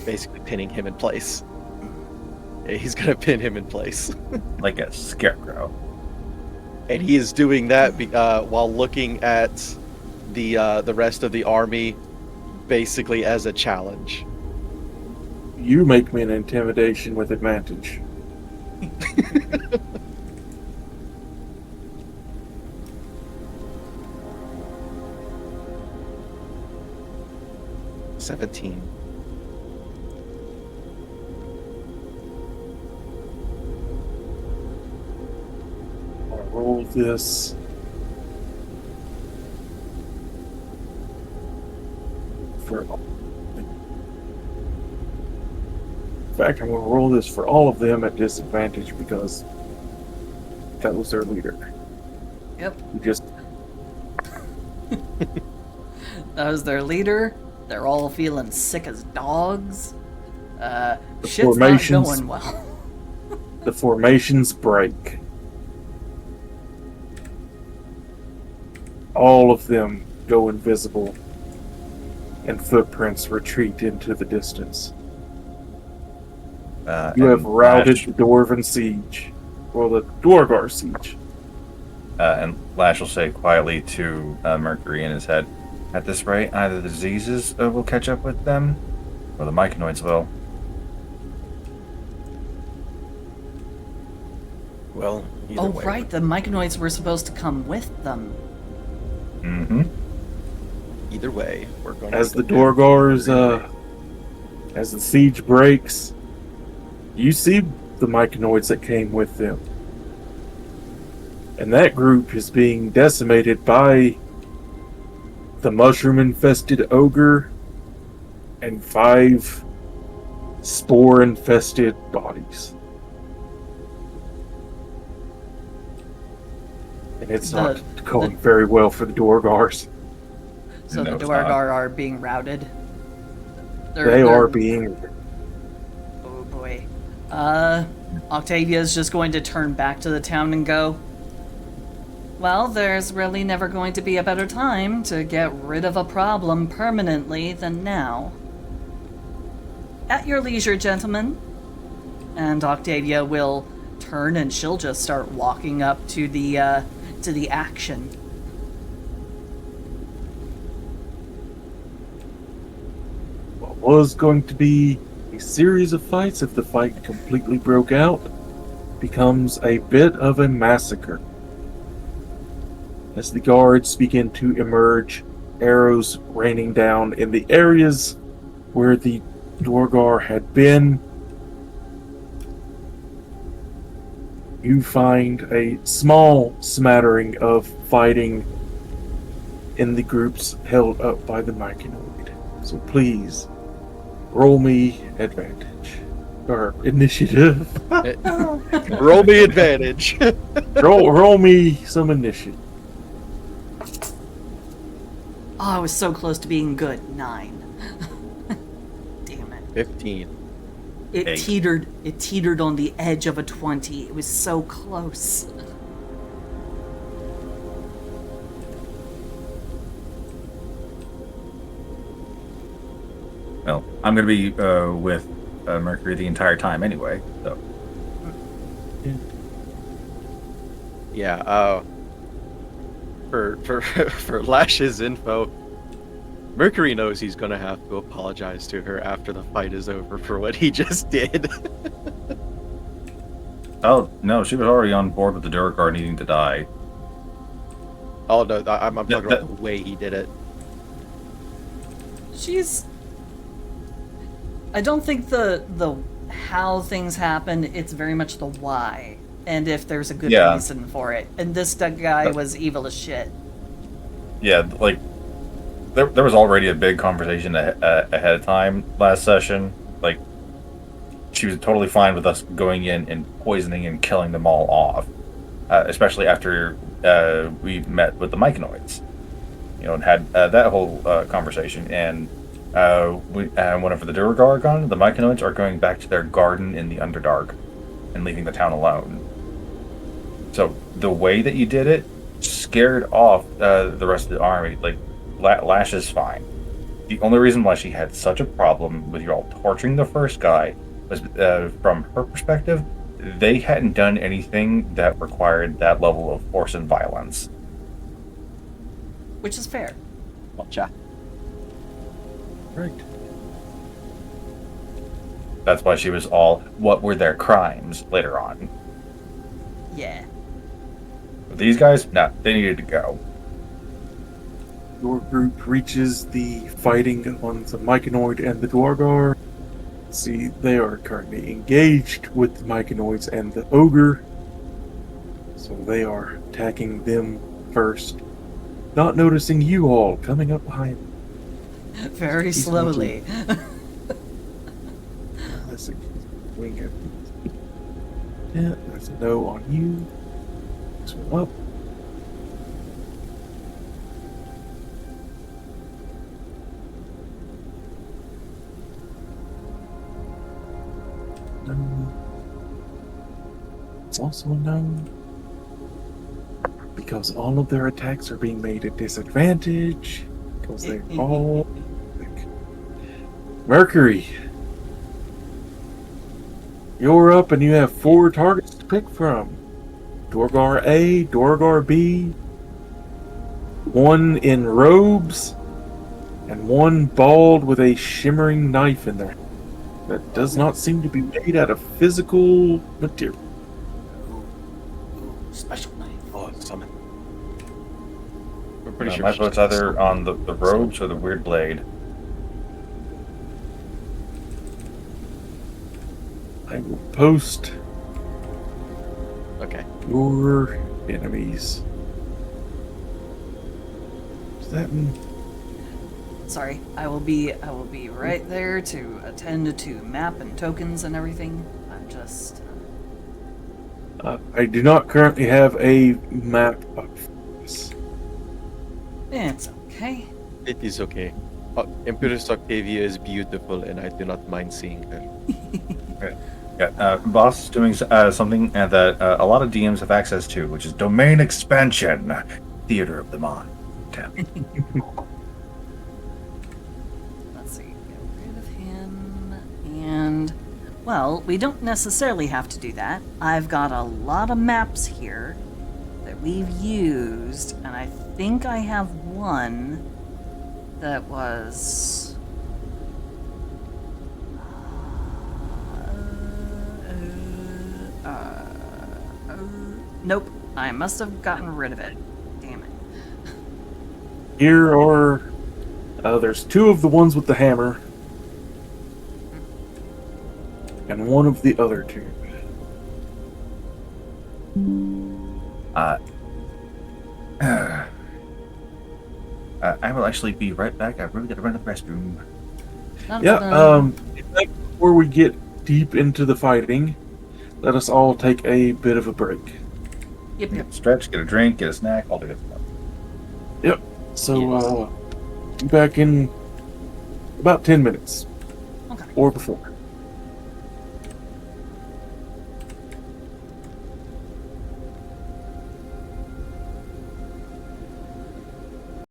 S3: basically pinning him in place. Yeah, he's gonna pin him in place,
S1: Like a scarecrow.
S3: and he is doing that while looking at the rest of the army, basically as a challenge.
S4: You make me an intimidation with advantage.
S3: "17."
S4: I'll roll this. For in fact, I'm going to roll this for all of them at disadvantage because that was their leader.
S2: Yep,
S4: He just
S2: that was their leader. They're all feeling sick as dogs.
S4: The
S2: Shit's not
S4: formations-
S2: going well.
S4: the formations break. All of them go invisible, and footprints retreat into the distance. You have
S1: And
S4: routed
S1: Lash,
S4: the Dwarven siege, or the Dwargar siege.
S1: and Lash will say quietly to Mercury in his head, "At this rate, either the diseases will catch up with them, or the myconoids will."
S3: Well, either
S2: Oh,
S3: way.
S2: right, the myconoids were supposed to come with them.
S1: Mm-hmm.
S3: Either way, we're going.
S4: As the Dwargars, as the siege breaks, you see the myconoids that came with them. And that group is being decimated by the mushroom-infested ogre, and 5 spore-infested bodies. And it's not going very well for the Dorgars.
S2: So
S1: No,
S2: the
S1: it's not.
S2: Dorgar are being routed.
S4: They are being...
S2: Oh boy. Octavia's just going to turn back to the town and go, well, there's really never going to be a better time to get rid of a problem permanently than now. At your leisure, gentlemen. And Octavia will turn and she'll just start walking up to the action.
S4: What was going to be a series of fights, if the fight completely broke out, becomes a bit of a massacre. As the guards begin to emerge, arrows raining down in the areas where the Dorgar had been, you find a small smattering of fighting in the groups held up by the Myconoid. So please, roll me advantage. Or initiative.
S3: Roll me advantage.
S4: roll me some initiative.
S2: Oh, I was so close to being good. 9. Damn it.
S3: 15.
S2: It
S1: Eight.
S2: teetered on the edge of a 20. It was so close.
S1: Well, I'm going to be with Mercury the entire time anyway, so.
S3: Yeah, for Lash's info, Mercury knows he's gonna have to apologize to her after the fight is over for what he just did.
S1: Oh, no, she was already on board with the Durgar needing to die.
S3: Oh no, I'm talking about the way he did it.
S2: I don't think the how things happen, it's very much the why. And if there's a good reason for it. And this guy was evil as shit.
S1: Yeah, like, there was already a big conversation ahead of time last session. Like, she was totally fine with us going in and poisoning and killing them all off. Especially after we met with the Myconoids. You know, and had that whole conversation. And whenever the Durgar are gone, the Myconoids are going back to their garden in the Underdark and leaving the town alone. So the way that you did it scared off the rest of the army. Like, Lash is fine. The only reason why she had such a problem with you all torturing the first guy was, from her perspective, they hadn't done anything that required that level of force and violence.
S2: Which is fair.
S3: Gotcha.
S4: Right.
S1: That's why she was all, what were their crimes later on.
S2: Yeah.
S1: But these guys, no, they needed to go.
S4: Your group reaches the fighting on the Myconoid and the Dwargar. See, they are currently engaged with the Myconoids and the Ogre. So they are attacking them first. Not noticing you all coming up behind them.
S2: Very slowly.
S4: That's a wing it. Yeah, that's a no on you. This one up. No. It's also a no. Because all of their attacks are being made at disadvantage. Because they all... Mercury! You're up and you have 4 targets to pick from. Dorgar A, Dorgar B, 1 in robes, and 1 bald with a shimmering knife in there. That does not seem to be made out of physical material.
S2: Special knife.
S3: Oh, summon. We're pretty sure
S1: My
S3: she's
S1: vote's
S3: just-
S1: either on the robes or the weird blade.
S4: I will post
S3: Okay.
S4: your enemies. Is that one?
S2: Sorry, I will be right there to attend to map and tokens and everything. I'm just
S4: I do not currently have a map of this.
S2: it's okay.
S3: It is okay. Empress Octavia is beautiful, and I do not mind seeing her.
S1: Yeah, boss is doing something that a lot of DMs have access to, which is domain expansion, theater of the mind.
S2: Let's see, get rid of him. And, well, we don't necessarily have to do that. I've got a lot of maps here that we've used, and I think I have one that was... nope, I must have gotten rid of it. Damn it.
S4: Here are there's two of the ones with the hammer, and one of the other two.
S1: I will actually be right back. I've really got to run to the restroom.
S2: Not
S4: Yeah.
S2: the-
S4: Before we get deep into the fighting, let us all take a bit of a break.
S2: Yep.
S1: Stretch, get a drink, get a snack, all the good stuff.
S4: Yep. So, be back in about 10 minutes.
S2: Okay.
S4: Or before.